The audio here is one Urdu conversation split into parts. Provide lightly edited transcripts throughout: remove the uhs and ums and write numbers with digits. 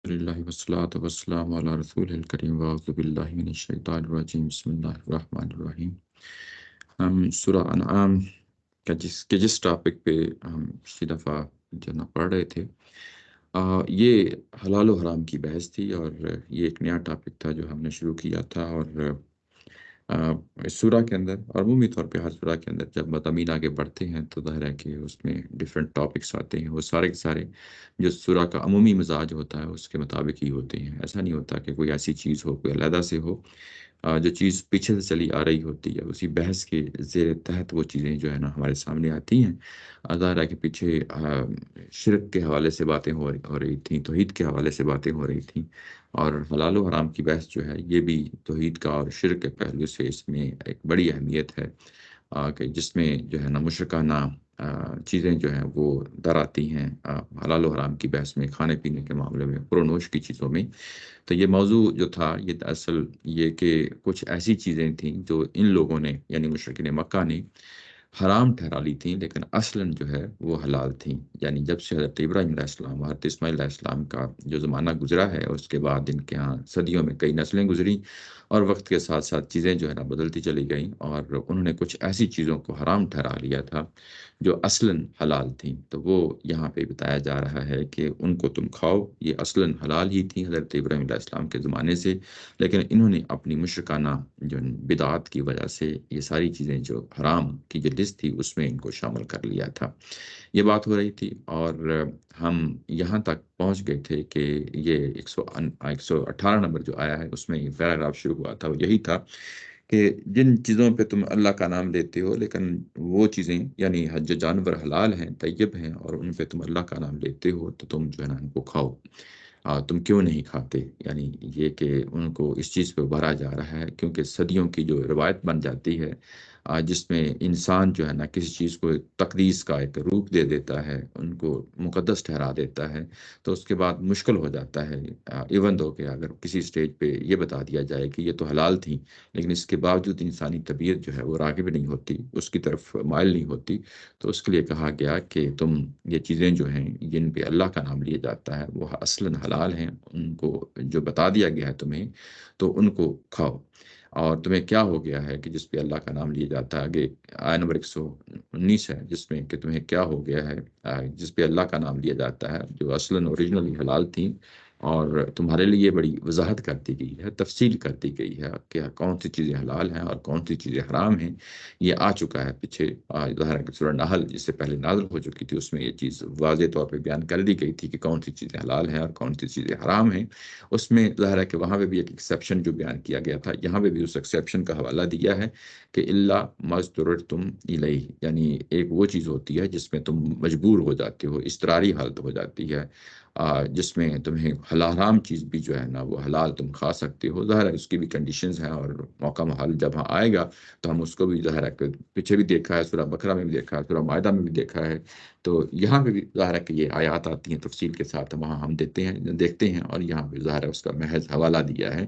الحمدللہ والصلاۃ والسلام علی رسول الکریم واعوذ باللہ من الشیطان الرجیم بسم اللہ الرحمن الرحیم۔ ہم سورہ انعام کا جس ٹاپک پہ ہم پچھلی دفعہ جو نا پڑھ رہے تھے، یہ حلال و حرام کی بحث تھی، اور یہ ایک نیا ٹاپک تھا جو ہم نے شروع کیا تھا۔ اور اس سورہ کے اندر، اور عمومی طور پہ ہر سورہ کے اندر جب مضامین آگے بڑھتے ہیں تو ظاہر ہے کہ اس میں ڈفرینٹ ٹاپکس آتے ہیں، وہ سارے کے سارے جو سورہ کا عمومی مزاج ہوتا ہے اس کے مطابق ہی ہوتے ہیں۔ ایسا نہیں ہوتا کہ کوئی ایسی چیز ہو، کوئی علیحدہ سے ہو، جو چیز پیچھے سے چلی آ رہی ہوتی ہے، اسی بحث کے زیر تحت وہ چیزیں جو ہے نا ہمارے سامنے آتی ہیں۔ ظاہر ہے کہ پیچھے شرک کے حوالے سے باتیں ہو رہی تھیں، توحید کے حوالے سے باتیں ہو رہی تھیں، اور حلال و حرام کی بحث جو ہے یہ بھی توحید کا اور شرک کے پہلو سے اس میں ایک بڑی اہمیت ہے، کہ جس میں جو ہے نا مشرکانہ چیزیں جو ہیں وہ در آتی ہیں حلال و حرام کی بحث میں، کھانے پینے کے معاملے میں، پرونوش کی چیزوں میں۔ تو یہ موضوع جو تھا، یہ اصل یہ کہ کچھ ایسی چیزیں تھیں جو ان لوگوں نے، یعنی مشرکین مکہ نے حرام ٹھہرا لی تھیں، لیکن اصلاً جو ہے وہ حلال تھیں۔ یعنی جب سے حضرت ابراہیم علیہ السلام، حضرت اسماعیل علیہ السلام کا جو زمانہ گزرا ہے، اس کے بعد ان کے ہاں صدیوں میں کئی نسلیں گزریں، اور وقت کے ساتھ ساتھ چیزیں جو ہے نا بدلتی چلی گئیں، اور انہوں نے کچھ ایسی چیزوں کو حرام ٹھہرا لیا تھا جو اصلاً حلال تھیں۔ تو وہ یہاں پہ بتایا جا رہا ہے کہ ان کو تم کھاؤ، یہ اصلاً حلال ہی تھیں حضرت ابراہیم علیہ السلام کے زمانے سے، لیکن انہوں نے اپنی مشرکانہ جو بدعات کی وجہ سے یہ ساری چیزیں جو حرام کی جو لسٹ تھی اس میں ان کو شامل کر لیا تھا۔ یہ بات ہو رہی تھی، اور ہم یہاں تک پہنچ گئے تھے کہ یہ 118 نمبر جو آیا ہے اس میں یہ پیراگراف شروع ہوا تھا، وہ یہی تھا کہ جن چیزوں پہ تم اللہ کا نام لیتے ہو، لیکن وہ چیزیں یعنی جو جانور حلال ہیں، طیب ہیں، اور ان پہ تم اللہ کا نام لیتے ہو، تو تم جو ہے نا ان کو کھاؤ۔ تم کیوں نہیں کھاتے؟ یعنی یہ کہ ان کو اس چیز پہ ابھارا جا رہا ہے، کیونکہ صدیوں کی جو روایت بن جاتی ہے، جس میں انسان جو ہے نا کسی چیز کو تقدیس کا ایک روپ دے دیتا ہے، ان کو مقدس ٹھہرا دیتا ہے، تو اس کے بعد مشکل ہو جاتا ہے۔ ایون دو کہ اگر کسی سٹیج پہ یہ بتا دیا جائے کہ یہ تو حلال تھیں، لیکن اس کے باوجود انسانی طبیعت جو ہے وہ راغب نہیں ہوتی، اس کی طرف مائل نہیں ہوتی، تو اس کے لیے کہا گیا کہ تم یہ چیزیں جو ہیں جن پہ اللہ کا نام لیا جاتا ہے وہ اصلاً حلال ہیں، ان کو جو بتا دیا گیا ہے تمہیں، تو ان کو کھاؤ۔ اور تمہیں کیا ہو گیا ہے کہ جس پہ اللہ کا نام لیا جاتا ہے؟ آگے آیت نمبر 119 ہے، جس میں کہ تمہیں کیا ہو گیا ہے جس پہ اللہ کا نام لیا جاتا ہے، جو اصلاً اوریجنلی حلال تھیں، اور تمہارے لیے بڑی وضاحت کر دی گئی ہے، تفصیل کر دی گئی ہے کہ کون سی چیزیں حلال ہیں اور کون سی چیزیں حرام ہیں۔ یہ آ چکا ہے پیچھے، ظاہر ہے کہ سورہ نحل جس سے پہلے نازل ہو چکی تھی، اس میں یہ چیز واضح طور پہ بیان کر دی گئی تھی کہ کون سی چیزیں حلال ہیں اور کون سی چیزیں حرام ہیں۔ اس میں ظاہر ہے کہ وہاں پہ بھی ایک ایکسیپشن جو بیان کیا گیا تھا، یہاں پہ بھی اس ایکسیپشن کا حوالہ دیا ہے کہ اللہ مضطررتم الیہ، یعنی ایک وہ چیز ہوتی ہے جس میں تم مجبور ہو جاتے ہو، اضطراری حالت ہو جاتی ہے، جس میں تمہیں حرام چیز بھی جو ہے نا وہ حلال تم کھا سکتے ہو۔ ظاہر ہے اس کی بھی کنڈیشنز ہیں، اور موقع محال جب ہاں آئے گا تو ہم اس کو بھی ظاہر ہے کہ پیچھے بھی دیکھا ہے، سورہ بقرہ میں بھی دیکھا ہے، سورہ مائدہ میں بھی دیکھا ہے، تو یہاں پہ بھی ظاہر ہے کہ یہ آیات آتی ہیں تفصیل کے ساتھ، وہاں ہم دیکھتے ہیں، اور یہاں پہ ظاہر ہے اس کا محض حوالہ دیا ہے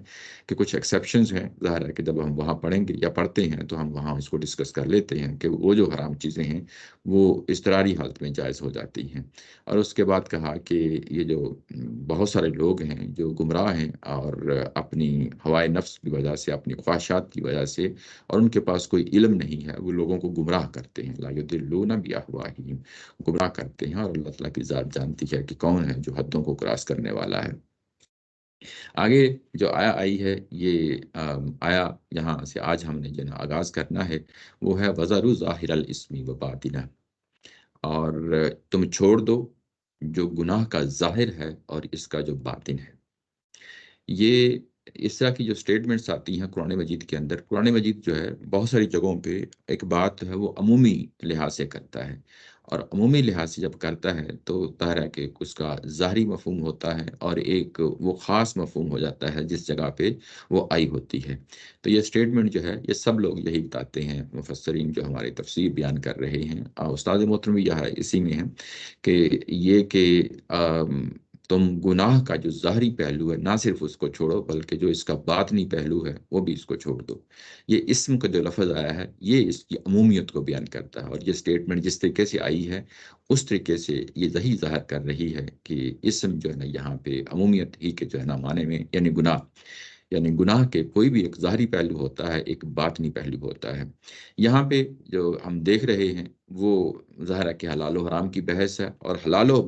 کہ کچھ ایکسیپشنز ہیں۔ ظاہر ہے کہ جب ہم وہاں پڑھیں گے یا پڑھتے ہیں تو ہم وہاں اس کو ڈسکس کر لیتے ہیں کہ وہ جو حرام چیزیں ہیں وہ اضطراری حالت میں جائز ہو جاتی ہیں۔ اور اس کے بعد کہا کہ یہ جو بہت سارے لوگ ہیں جو گمراہ ہیں، اور اپنی ہوائے نفس کی وجہ سے، اپنی خواہشات کی وجہ سے، اور ان کے پاس کوئی علم نہیں ہے، وہ لوگوں کو گمراہ کرتے ہیں، لا یضلون بأہوائہم، گمراہ کرتے ہیں، اور اللہ تعالیٰ کی ذات جانتی ہے کہ کون ہے جو حدوں کو کراس کرنے والا ہے۔ آگے جو آیا آئی ہے، یہ آیا یہاں سے آج ہم نے جو آغاز کرنا ہے وہ ہے وَذَرُوا ظَاهِرَ الْإِثْمِ وَبَاطِنَهُ، اور تم چھوڑ دو جو گناہ کا ظاہر ہے اور اس کا جو باطن ہے۔ یہ اس طرح کی جو سٹیٹمنٹس آتی ہیں قرآن مجید کے اندر، قرآن مجید جو ہے بہت ساری جگہوں پہ ایک بات ہے وہ عمومی لحاظ سے کرتا ہے، اور عمومی لحاظ سے جب کرتا ہے تو ظاہر ہے کہ اس کا ظاہری مفہوم ہوتا ہے، اور ایک وہ خاص مفہوم ہو جاتا ہے جس جگہ پہ وہ آئی ہوتی ہے۔ تو یہ سٹیٹمنٹ جو ہے یہ سب لوگ یہی بتاتے ہیں، مفسرین جو ہماری تفسیر بیان کر رہے ہیں، استاد محترم بھی یہاں اسی میں ہیں کہ یہ کہ تم گناہ کا جو ظاہری پہلو ہے نہ صرف اس کو چھوڑو، بلکہ جو اس کا باطنی پہلو ہے وہ بھی اس کو چھوڑ دو۔ یہ اسم کا جو لفظ آیا ہے یہ اس کی عمومیت کو بیان کرتا ہے، اور یہ سٹیٹمنٹ جس طریقے سے آئی ہے اس طریقے سے یہ یہی ظاہر کر رہی ہے کہ اسم جو ہے نا یہاں پہ عمومیت ہی کے جو ہے نا معنی میں، یعنی گناہ، یعنی گناہ کے کوئی بھی ایک ظاہری پہلو ہوتا ہے، ایک باطنی پہلو ہوتا ہے۔ یہاں پہ جو ہم دیکھ رہے ہیں وہ ظاہر ہے کہ حلال و حرام کی بحث ہے، اور حلال و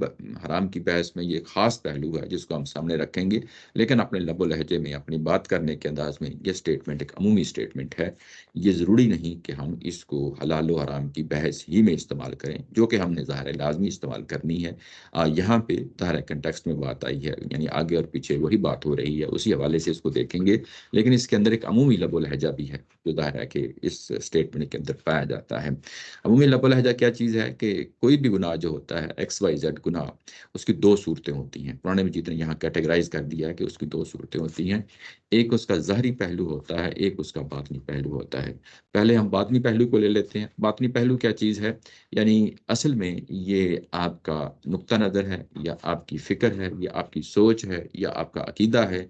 حرام کی بحث میں یہ ایک خاص پہلو ہے جس کو ہم سامنے رکھیں گے، لیکن اپنے لب و لہجے میں، اپنی بات کرنے کے انداز میں یہ سٹیٹمنٹ ایک عمومی سٹیٹمنٹ ہے۔ یہ ضروری نہیں کہ ہم اس کو حلال و حرام کی بحث ہی میں استعمال کریں، جو کہ ہم نے ظاہر ہے لازمی استعمال کرنی ہے۔ یہاں پہ ظاہر ہے کنٹیکسٹ میں بات آئی ہے، یعنی آگے اور پیچھے وہی بات ہو رہی ہے، اسی حوالے سے اس کو دیکھیں گے، لیکن اس کے اندر ایک عمومی لب و لہجہ بھی ہے جو ظاہر ہے کہ اس سٹیٹمنٹ کے اندر پایا جاتا ہے۔ عمومی لب و لہجہ کیا چیز ہے کہ کوئی بھی گناہ جو ہوتا ہے ایکس وائی زیڈ گناہ، اس کی دو صورتیں ہوتی ہیں۔ قرآن مجید نے یہاں کیٹیگرائز کر دیا ہے کہ اس کی دو صورتیں ہوتی ہیں، ایک اس کا ظاہری پہلو ہوتا ہے، ایک اس کا باطنی پہلو ہوتا ہے۔ پہلے ہم باطنی پہلو کو لے لیتے ہیں۔ باطنی پہلو کیا چیز ہے؟ یعنی اصل میں یہ آپ کا نقطہ نظر ہے، یا آپ کی فکر ہے، یا آپ کی سوچ ہے، یا آپ کا عقیدہ ہے،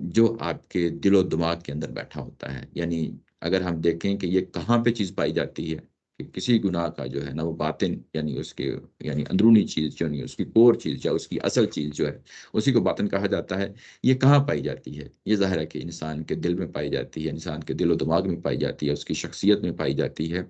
جو آپ کے دل و دماغ کے اندر بیٹھا ہوتا ہے۔ یعنی اگر ہم دیکھیں کہ یہ کہاں پہ چیز پائی جاتی ہے کہ کسی گناہ کا جو ہے نا وہ باطن، یعنی اس کے یعنی اندرونی چیز جو نہیں، اس کی کور چیز یا اس کی اصل چیز جو ہے اسی کو باطن کہا جاتا ہے۔ یہ کہاں پائی جاتی ہے؟ یہ ظاہر ہے کہ انسان کے دل میں پائی جاتی ہے، انسان کے دل و دماغ میں پائی جاتی ہے، اس کی شخصیت میں پائی جاتی ہے۔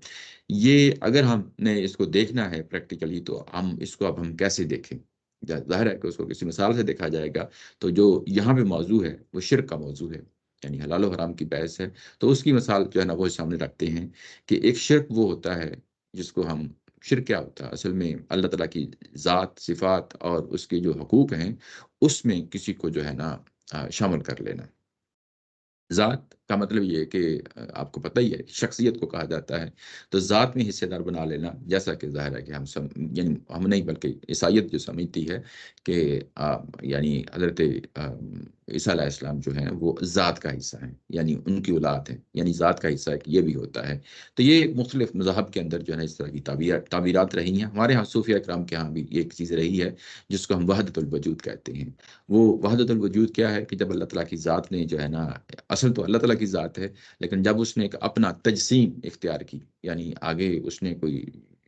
یہ اگر ہم نے اس کو دیکھنا ہے پریکٹیکلی تو ہم اس کو اب ہم کیسے دیکھیں؟ ظاہر ہے کہ اس کو کسی مثال سے دیکھا جائے گا، تو جو یہاں پہ موضوع ہے وہ شرک کا موضوع ہے، یعنی حلال و حرام کی بحث ہے، تو اس کی مثال جو ہے نا وہ سامنے رکھتے ہیں کہ ایک شرک وہ ہوتا ہے جس کو ہم، شرک کیا ہوتا ہے اصل میں؟ اللہ تعالیٰ کی ذات، صفات اور اس کے جو حقوق ہیں اس میں کسی کو جو ہے نا شامل کر لینا۔ ذات کا مطلب یہ ہے کہ آپ کو پتہ ہی ہے شخصیت کو کہا جاتا ہے، تو ذات میں حصے دار بنا لینا، جیسا کہ ظاہر ہے کہ یعنی ہم نہیں بلکہ عیسائیت جو سمجھتی ہے کہ یعنی حضرت عیسیٰ علیہ السلام جو ہیں وہ ذات کا حصہ ہیں، یعنی ان کی اولاد ہیں، یعنی ذات کا حصہ ہے کہ یہ بھی ہوتا ہے۔ تو یہ مختلف مذاہب کے اندر جو ہے نا اس طرح کی تعبیرات رہی ہیں۔ ہمارے ہاں صوفیہ کرام کے ہاں بھی یہ ایک چیز رہی ہے جس کو ہم وحدت الوجود کہتے ہیں۔ وہ وحدت الوجود کیا ہے کہ جب اللہ تعالیٰ کی ذات نے جو ہے نا، اصل تو اللہ تعالیٰ کی ذات ہے، لیکن جب اس نے ایک اپنا تجسیم اختیار کی، یعنی آگے اس نے کوئی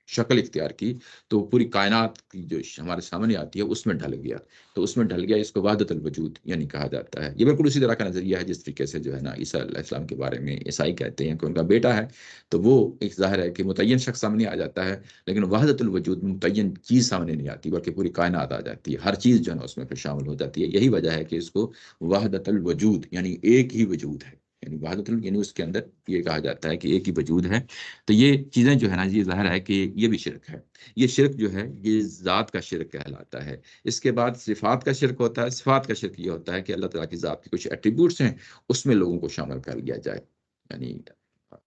شکل اختیار کی، تو پوری کائنات کی جو ہمارے سامنے آتی ہے اس میں ڈھل گیا، تو اس میں ڈھل گیا، اس کو وحدت الوجود یعنی کہا جاتا ہے۔ یہ بالکل اسی طرح کا نظریہ ہے جس طریقے سے جو ہے نا عیسیٰ علیہ السلام کے بارے میں عیسائی کہتے ہیں کہ ان کا بیٹا ہے، تو وہ ایک ظاہر ہے کہ متعین شخص سامنے آ جاتا ہے، لیکن وحدت الوجود میں متعین چیز سامنے نہیں آتی بلکہ پوری کائنات آ جاتی ہے، ہر چیز جو ہے نا اس میں پھر شامل ہو جاتی ہے۔ یہی وجہ ہے کہ اس کو وحدت الوجود یعنی ایک ہی وجود ہے، یعنی وحدت یعنی اس کے اندر یہ کہا جاتا ہے کہ ایک ہی وجود ہے۔ تو یہ چیزیں جو ہے نا یہ ظاہر ہے کہ یہ بھی شرک ہے۔ یہ شرک جو ہے یہ ذات کا شرک کہلاتا ہے۔ اس کے بعد صفات کا شرک ہوتا ہے۔ صفات کا شرک یہ ہوتا ہے کہ اللہ تعالیٰ کی ذات کی کچھ ایٹریبیوٹس ہیں اس میں لوگوں کو شامل کر لیا جائے،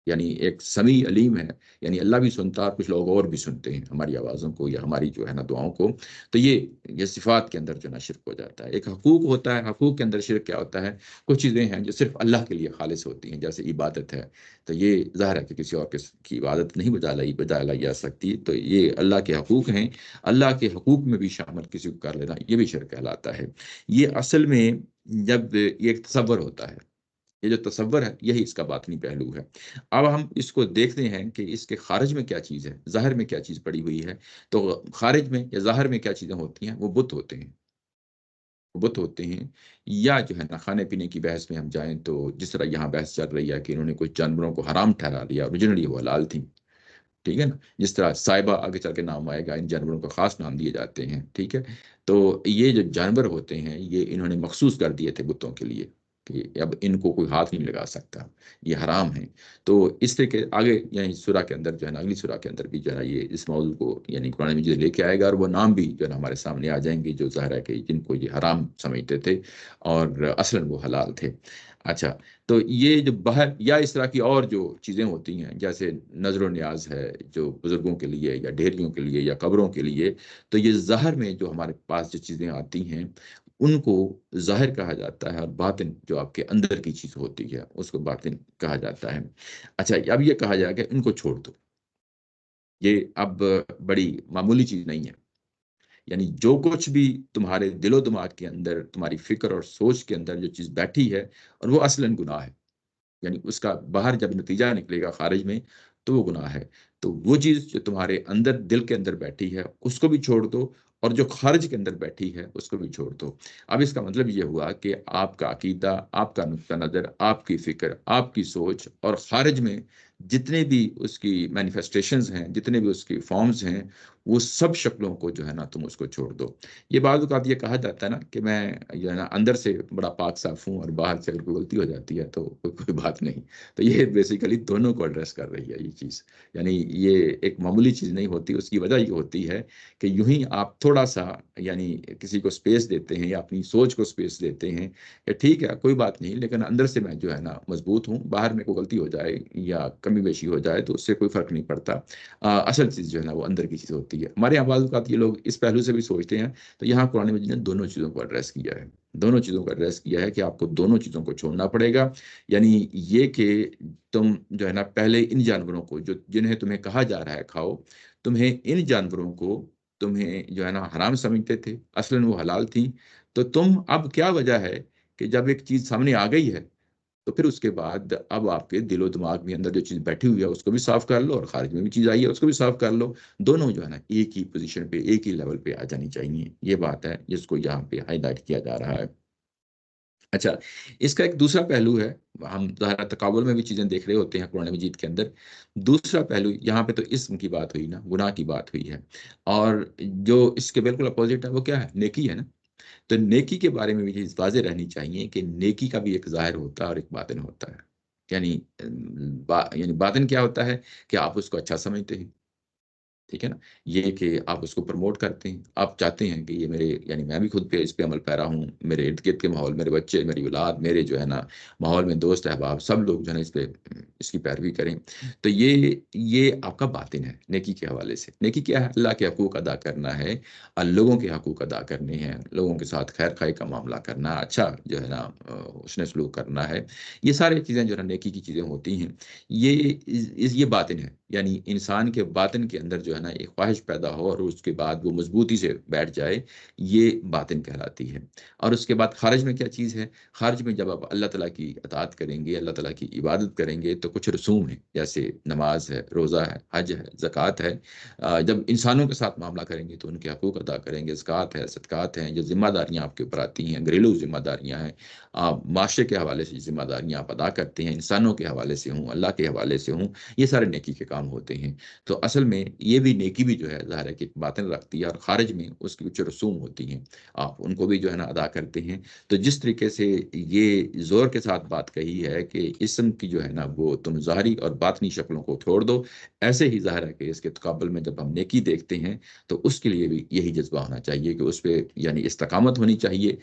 یعنی ایک سمیع علیم ہے، یعنی اللہ بھی سنتا ہے، کچھ لوگ اور بھی سنتے ہیں ہماری آوازوں کو یا ہماری جو ہے نا دعاؤں کو، تو یہ صفات کے اندر جو ہے نا شرک ہو جاتا ہے۔ ایک حقوق ہوتا ہے، حقوق کے اندر شرک کیا ہوتا ہے؟ کچھ چیزیں ہیں جو صرف اللہ کے لیے خالص ہوتی ہیں، جیسے عبادت ہے، تو یہ ظاہر ہے کہ کسی اور کی عبادت نہیں بجا لائی جا سکتی، تو یہ اللہ کے حقوق ہیں۔ اللہ کے حقوق میں بھی شامل کسی کو کر لینا یہ بھی شرک کہلاتا ہے۔ یہ اصل میں جب یہ ایک تصور ہوتا ہے، یہ جو تصور ہے یہی اس کا باطنی پہلو ہے۔ اب ہم اس کو دیکھتے ہیں کہ اس کے خارج میں کیا چیز ہے، ظاہر میں کیا چیز پڑی ہوئی ہے۔ تو خارج میں یا ظاہر میں کیا چیزیں ہوتی ہیں؟ وہ بت ہوتے ہیں، وہ بت ہوتے ہیں، یا جو ہے نا کھانے پینے کی بحث میں ہم جائیں تو جس طرح یہاں بحث چل رہی ہے کہ انہوں نے کچھ جانوروں کو حرام ٹھہرا دیا، اوریجنلی وہ حلال تھی، ٹھیک ہے نا، جس طرح صاحبہ آگے چل کے نام آئے گا، ان جانوروں کو خاص نام دیے جاتے ہیں، ٹھیک ہے۔ تو یہ جو جانور ہوتے ہیں یہ انہوں نے مخصوص کر دیے تھے بتوں کے لیے کہ اب ان کو کوئی ہاتھ نہیں لگا سکتا، یہ حرام ہیں۔ تو اس طریقے آگے یعنی سورہ کے اندر جو ہے نا، اگلی سورہ کے اندر بھی جو ہے نا یہ اس موضوع کو یعنی قرآن مجید لے کے آئے گا، اور وہ نام بھی جو ہے نا ہمارے سامنے آ جائیں گے جو ظاہر ہے کہ جن کو یہ حرام سمجھتے تھے اور اصلاً وہ حلال تھے۔ اچھا، تو یہ جو باہر یا اس طرح کی اور جو چیزیں ہوتی ہیں جیسے نظر و نیاز ہے جو بزرگوں کے لیے یا ڈھیریوں کے لیے یا قبروں کے لیے، تو یہ ظاہر میں جو ہمارے پاس جو چیزیں آتی ہیں ان کو ظاہر کہا جاتا ہے، اور باطن جو آپ کے اندر کی چیز ہوتی ہے اس کو باطن کہا جاتا ہے۔ اچھا، اب یہ کہا جائے کہ ان کو چھوڑ دو، یہ اب بڑی معمولی چیز نہیں ہے۔ یعنی جو کچھ بھی تمہارے دل و دماغ کے اندر، تمہاری فکر اور سوچ کے اندر جو چیز بیٹھی ہے، اور وہ اصلاً گناہ ہے، یعنی اس کا باہر جب نتیجہ نکلے گا خارج میں تو وہ گناہ ہے، تو وہ چیز جو تمہارے اندر دل کے اندر بیٹھی ہے اس کو بھی چھوڑ دو، اور جو خارج کے اندر بیٹھی ہے اس کو بھی چھوڑ دو۔ اب اس کا مطلب یہ ہوا کہ آپ کا عقیدہ، آپ کا نقطہ نظر، آپ کی فکر، آپ کی سوچ، اور خارج میں جتنے بھی اس کی مینیفیسٹیشنز ہیں، جتنے بھی اس کی فارمز ہیں، وہ سب شکلوں کو جو ہے نا تم اس کو چھوڑ دو۔ یہ بعض اوقات یہ کہا جاتا ہے نا کہ میں جو ہے نا اندر سے بڑا پاک صاف ہوں، اور باہر سے اگر کوئی غلطی ہو جاتی ہے تو کوئی بات نہیں۔ تو یہ بیسیکلی دونوں کو ایڈریس کر رہی ہے یہ چیز، یعنی یہ ایک معمولی چیز نہیں ہوتی۔ اس کی وجہ یہ ہوتی ہے کہ یوں ہی آپ تھوڑا سا یعنی کسی کو سپیس دیتے ہیں، یا اپنی سوچ کو سپیس دیتے ہیں کہ ٹھیک ہے کوئی بات نہیں، لیکن اندر سے میں جو ہے نا مضبوط ہوں، باہر میں کوئی غلطی ہو جائے یا کمی بیشی ہو جائے تو اس سے کوئی فرق نہیں پڑتا، اصل چیز جو ہے نا وہ اندر کی چیز ہوتی ہے۔ ہمارے یہاں بعض اوقات یہ لوگ اس پہلو سے بھی سوچتے ہیں، تو یہاں قرآن مجید نے دونوں چیزوں کو ایڈریس کیا ہے، دونوں چیزوں کو ایڈریس کیا ہے کہ آپ کو دونوں چیزوں کو چھوڑنا پڑے گا۔ یعنی یہ کہ تم جو ہے نا پہلے ان جانوروں کو جنہیں تمہیں کہا جا رہا ہے کھاؤ، تمہیں ان جانوروں کو تمہیں جو ہے نا حرام سمجھتے تھے، اصلاً وہ حلال تھی، تو تم اب کیا وجہ ہے کہ جب ایک چیز سامنے آ گئی ہے تو پھر اس کے بعد اب آپ کے دل و دماغ میں اندر جو چیز بیٹھی ہوئی ہے اس کو بھی صاف کر لو، اور خارج میں بھی چیز آئی ہے اس کو بھی صاف کر لو۔ دونوں جو ہے نا ایک ہی پوزیشن پہ، ایک ہی لیول پہ آ جانی چاہیے، یہ بات ہے جس کو یہاں پہ ہائی لائٹ کیا جا رہا ہے۔ اچھا، اس کا ایک دوسرا پہلو ہے، ہم ظاہرہ تقابل میں بھی چیزیں دیکھ رہے ہوتے ہیں قرآن مجید کے اندر۔ دوسرا پہلو یہاں پہ تو اسم کی بات ہوئی نا، گناہ کی بات ہوئی ہے، اور جو اس کے بالکل اپوزٹ ہے وہ کیا ہے؟ نیکی ہے نا۔ تو نیکی کے بارے میں بھی چیز واضح رہنی چاہیے کہ نیکی کا بھی ایک ظاہر ہوتا ہے اور ایک باطن ہوتا ہے۔ یعنی یعنی باطن کیا ہوتا ہے کہ آپ اس کو اچھا سمجھتے ہیں، ٹھیک ہے نا، یہ کہ آپ اس کو پروموٹ کرتے ہیں، آپ چاہتے ہیں کہ یہ میرے یعنی میں بھی خود پہ اس پہ عمل پیرا ہوں، میرے ارد گرد کے ماحول، میرے بچے، میری اولاد، میرے جو ہے نا ماحول میں دوست احباب سب لوگ جو ہے نا اس پہ اس کی پیروی کریں۔ تو یہ آپ کا باطن ہے نیکی کے حوالے سے۔ نیکی کیا ہے؟ اللہ کے حقوق ادا کرنا ہے، لوگوں کے حقوق ادا کرنے ہیں، لوگوں کے ساتھ خیر خائی کا معاملہ کرنا، اچھا جو ہے نا حسن سلوک کرنا ہے، یہ ساری چیزیں جو ہے نا نیکی کی چیزیں ہوتی ہیں۔ یہ باطن ہے، یعنی انسان کے باطن کے اندر جو ہے نا ایک خواہش پیدا ہو اور اس کے بعد وہ مضبوطی سے بیٹھ جائے، یہ باطن کہلاتی ہے۔ اور اس کے بعد خارج میں کیا چیز ہے؟ خارج میں جب آپ اللہ تعالیٰ کی اطاعت کریں گے، اللہ تعالیٰ کی عبادت کریں گے، تو کچھ رسوم ہیں، جیسے نماز ہے، روزہ ہے، حج ہے، زکوٰۃ ہے۔ جب انسانوں کے ساتھ معاملہ کریں گے تو ان کے حقوق ادا کریں گے، زکوٰۃ ہے، صدقات ہیں، جو ذمہ داریاں آپ کے اوپر آتی ہیں، گھریلو ذمہ داریاں ہیں، آپ معاشرے کے حوالے سے ذمہ داریاں آپ ادا کرتے ہیں، انسانوں کے حوالے سے ہوں، اللہ کے حوالے سے ہوں، یہ سارے نیکی کے کام ہوتے ہیں۔ تو اصل میں یہ بھی نیکی بھی جو ہے ظاہر ہے کہ باطن رکھتی ہے، اور خارج میں اس کی کچھ رسوم ہوتی ہیں، آپ ان کو بھی جو ہے نا ادا کرتے ہیں۔ تو جس طریقے سے یہ زور کے ساتھ بات کہی ہے کہ اسم کی جو ہے نا وہ تم ظاہری اور باطنی شکلوں کو چھوڑ دو، ایسے ہی ظاہر ہے کہ اس کے تقابل میں جب ہم نیکی دیکھتے ہیں تو اس کے لیے بھی یہی جذبہ ہونا چاہیے کہ اس پہ یعنی استقامت ہونی چاہیے،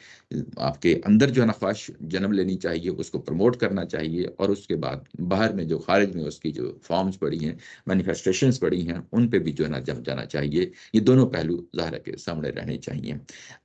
آپ کے اندر جو ہے نا خواہش جنم لینی چاہیے، اس کو پروموٹ کرنا چاہیے، اور اس کے بعد باہر میں جو خارج میں اس کی جو فارمز پڑی ہیں، مینیفیسٹیشنز پڑی ہیں، ان پہ بھی جو ہے نا جم جانا چاہیے۔ یہ دونوں پہلو ظاہر کے سامنے رہنے چاہیے۔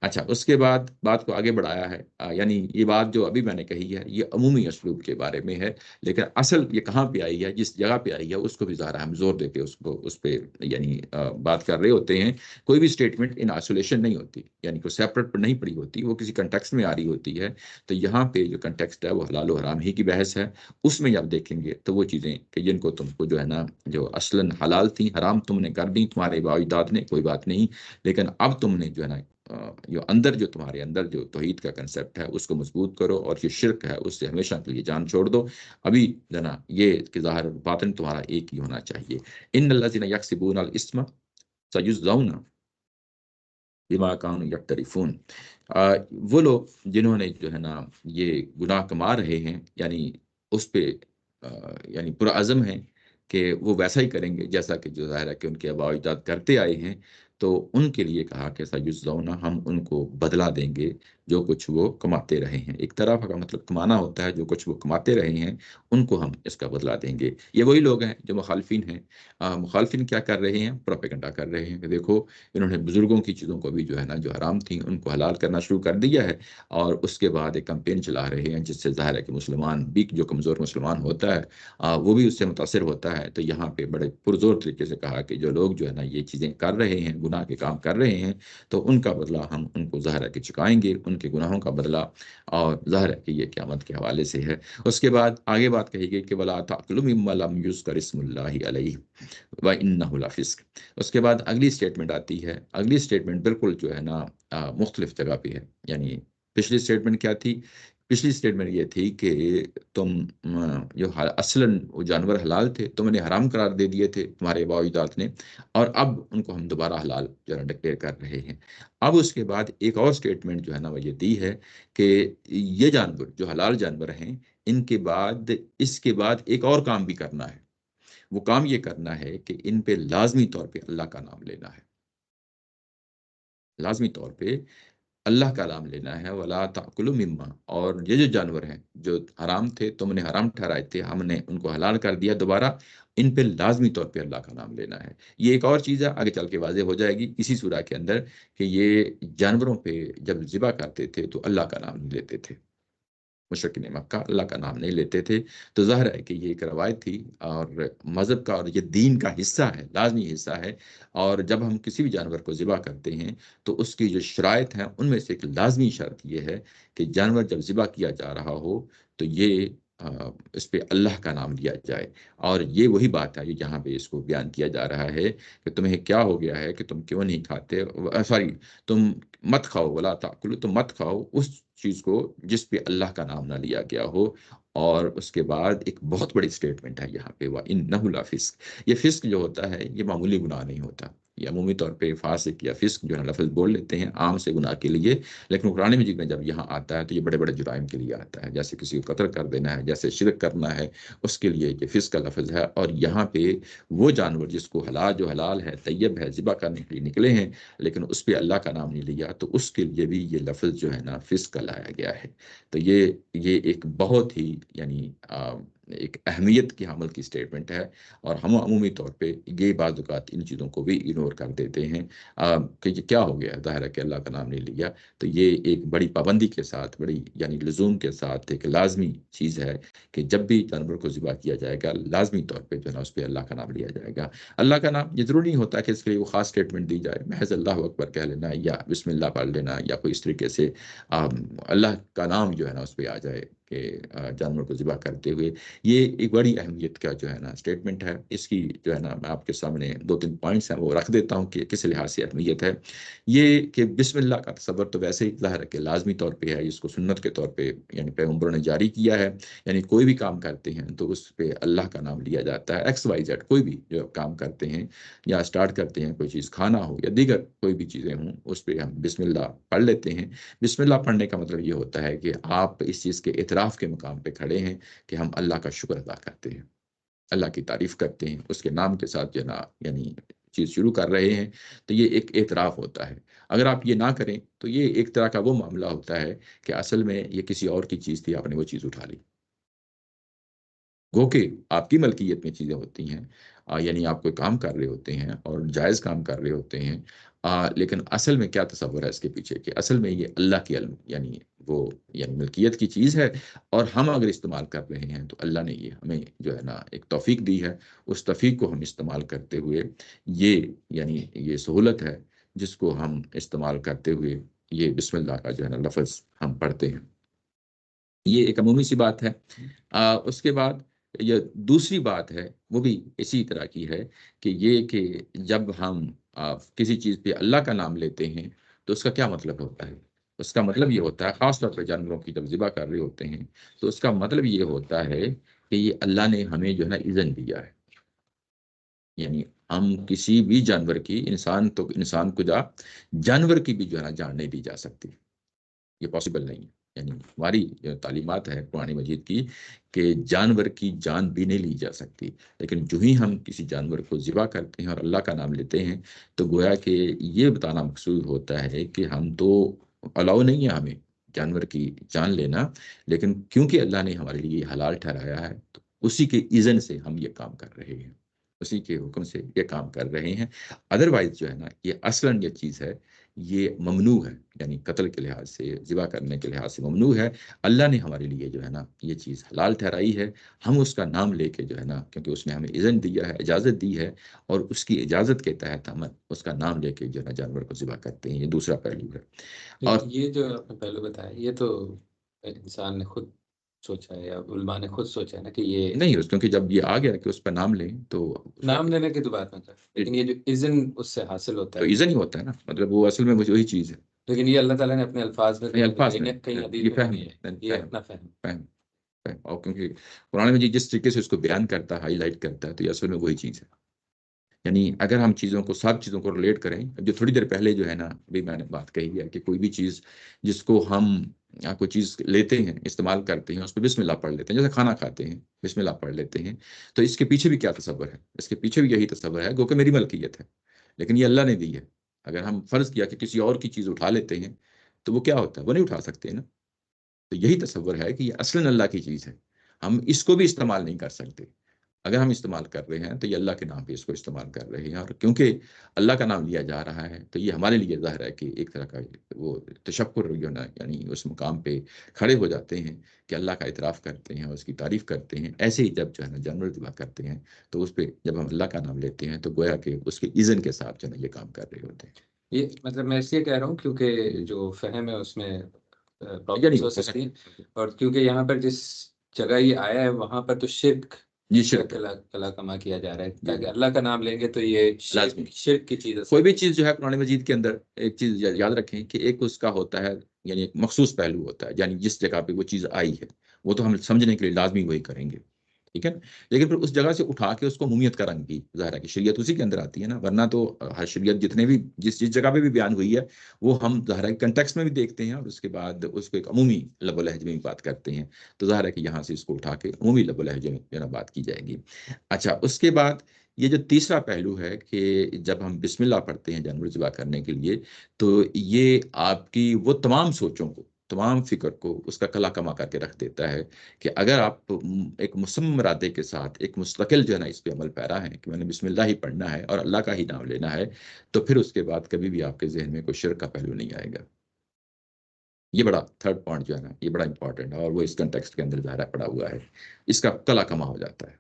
اچھا، اس کے بعد بات کو آگے بڑھایا ہے، یعنی یہ بات جو ابھی میں نے کہی ہے یہ عمومی اسلوب کے بارے میں ہے، لیکن اصل یہ کہاں پہ آئی ہے، جس جگہ پہ آئی ہے اس کو بھی ظاہر ہم زور دے کے اس پہ یعنی بات کر رہے ہوتے ہیں۔ کوئی بھی اسٹیٹمنٹ ان آئسولیشن نہیں ہوتی، یعنی کوئی سیپریٹ پر نہیں پڑی ہوتی، وہ کسی کنٹیکسٹ میں آ رہی ہوتی ہے۔ تو یہاں پہ جو کنٹیکسٹ ہے وہ حلال و حرام ہی کی بحث ہے، اس میں جب دیکھیں گے تو وہ چیزیں کہ جن کو تم کو جو ہے نا جو اصلاً حلال تھیں حرام تم نے کر دی تمہارے باوجداد نے، کوئی بات نہیں، لیکن اب تم نے جو ہے نا جو اندر جو تمہارے اندر جو توحید کا کنسپٹ ہے اس کو مضبوط کرو، اور جو شرک ہے اس سے ہمیشہ کے لیے جان چھوڑ دو۔ ابھی جو نا یہ کہ ظاہر باطن تمہارا ایک ہی ہونا چاہیے۔ ان الذین یکسبون الاسم سیجزون بما کانوا یقترفون، وہ لوگ جنہوں نے جو ہے نا یہ گناہ کما رہے ہیں، یعنی اس پہ یعنی پرعزم ہیں کہ وہ ویسا ہی کریں گے جیسا کہ جو ظاہر ہے کہ ان کے آباء و اجداد کرتے آئے ہیں، تو ان کے لیے کہا کہ سیجزون، ہم ان کو بدلہ دیں گے جو کچھ وہ کماتے رہے ہیں۔ ایک طرف کا مطلب کمانا ہوتا ہے، جو کچھ وہ کماتے رہے ہیں ان کو ہم اس کا بدلہ دیں گے۔ یہ وہی لوگ ہیں جو مخالفین ہیں۔ مخالفین کیا کر رہے ہیں؟ پروپیگنڈا کر رہے ہیں کہ دیکھو انہوں نے بزرگوں کی چیزوں کو بھی جو ہے نا جو حرام تھیں ان کو حلال کرنا شروع کر دیا ہے، اور اس کے بعد ایک کمپین چلا رہے ہیں جس سے ظاہر ہے کہ مسلمان بھی، جو کمزور مسلمان ہوتا ہے وہ بھی اس سے متاثر ہوتا ہے۔ تو یہاں پہ بڑے پرزور طریقے سے کہا کہ جو لوگ جو ہے نا یہ چیزیں کر رہے ہیں، گناہ کے کام کر رہے ہیں تو ان کا بدلہ ہم ان کو ظاہر ہے کہ چکائیں گے، ان کے گناہوں کا بدلہ، اور ظاہر ہے کہ یہ قیامت کے حوالے سے ہے۔ اس کے بعد آگے بات کہی گئی کہ وَلَا تَأْكُلُوا مِمَّا لَمْ يُذْكَرِ اسْمُ اللَّهِ عَلَيْهِ وَإِنَّهُ لَفِسْقٌ۔ اس کے بعد اگلی سٹیٹمنٹ آتی ہے، اگلی سٹیٹمنٹ بالکل جو ہے نا مختلف جگہ پہ ہے۔ یعنی پچھلی سٹیٹمنٹ کیا تھی؟ پچھلی سٹیٹمنٹ یہ تھی کہ تم جو اصلاً وہ جانور حلال تھے تم انہیں حرام قرار دے دیے تھے تمہارے آباء و اجداد نے، اور اب ان کو ہم دوبارہ حلال جو ہے ڈکلیئر کر رہے ہیں۔ اب اس کے بعد ایک اور سٹیٹمنٹ جو ہے نا وہ یہ دی ہے کہ یہ جانور جو حلال جانور ہیں، ان کے بعد اس کے بعد ایک اور کام بھی کرنا ہے۔ وہ کام یہ کرنا ہے کہ ان پہ لازمی طور پہ اللہ کا نام لینا ہے، لازمی طور پہ اللہ کا نام لینا ہے۔ وَلَا تَأْكُلُوا مِمَّا، اور یہ جو جانور ہیں جو حرام تھے تم نے حرام ٹھہرائے تھے، ہم نے ان کو حلال کر دیا دوبارہ، ان پہ لازمی طور پہ اللہ کا نام لینا ہے۔ یہ ایک اور چیز ہے آگے چل کے واضح ہو جائے گی اسی سورہ کے اندر کہ یہ جانوروں پہ جب ذبح کرتے تھے تو اللہ کا نام نہیں لیتے تھے، مشرکین مکہ اللہ کا نام نہیں لیتے تھے۔ تو ظاہر ہے کہ یہ ایک روایت تھی اور مذہب کا، اور یہ دین کا حصہ ہے، لازمی حصہ ہے۔ اور جب ہم کسی بھی جانور کو ذبح کرتے ہیں تو اس کی جو شرائط ہیں ان میں سے ایک لازمی شرط یہ ہے کہ جانور جب ذبح کیا جا رہا ہو تو یہ اس پہ اللہ کا نام لیا جائے۔ اور یہ وہی بات ہے جہاں پہ اس کو بیان کیا جا رہا ہے کہ تمہیں کیا ہو گیا ہے کہ تم کیوں نہیں کھاتے، سوری، تم مت کھاؤ، ولا تاکلوا، تم مت کھاؤ اس چیز کو جس پہ اللہ کا نام نہ لیا گیا ہو۔ اور اس کے بعد ایک بہت بڑی سٹیٹمنٹ ہے یہاں پہ، وَإِنَّهُ لَفِسْقٌ۔ یہ فسق جو ہوتا ہے یہ معمولی گناہ نہیں ہوتا، یہ عمومی طور پہ فاسق یا فسق جو ہے لفظ بول لیتے ہیں عام سے گناہ کے لیے، لیکن قرآن مجید میں جب یہاں آتا ہے تو یہ بڑے بڑے جرائم کے لیے آتا ہے، جیسے کسی کو قتل کر دینا ہے، جیسے شرک کرنا ہے، اس کے لیے یہ فسق کا لفظ ہے۔ اور یہاں پہ وہ جانور جس کو حلال، جو حلال ہے، طیب ہے، ذبح کرنے کے لیے نکلے ہیں لیکن اس پہ اللہ کا نام نہیں لیا، تو اس کے لیے بھی یہ لفظ جو ہے نا فسق کا لایا گیا ہے۔ تو یہ ایک بہت ہی یعنی ایک اہمیت کی حامل کی سٹیٹمنٹ ہے، اور ہم عمومی طور پہ یہ بعض اوقات ان چیزوں کو بھی اگنور کر دیتے ہیں کہ یہ کیا ہو گیا، ظاہر ہے کہ اللہ کا نام نہیں لیا۔ تو یہ ایک بڑی پابندی کے ساتھ، بڑی یعنی لزوم کے ساتھ ایک لازمی چیز ہے کہ جب بھی جانور کو ذبح کیا جائے گا لازمی طور پہ جو ہے نا اس پہ اللہ کا نام لیا جائے گا۔ اللہ کا نام یہ ضروری نہیں ہوتا کہ اس کے لیے وہ خاص سٹیٹمنٹ دی جائے، محض اللہ اکبر کہہ لینا یا بسم اللہ پڑھ لینا یا کوئی اس طریقے سے اللہ کا نام جو ہے نا اس پہ آ جائے کہ جانور کو ذبح کرتے ہوئے۔ یہ ایک بڑی اہمیت کا جو ہے نا سٹیٹمنٹ ہے، اس کی جو ہے نا میں آپ کے سامنے دو تین پوائنٹس ہیں وہ رکھ دیتا ہوں کہ کس لحاظ سے اہمیت ہے۔ یہ کہ بسم اللہ کا تصور تو ویسے ہی ظاہر ہے کہ لازمی طور پہ ہے، اس کو سنت کے طور پہ یعنی پیغمبروں نے جاری کیا ہے، یعنی کوئی بھی کام کرتے ہیں تو اس پہ اللہ کا نام لیا جاتا ہے۔ ایکس وائی زیڈ کوئی بھی جو کام کرتے ہیں یا اسٹارٹ کرتے ہیں، کوئی چیز کھانا ہو یا دیگر کوئی بھی چیزیں ہوں، اس پہ ہم بسم اللہ پڑھ لیتے ہیں۔ بسم اللہ پڑھنے کا مطلب یہ ہوتا ہے کہ آپ اس چیز کے اعتراف کے مقام پہ کھڑے ہیں کہ ہم اللہ کا شکر ادا کرتے ہیں، اللہ کی تعریف کرتے ہیں، اس کے نام کے ساتھ جو نا یعنی چیز شروع کر رہے ہیں۔ تو یہ ایک اعتراف ہوتا ہے۔ اگر آپ یہ نہ کریں تو یہ ایک طرح کا وہ معاملہ ہوتا ہے کہ اصل میں یہ کسی اور کی چیز تھی، آپ نے وہ چیز اٹھا لی، گو کہ آپ کی ملکیت میں چیزیں ہوتی ہیں، یعنی آپ کوئی کام کر رہے ہوتے ہیں اور جائز کام کر رہے ہوتے ہیں، لیکن اصل میں کیا تصور ہے اس کے پیچھے کہ اصل میں یہ اللہ کی علم یعنی وہ یعنی ملکیت کی چیز ہے، اور ہم اگر استعمال کر رہے ہیں تو اللہ نے یہ ہمیں جو ہے نا ایک توفیق دی ہے، اس توفیق کو ہم استعمال کرتے ہوئے یہ یعنی یہ سہولت ہے جس کو ہم استعمال کرتے ہوئے یہ بسم اللہ کا جو ہے نا لفظ ہم پڑھتے ہیں۔ یہ ایک عمومی سی بات ہے۔ اس کے بعد یہ دوسری بات ہے وہ بھی اسی طرح کی ہے کہ یہ کہ جب ہم کسی چیز پہ اللہ کا نام لیتے ہیں تو اس کا کیا مطلب ہوتا ہے؟ اس کا مطلب یہ ہوتا ہے، خاص طور پہ جانوروں کی جب ذبح کر رہے ہوتے ہیں تو اس کا مطلب یہ ہوتا ہے کہ یہ اللہ نے ہمیں جو ہے نا اذن دیا ہے، یعنی ہم کسی بھی جانور کی، انسان تو انسان کو جانور کی بھی جو ہے نا جان نہیں دی جا سکتی، یہ پاسبل نہیں ہے۔ یعنی ہماری جو تعلیمات ہے قرآن مجید کی کہ جانور کی جان بھی نہیں لی جا سکتی، لیکن جو ہی ہم کسی جانور کو ذبح کرتے ہیں اور اللہ کا نام لیتے ہیں تو گویا کہ یہ بتانا مقصود ہوتا ہے کہ ہم تو الاؤ نہیں ہے ہمیں جانور کی جان لینا، لیکن کیونکہ اللہ نے ہمارے لیے یہ حلال ٹھہرایا ہے تو اسی کے اذن سے ہم یہ کام کر رہے ہیں، اسی کے حکم سے یہ کام کر رہے ہیں۔ ادروائز جو ہے نا یہ اصلاً یہ چیز ہے یہ ممنوع ہے، یعنی قتل کے لحاظ سے، ذبح کرنے کے لحاظ سے ممنوع ہے۔ اللہ نے ہمارے لیے جو ہے نا یہ چیز حلال ٹھہرائی ہے، ہم اس کا نام لے کے جو ہے نا، کیونکہ اس نے ہمیں اذن دیا ہے، اجازت دی ہے، اور اس کی اجازت کے تحت ہم اس کا نام لے کے جو ہے نا جانور کو ذبح کرتے ہیں۔ یہ دوسرا پہلو ہے۔ اور یہ جو آپ نے پہلے بتایا، یہ تو انسان نے خود سوچا ہے یا علماء نے خود سوچا ہے نا کہ یہ نہیں، کیونکہ جب یہ آ گیا کہ اس پہ نام لیں تو نام لینے کی تو بات نہیں کرتا، لیکن یہ جو اذن اس سے حاصل ہوتا تو ہے، اذن ہی ہوتا ہے نا، مطلب وہ اصل میں وہی چیز ہے۔ لیکن یہ اللہ تعالیٰ نے اپنے الفاظ میں نہیں، الفاظ کہیں میں کہیں حدیث یہ میں فہم نہیں ہے، ہے، یہ فہم اپنا فہم۔ فہم فہم، اور کیونکہ قرآن مجید جس طریقے سے اس کو بیان کرتا ہے، ہائی لائٹ کرتا ہے، تو یہ اصل میں وہی چیز ہے۔ یعنی اگر ہم چیزوں کو، سب چیزوں کو ریلیٹ کریں، جو تھوڑی دیر پہلے جو ہے نا ابھی میں نے بات کہی ہے کہ کوئی بھی چیز جس کو ہم کوئی چیز لیتے ہیں، استعمال کرتے ہیں، اس پہ بسم اللہ پڑھ لیتے ہیں، جیسے کھانا کھاتے ہیں بسم اللہ پڑھ لیتے ہیں، تو اس کے پیچھے بھی کیا تصور ہے؟ اس کے پیچھے بھی یہی تصور ہے، گو کہ میری ملکیت ہے، لیکن یہ اللہ نے دی ہے۔ اگر ہم فرض کیا کہ کسی اور کی چیز اٹھا لیتے ہیں تو وہ کیا ہوتا ہے؟ وہ نہیں اٹھا سکتے نا۔ تو یہی تصور ہے کہ یہ اصلاً اللہ کی چیز ہے، ہم اس کو بھی استعمال نہیں کر سکتے۔ اگر ہم استعمال کر رہے ہیں تو یہ اللہ کے نام پہ اس کو استعمال کر رہے ہیں، اور کیونکہ اللہ کا نام لیا جا رہا ہے تو یہ ہمارے لیے ظاہر ہے کہ ایک طرح کا وہ تشکر جو ہے نا، یعنی اس مقام پہ کھڑے ہو جاتے ہیں کہ اللہ کا اعتراف کرتے ہیں اور اس کی تعریف کرتے ہیں۔ ایسے ہی جب جو ہے نا جانور ذبح کرتے ہیں تو اس پہ جب ہم اللہ کا نام لیتے ہیں تو گویا کہ اس کے اذن کے ساتھ جو ہے نا یہ کام کر رہے ہوتے ہیں۔ یہ مطلب میں اس لیے کہہ رہا ہوں کیونکہ جو فہم ہے اس میں یعنی پرابلمس ہو سکتی ہیں، اور کیونکہ یہاں پر جس جگہ یہ آیا ہے وہاں پر تو شرک یہ کا شرک ہے، کلا کما کیا جا رہا ہے، جی تاکہ اللہ کا نام لیں گے تو یہ لازمی۔ شرک کی چیز کوئی بھی ہے۔ چیز جو ہے قرآن مجید کے اندر ایک چیز یاد رکھیں کہ ایک اس کا ہوتا ہے، یعنی ایک مخصوص پہلو ہوتا ہے، یعنی جس جگہ پہ وہ چیز آئی ہے وہ تو ہم سمجھنے کے لیے لازمی وہی کریں گے، ٹھیک ہے نا؟ لیکن پھر اس جگہ سے اٹھا کے اس کو عمومیت کا رنگ بھی ظاہر ہے کہ شریعت اسی کے اندر آتی ہے نا، ورنہ تو ہر شریعت جتنے بھی جس جگہ پہ بھی بیان ہوئی ہے وہ ہم ظاہر ہے کنٹیکسٹ میں بھی دیکھتے ہیں، اور اس کے بعد اس کو ایک عمومی لب و لہجے میں بھی بات کرتے ہیں۔ تو ظاہر ہے کہ یہاں سے اس کو اٹھا کے عمومی لب و لہجے میں جو ہے نا بات کی جائے گی۔ اچھا، اس کے بعد یہ جو تیسرا پہلو ہے کہ جب ہم بسم اللہ پڑھتے ہیں جانور ذبح کرنے کے لیے، تو یہ آپ کی وہ تمام سوچوں کو، تمام فکر کو اس کا کلا کما کر کے رکھ دیتا ہے کہ اگر آپ ایک مصمم ارادے کے ساتھ ایک مستقل جو ہے نا اس پہ عمل پیرا ہے کہ میں نے بسم اللہ ہی پڑھنا ہے اور اللہ کا ہی نام لینا ہے، تو پھر اس کے بعد کبھی بھی آپ کے ذہن میں کوئی شرک کا پہلو نہیں آئے گا۔ یہ بڑا تھرڈ پوائنٹ جو ہے نا یہ بڑا امپورٹنٹ ہے، اور وہ اس کنٹیکسٹ کے اندر ظاہر پڑا ہوا ہے، اس کا کلا کما ہو جاتا ہے۔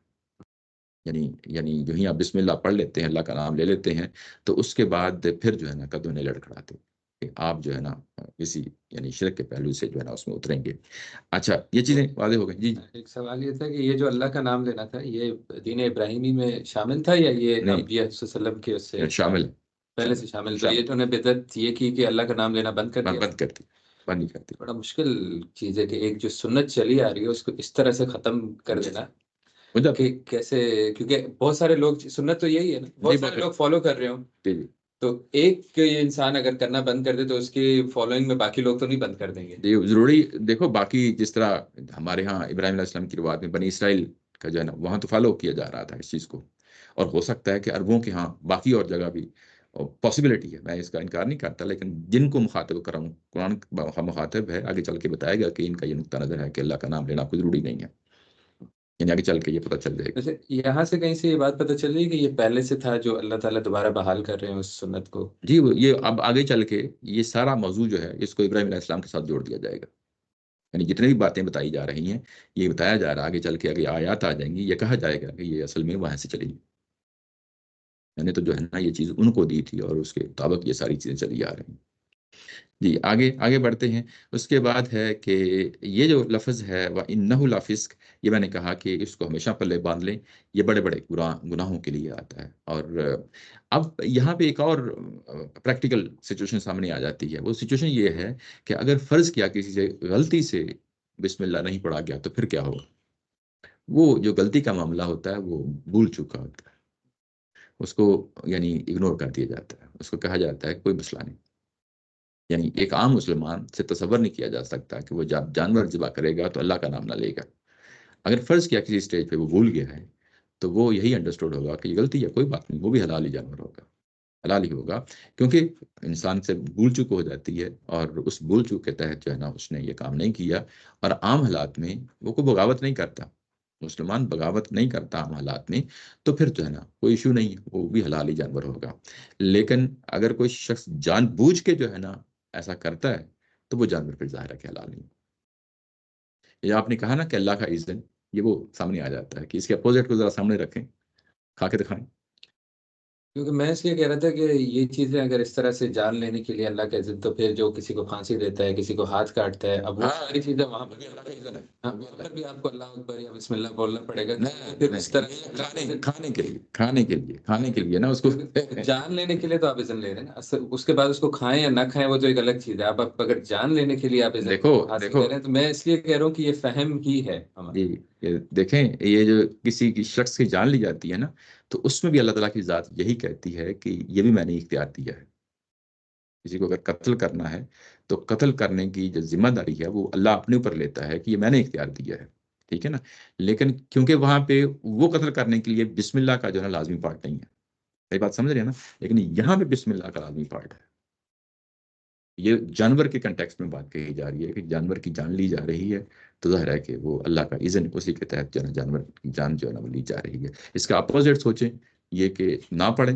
یعنی جو ہی آپ بسم اللہ پڑھ لیتے ہیں، اللہ کا نام لے لیتے ہیں، تو اس کے بعد پھر جو ہے نا قدم نہیں لڑکھڑاتے کہ آپ جو ہے نا کسی یعنی شرک کے پہلو سے جو ہے نا اس میں اتریں گے۔ اچھا، یہ چیزیں واضح ہو گئی جی؟ ایک سوال یہ تھا کہ یہ جو اللہ کا نام لینا تھا یہ دین ابراہیمی میں شامل تھا یا یہ نہیں، انبیاء صلی اللہ علیہ وسلم کے اس سے شامل ہے، پہلے سے شامل؟ تو شامل، یہ تو انہیں بدعت یہ کی کہ اللہ کا نام لینا بند کر دیا۔ بند کرتی، بند نہیں کرتی۔ بڑا مشکل چیز ہے کہ ایک جو سنت چلی آ رہی ہے اس کو اس طرح سے ختم کر دینا ہو جاتا کہ کیسے، کیونکہ بہت سارے لوگ، سنت تو یہی ہے نا، جی، بہت سارے لوگ فالو کر رہے ہوں، جی جی تو ایک انسان اگر کرنا بند کر دے تو اس کی فالوئنگ میں باقی لوگ تو نہیں بند کر دیں گے۔ جی، ضروری دیکھو، باقی جس طرح ہمارے ہاں ابراہیم علیہ السلام کی روایت میں بنی اسرائیل کا جو ہے نا وہاں تو فالو کیا جا رہا تھا اس چیز کو، اور ہو سکتا ہے کہ عربوں کے ہاں باقی اور جگہ بھی پاسبلٹی ہے، میں اس کا انکار نہیں کرتا، لیکن جن کو مخاطب کروں قرآن مخاطب ہے، آگے چل کے بتائے گا کہ ان کا یہ نقطہ نظر ہے کہ اللہ کا نام لینا کوئی ضروری نہیں ہے، یعنی آگے چل کے یہ پتہ چل جائے گا۔ ویسے یہاں سے کہیں سے یہ بات پتہ چل رہی ہے کہ یہ پہلے سے تھا جو اللہ تعالیٰ دوبارہ بحال کر رہے ہیں اس سنت کو؟ جی، یہ اب آگے چل کے یہ سارا موضوع جو ہے اس کو ابراہیم علیہ السلام کے ساتھ جوڑ دیا جائے گا، یعنی جتنے بھی باتیں بتائی جا رہی ہیں یہ بتایا جا رہا ہے، آگے چل کے اگر آیات آ جائیں گی یہ کہا جائے گا کہ یہ اصل میں وہاں سے چلی گئی، یعنی تو جو ہے نا یہ چیز ان کو دی تھی اور اس کے مطابق یہ ساری چیزیں چلی آ رہی ہیں۔ جی، آگے بڑھتے ہیں۔ اس کے بعد ہے کہ یہ جو لفظ ہے وَإِنَّهُ لَفِسْقٌ، یہ میں نے کہا کہ اس کو ہمیشہ پلے باندھ لیں، یہ بڑے بڑے گناہوں کے لیے آتا ہے۔ اور اب یہاں پہ ایک اور پریکٹیکل سچویشن سامنے آ جاتی ہے، وہ سچویشن یہ ہے کہ اگر فرض کیا کسی سے غلطی سے بسم اللہ نہیں پڑھا گیا تو پھر کیا ہوگا؟ وہ جو غلطی کا معاملہ ہوتا ہے وہ بھول چکا ہوتا ہے، اس کو یعنی اگنور کر دیا جاتا ہے، اس کو کہا جاتا ہے کوئی مسئلہ نہیں۔ یعنی ایک عام مسلمان سے تصور نہیں کیا جا سکتا کہ وہ جب جانور ذبح کرے گا تو اللہ کا نام نہ لے گا۔ اگر فرض کیا کسی سٹیج پہ وہ بھول گیا ہے تو وہ یہی انڈرسٹوڈ ہوگا کہ یہ غلطی ہے، کوئی بات نہیں، وہ بھی حلال ہی جانور ہوگا، حلال ہی ہوگا، کیونکہ انسان سے بھول چوک ہو جاتی ہے، اور اس بھول چوک کے تحت جو ہے نا اس نے یہ کام نہیں کیا، اور عام حالات میں وہ کوئی بغاوت نہیں کرتا، مسلمان بغاوت نہیں کرتا ہم حالات میں، تو پھر جو ہے نا کوئی ایشو نہیں ہے، وہ بھی حلالی جانور ہوگا. لیکن اگر کوئی شخص جان بوجھ کے جو ہے نا ایسا کرتا ہے تو وہ جانور پھر ظاہر ہے کہ حلال نہیں. یا آپ نے کہا نا کہ اللہ کا اذن، یہ وہ سامنے آ جاتا ہے کہ اس کے اپوزٹ کو ذرا سامنے رکھیں، کھا کے دکھائیں. کیونکہ میں اس لیے کہہ رہا تھا کہ یہ چیزیں اگر اس طرح سے جان لینے کے لیے اللہ کا عزت، تو پھر جو کسی کو پھانسی دیتا ہے، کسی کو ہاتھ کاٹتا ہے، اب وہ ہاں ساری چیزیں وہاں وہ پر بھی اللہ کا اذن ہے. ہاں، وہ بھی وہاں اللہ پر کا بھی آپ کو اللہ اکبر یا بسم اللہ بولنا پڑے گا. نہیں پھر نہیں اس طرح نہیں، کھانے کے لیے نا اس کو. جان لینے کے لیے تو آپ اذن لے رہے ہیں نا. اس کے بعد اس کو کھائیں یا نہ کھائیں وہ تو ایک الگ چیز ہے. آپ اگر جان لینے کے لیے آپ اذن دیکھو حاصل دیکھو کر رہے ہیں، تو میں اس لیے کہہ رہا ہوں کہ یہ فہم ہی ہے ہمارا. جی، یہ دیکھیں، یہ جو کسی کی شخص کی جان لی جاتی ہے نا، تو اس میں بھی اللہ تعالیٰ کی ذات یہی کہتی ہے کہ یہ بھی میں نے اختیار دیا ہے. کسی کو اگر قتل کرنا ہے تو قتل کرنے کی جو ذمہ داری ہے وہ اللہ اپنے اوپر لیتا ہے کہ یہ میں نے اختیار دیا ہے. ٹھیک ہے نا. لیکن کیونکہ وہاں پہ وہ قتل کرنے کے لیے بسم اللہ کا جو ہے نا لازمی پارٹ نہیں ہے. صحیح بات سمجھ رہے ہیں نا. لیکن یہاں پہ بسم اللہ کا لازمی پارٹ ہے. یہ جانور کے کنٹیکس میں بات کہی جا رہی ہے کہ جانور کی جان لی جا رہی ہے تو ظاہر ہے کہ وہ اللہ کا اذن، اسی کے تحت جو ہے نا جانور کی جان جو ہے نا وہ لی جا رہی ہے. اس کا اپوزٹ سوچیں، یہ کہ نہ پڑھیں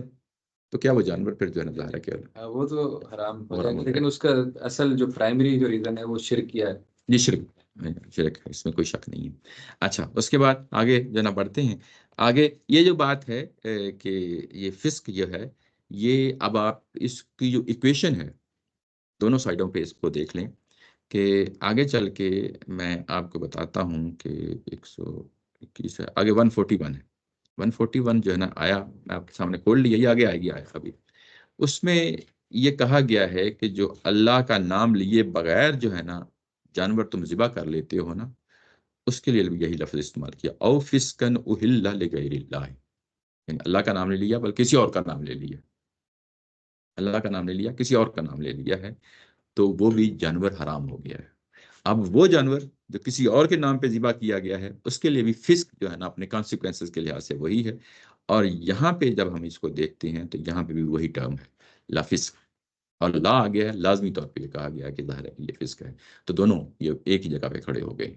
تو کیا وہ جانور پھر جو ہے نا ظاہر ہے کہ وہ تو حرام ہو حرام جائے گا، ہو جائے لیکن گا. اس کا اصل جو پرائمری جو ریزن ہے وہ شرک کیا ہے. یہ شرک ہے، اس میں کوئی شک نہیں ہے. اچھا، اس کے بعد آگے جو نا بڑھتے ہیں. آگے یہ جو بات ہے کہ یہ فسق جو ہے، یہ اب آپ اس کی جو ایکویشن ہے دونوں سائڈوں پہ اس کو دیکھ لیں کہ آگے چل کے میں آپ کو بتاتا ہوں کہ 121 ہے، آگے 141 ہے. 141 جو ہے نا آیا، میں آپ کے سامنے کھول لیا، یہ آگے آئے گی آیا ابھی. اس میں یہ کہا گیا ہے کہ جو اللہ کا نام لیے بغیر جو ہے نا جانور تم ذبح کر لیتے ہو نا، اس کے لیے بھی یہی لفظ استعمال کیا، او فسکن اہل لغیر اللہ. یعنی اللہ کا نام نہیں لیا بلکہ کسی اور کا نام لے لیا. اللہ کا نام لے لیا، کسی اور کا نام لے لیا ہے، تو وہ بھی جانور حرام ہو گیا ہے. اب وہ جانور جو کسی اور کے نام پہ ذبح کیا گیا ہے اس کے لیے بھی فسق جو ہے نا اپنے کانسیکوینسز کے لحاظ سے وہی ہے. اور یہاں پہ جب ہم اس کو دیکھتے ہیں تو یہاں پہ بھی وہی ٹرم ہے، لا فسق. اور لا آ گیا ہے، لازمی طور پہ یہ کہا گیا ہے کہ ظاہر ہے کہ یہ فسق ہے. تو دونوں یہ ایک ہی جگہ پہ کھڑے ہو گئے.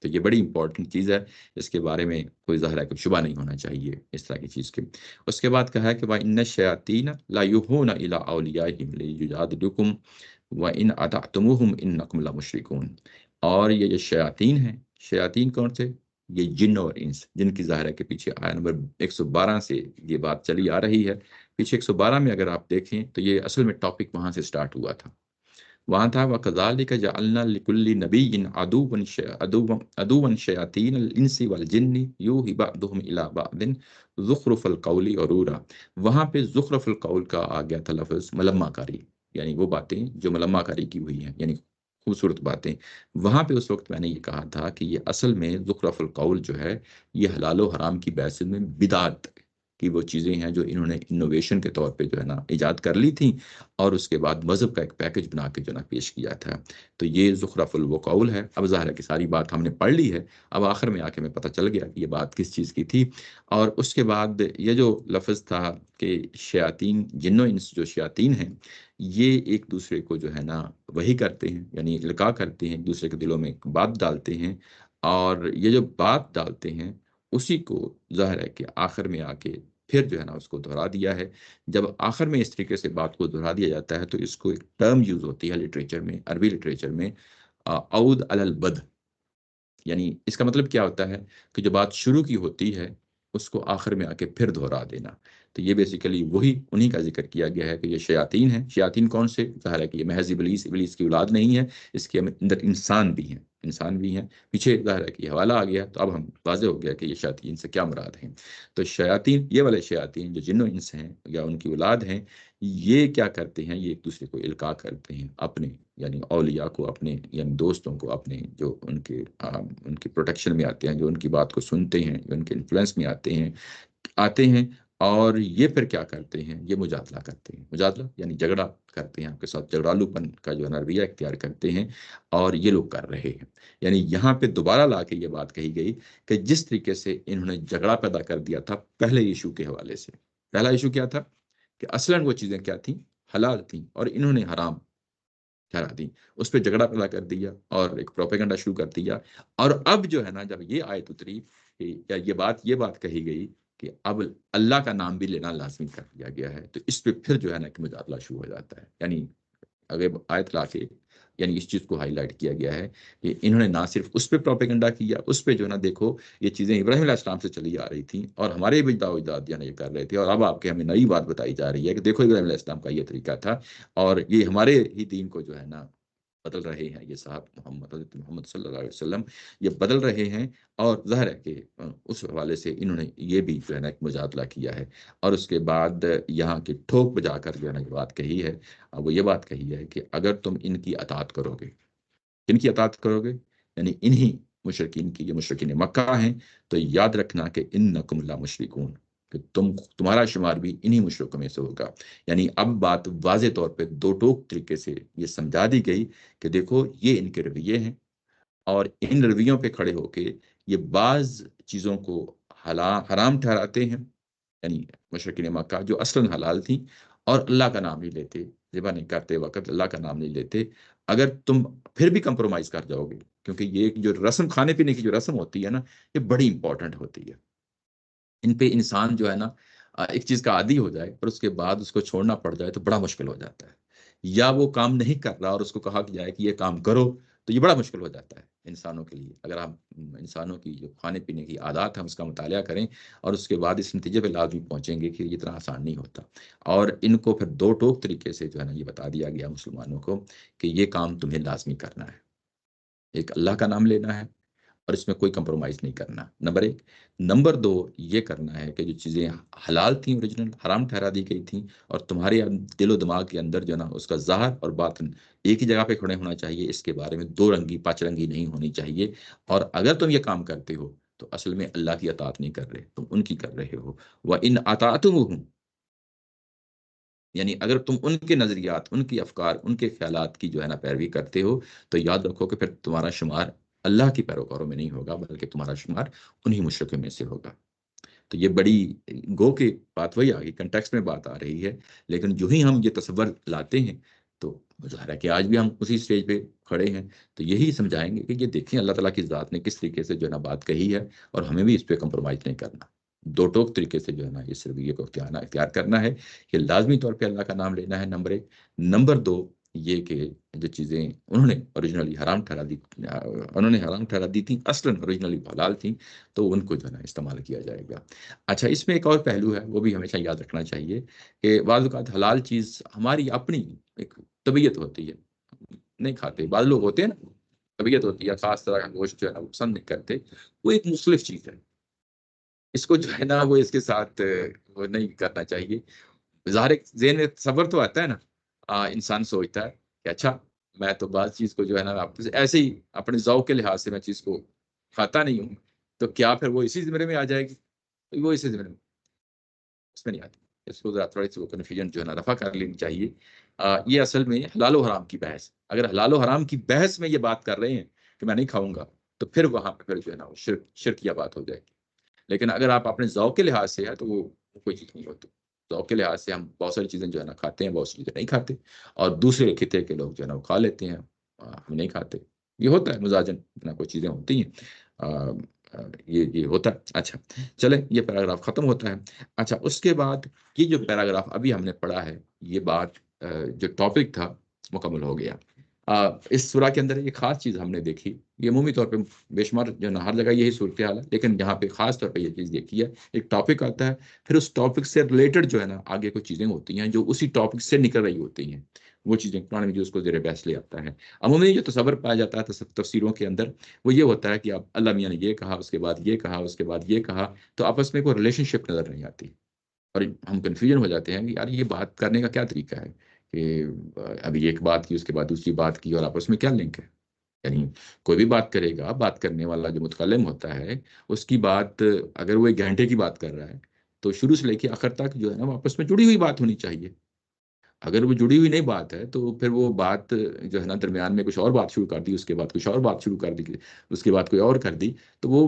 تو یہ بڑی امپورٹنٹ چیز ہے، اس کے بارے میں کوئی ظاہر ہے کوئی شبہ نہیں ہونا چاہیے اس طرح کی چیز کے. اس کے بعد کہا ہے کہ وَإِنَّ الشَّيَاطِينَ لَيُوحُونَ إِلَىٰ أَوْلِيَائِهِمْ لِيُجَادِلُوكُمْ وَإِنْ أَطَعْتُمُوهُمْ إِنَّكُمْ لَمُشْرِكُونَ. اور یہ جو شیاطین ہیں، شیاطین کون سے؟ یہ جن اور انس، جن کی ظاہر ہے کہ پیچھے آیا نمبر 112 سے یہ بات چلی آ رہی ہے. پیچھے 112 میں اگر آپ دیکھیں تو یہ اصل میں ٹاپک وہاں سے سٹارٹ ہوا تھا. وہاں تھا وَكَذَلِكَ جَعَلْنَا لِكُلِّ نَبِيٍّ عَدُوًّا شَيَاطِينَ الْإِنسِ وَالْجِنِّ يُوحِي بَعْضُهُمْ إِلَىٰ بَعْضٍ زُخْرُفَ الْقَوْلِ غُرُورًا. وہاں پہ زخرف القول کا آ گیا تھا لفظ ملمہ کاری، یعنی وہ باتیں جو ملمہ کاری کی ہوئی ہیں، یعنی خوبصورت باتیں. وہاں پہ اس وقت میں نے یہ کہا تھا کہ یہ اصل میں زخرف القول جو ہے یہ حلال و حرام کی بحث میں بدعت کی وہ چیزیں ہیں جو انہوں نے انوویشن کے طور پہ جو ہے نا ایجاد کر لی تھیں، اور اس کے بعد مذہب کا ایک پیکج بنا کے جو نا پیش کیا تھا. تو یہ زخرف القول ہے. اب ظاہر ہے کہ ساری بات ہم نے پڑھ لی ہے، اب آخر میں آ کے میں پتہ چل گیا کہ یہ بات کس چیز کی تھی. اور اس کے بعد یہ جو لفظ تھا کہ شیاطین، جن و انس جو شیاطین ہیں، یہ ایک دوسرے کو جو ہے نا وہی کرتے ہیں، یعنی القاء کرتے ہیں، ایک دوسرے کے دلوں میں ایک بات ڈالتے ہیں. اور یہ جو بات ڈالتے ہیں اسی کو ظاہر ہے کہ آخر میں آ کے پھر جو ہے نا اس کو دہرا دیا ہے. جب آخر میں اس طریقے سے بات کو دہرا دیا جاتا ہے تو اس کو ایک ٹرم یوز ہوتی ہے لٹریچر میں، عربی لٹریچر میں، عود علی البد. یعنی اس کا مطلب کیا ہوتا ہے کہ جو بات شروع کی ہوتی ہے اس کو آخر میں آ کے پھر دہرا دینا. تو یہ بیسیکلی وہی انہی کا ذکر کیا گیا ہے کہ یہ شیاطین ہیں. شیاطین کون سے؟ ظاہر ہے کہ یہ محض ابلیس، ابلیس کی اولاد نہیں ہے، اس کے اندر انسان بھی ہیں، انسان بھی ہیں. پیچھے ظاہر ہے کہ یہ حوالہ آ گیا تو اب ہم واضح ہو گیا کہ یہ شیاطین سے کیا مراد ہیں. تو شیاطین، یہ والے شیاطین جو جن و انس ہیں یا ان کی اولاد ہیں، یہ کیا کرتے ہیں؟ یہ ایک دوسرے کو القاء کرتے ہیں، اپنے یعنی اولیاء کو، اپنے یعنی دوستوں کو، اپنے جو ان کی پروٹیکشن میں آتے ہیں، جو ان کی بات کو سنتے ہیں، جو ان کے انفلوئنس میں آتے ہیں. اور یہ پھر کیا کرتے ہیں؟ یہ مجادلہ کرتے ہیں. مجادلہ یعنی جھگڑا کرتے ہیں، آپ کے ساتھ جھگڑالو پن کا جو رویہ اختیار کرتے ہیں، اور یہ لوگ کر رہے ہیں. یعنی یہاں پہ دوبارہ لا کے یہ بات کہی گئی کہ جس طریقے سے انہوں نے جھگڑا پیدا کر دیا تھا پہلے ایشو کے حوالے سے. پہلا ایشو کیا تھا کہ اصلاً وہ چیزیں کیا تھیں؟ حلال تھیں، اور انہوں نے حرام ٹھہرا دی. اس پہ جھگڑا پیدا کر دیا اور ایک پروپیگنڈا شروع کر دیا. اور اب جو ہے نا جب یہ آیت اتری یا یہ بات کہی گئی کہ اب اللہ کا نام بھی لینا لازمی کر دیا گیا ہے، تو اس پہ پھر جو ہے نا کہ مجادلہ شروع ہو جاتا ہے. یعنی اگر آیت لا کے یعنی اس چیز کو ہائی لائٹ کیا گیا ہے کہ انہوں نے نہ صرف اس پہ پروپیگنڈا کیا، اس پہ جو ہے نا دیکھو یہ چیزیں ابراہیم علیہ السلام سے چلی آ رہی تھیں اور ہمارے بھی اجداد یہ کر رہے تھے، اور اب آپ کے ہمیں نئی بات بتائی جا رہی ہے کہ دیکھو ابراہیم علیہ السلام کا یہ طریقہ تھا اور یہ ہمارے ہی دین کو جو ہے نا بدل رہے ہیں یہ صاحب حضرت محمد صلی اللہ علیہ وسلم، یہ بدل رہے ہیں. اور ظاہر ہے کہ اس حوالے سے انہوں نے یہ بھی جو ہے نا ایک مجادلہ کیا ہے، اور اس کے بعد یہاں کی ٹھوک بجا کر جو ہے نا یہ بات کہی ہے. وہ یہ بات کہی ہے کہ اگر تم ان کی اطاعت کرو گے، ان کی اطاعت کرو گے یعنی انہی مشرکین کی، یہ مشرکین مکہ ہیں، تو یاد رکھنا کہ انکم لا مشرکون، کہ تمہارا شمار بھی انہی مشرکوں میں سے ہوگا. یعنی اب بات واضح طور پہ دو ٹوک طریقے سے یہ سمجھا دی گئی کہ دیکھو یہ ان کے رویے ہیں، اور ان رویوں پہ کھڑے ہو کے یہ بعض چیزوں کو حرام ٹھہراتے ہیں. یعنی مشرکین مکہ جو اصلاً حلال تھیں اور اللہ کا نام نہیں لیتے، ذبح نہیں کرتے وقت اللہ کا نام نہیں لیتے، اگر تم پھر بھی کمپرومائز کر جاؤ گے، کیونکہ یہ جو رسم کھانے پینے کی جو رسم ہوتی ہے نا یہ بڑی امپورٹنٹ ہوتی ہے. ان پہ انسان جو ہے نا ایک چیز کا عادی ہو جائے اور اس کے بعد اس کو چھوڑنا پڑ جائے تو بڑا مشکل ہو جاتا ہے. یا وہ کام نہیں کر رہا اور اس کو کہا جائے کہ یہ کام کرو تو یہ بڑا مشکل ہو جاتا ہے انسانوں کے لیے. اگر آپ انسانوں کی جو کھانے پینے کی عادات ہیں اس کا مطالعہ کریں اور اس کے بعد اس نتیجے پہ لازمی پہنچیں گے کہ یہ اتنا آسان نہیں ہوتا. اور ان کو پھر دو ٹوک طریقے سے جو ہے نا یہ بتا دیا گیا مسلمانوں کو کہ یہ کام تمہیں لازمی کرنا ہے. ایک اللہ کا نام لینا ہے اور اس میں کوئی کمپرومائز نہیں کرنا، نمبر ایک. نمبر دو، یہ کرنا ہے کہ جو چیزیں حلال تھیں اوریجنل حرام ٹھہرا دی گئی تھیں، اور تمہارے دل و دماغ کے اندر جو ہے نا اس کا ظاہر اور باطن ایک ہی جگہ پہ کھڑے ہونا چاہیے. اس کے بارے میں دو رنگی پانچ رنگی نہیں ہونی چاہیے. اور اگر تم یہ کام کرتے ہو تو اصل میں اللہ کی اطاعت نہیں کر رہے، تم ان کی کر رہے ہو. وَإِنْ أَطَعْتُمُوهُمْ، یعنی اگر تم ان کے نظریات، ان کے افکار، ان کے خیالات کی جو ہے نا پیروی کرتے ہو تو یاد رکھو کہ پھر تمہارا شمار اللہ کی پیروکاروں میں نہیں ہوگا بلکہ تمہارا شمار انہی مشرکوں میں سے ہوگا. تو یہ بڑی گو کہ بات وہی آگئی کنٹیکسٹ میں بات آ رہی ہے، لیکن جو ہی ہم یہ تصور لاتے ہیں تو ظاہر ہے کہ آج بھی ہم اسی سٹیج پہ کھڑے ہیں تو یہی سمجھائیں گے کہ یہ دیکھیں اللہ تعالیٰ کی ذات نے کس طریقے سے جو ہے نا بات کہی ہے، اور ہمیں بھی اس پہ کمپرومائز نہیں کرنا. دو ٹوک طریقے سے جو ہے نا اس رویے کو اختیار کرنا ہے کہ لازمی طور پہ اللہ کا نام لینا ہے، نمبر ایک. نمبر دو یہ کہ جو چیزیں انہوں نے اوریجنلی حرام ٹھہرا دی تھیں اصلاً اوریجنلی حلال تھیں، تو ان کو جو ہے نا استعمال کیا جائے گا. اچھا، اس میں ایک اور پہلو ہے وہ بھی ہمیشہ یاد رکھنا چاہیے کہ بعض اوقات حلال چیز ہماری اپنی ایک طبیعت ہوتی ہے، نہیں کھاتے. بعض لوگ ہوتے ہیں نا طبیعت ہوتی ہے خاص طرح کا گوشت جو ہے نا وہ پسند نہیں کرتے، وہ ایک مختلف چیز ہے. اس کو جو ہے نا وہ اس کے ساتھ وہ نہیں کرنا چاہیے. ظاہر ذہن میں صبر تو آتا ہے نا، انسان سوچتا ہے کہ اچھا میں تو بعض چیز کو جو ہے نا ایسے ہی اپنے ذوق کے لحاظ سے میں چیز کو کھاتا نہیں ہوں، تو کیا پھر وہ اسی زمرے میں آ جائے گی؟ وہ اسی زمرے میں اس میں نہیں آتی. اس کو ذرا تھوڑی سی وہ کنفیوژن جو ہے نا رفع کر لینی چاہیے. یہ اصل میں حلال و حرام کی بحث، اگر حلال و حرام کی بحث میں یہ بات کر رہے ہیں کہ میں نہیں کھاؤں گا تو پھر وہاں پہ پھر جو ہے نا وہ شرکیہ بات ہو جائے گی. لیکن اگر آپ اپنے ذوق کے لحاظ سے ہے تو وہ کوئی چیز نہیں ہوتی. ذوق کے لحاظ سے ہم بہت ساری چیزیں جو ہے نا کھاتے ہیں، بہت سی چیزیں نہیں کھاتے، اور دوسرے خطے کے لوگ جو ہے نا وہ کھا لیتے ہیں، ہم نہیں کھاتے. یہ ہوتا ہے مزاجن، اتنا کوئی چیزیں ہوتی ہیں، یہ ہوتا ہے. اچھا چلیں، یہ پیراگراف ختم ہوتا ہے. اچھا، اس کے بعد یہ جو پیراگراف ابھی ہم نے پڑھا ہے، یہ بات جو ٹاپک تھا مکمل ہو گیا. اس سورہ کے اندر ایک خاص چیز ہم نے دیکھی، یہ عمومی طور پہ بے شمار جو ہے نا ہر جگہ یہی صورتحال ہے، لیکن یہاں پہ خاص طور پہ یہ چیز دیکھی ہے. ایک ٹاپک آتا ہے، پھر اس ٹاپک سے ریلیٹڈ جو ہے نا آگے کچھ چیزیں ہوتی ہیں جو اسی ٹاپک سے نکل رہی ہوتی ہیں. وہ چیزیں قرآن مجید اس کو زیر بحث لے آتا ہے. عموماً جو تصور پایا جاتا ہے تفسیروں کے اندر وہ یہ ہوتا ہے کہ اب اللہ میاں نے یہ کہا، اس کے بعد یہ کہا، اس کے بعد یہ کہا، تو آپس میں کوئی ریلیشن شپ نظر نہیں آتی، اور ہم کنفیوژن ہو جاتے ہیں کہ یار یہ بات کرنے کا کیا طریقہ ہے کہ ابھی ایک بات کی اس کے بعد دوسری بات کی اور آپس میں کیا لنک ہے. یعنی کوئی بھی بات کرے گا، بات کرنے والا جو متکلم ہوتا ہے اس کی بات اگر وہ ایک گھنٹے کی بات کر رہا ہے تو شروع سے لے کے آخر تک جو ہے نا آپس میں جڑی ہوئی بات ہونی چاہیے. اگر وہ جڑی ہوئی نہیں بات ہے تو پھر وہ بات جو ہے نا درمیان میں کچھ اور بات شروع کر دی، اس کے بعد کچھ اور بات شروع کر دی، اس کے بعد کوئی اور کر دی، تو وہ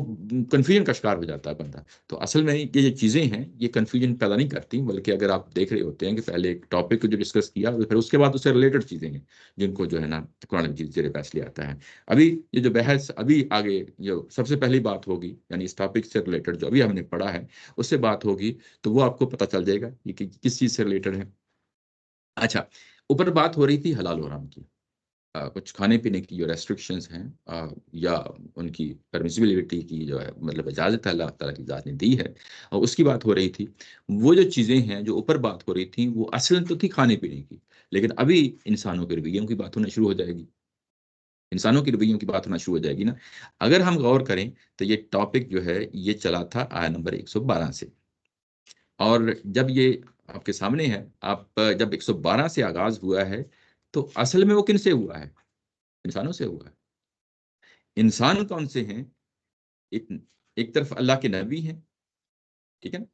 کنفیوژن کا شکار ہو جاتا ہے بندہ۔ تو اصل میں یہ چیزیں ہیں یہ کنفیوژن پیدا نہیں کرتی، بلکہ اگر آپ دیکھ رہے ہوتے ہیں کہ پہلے ایک ٹاپک کو جو ڈسکس کیا پھر اس کے بعد اس سے ریلیٹڈ چیزیں ہیں جن کو جو ہے نا قرآن مجید زیر بحث لے آتا ہے۔ ابھی یہ جو بحث ابھی آگے جو سب سے پہلی بات ہوگی، یعنی اس ٹاپک سے ریلیٹڈ جو ابھی ہم نے پڑھا ہے اس سے بات ہوگی، تو وہ آپ کو پتہ چل جائے گا یہ کہ کس چیز سے ریلیٹڈ ہے۔ اچھا، اوپر بات ہو رہی تھی حلال و حرام کی، کچھ کھانے پینے کی جو ریسٹرکشنز ہیں یا ان کی پرمیسیبلٹی کی جو ہے مطلب اجازت اللہ تعالیٰ کی ذات نے دی ہے، اور اس کی بات ہو رہی تھی۔ وہ جو چیزیں ہیں جو اوپر بات ہو رہی تھیں وہ اصل تو تھی کھانے پینے کی، لیکن ابھی انسانوں کے رویوں کی بات ہونا شروع ہو جائے گی، انسانوں کے رویوں کی بات ہونا شروع ہو جائے گی نا۔ اگر ہم غور کریں تو یہ ٹاپک جو ہے یہ چلا تھا آیا نمبر 112 سے، اور جب یہ آپ کے سامنے ہے، آپ جب 112 سے آغاز ہوا ہے تو اصل میں وہ کن سے ہوا ہے؟ انسانوں سے ہوا ہے۔ انسان کون سے ہیں؟ ایک ایک طرف اللہ کے نبی ہیں، ٹھیک ہے نا،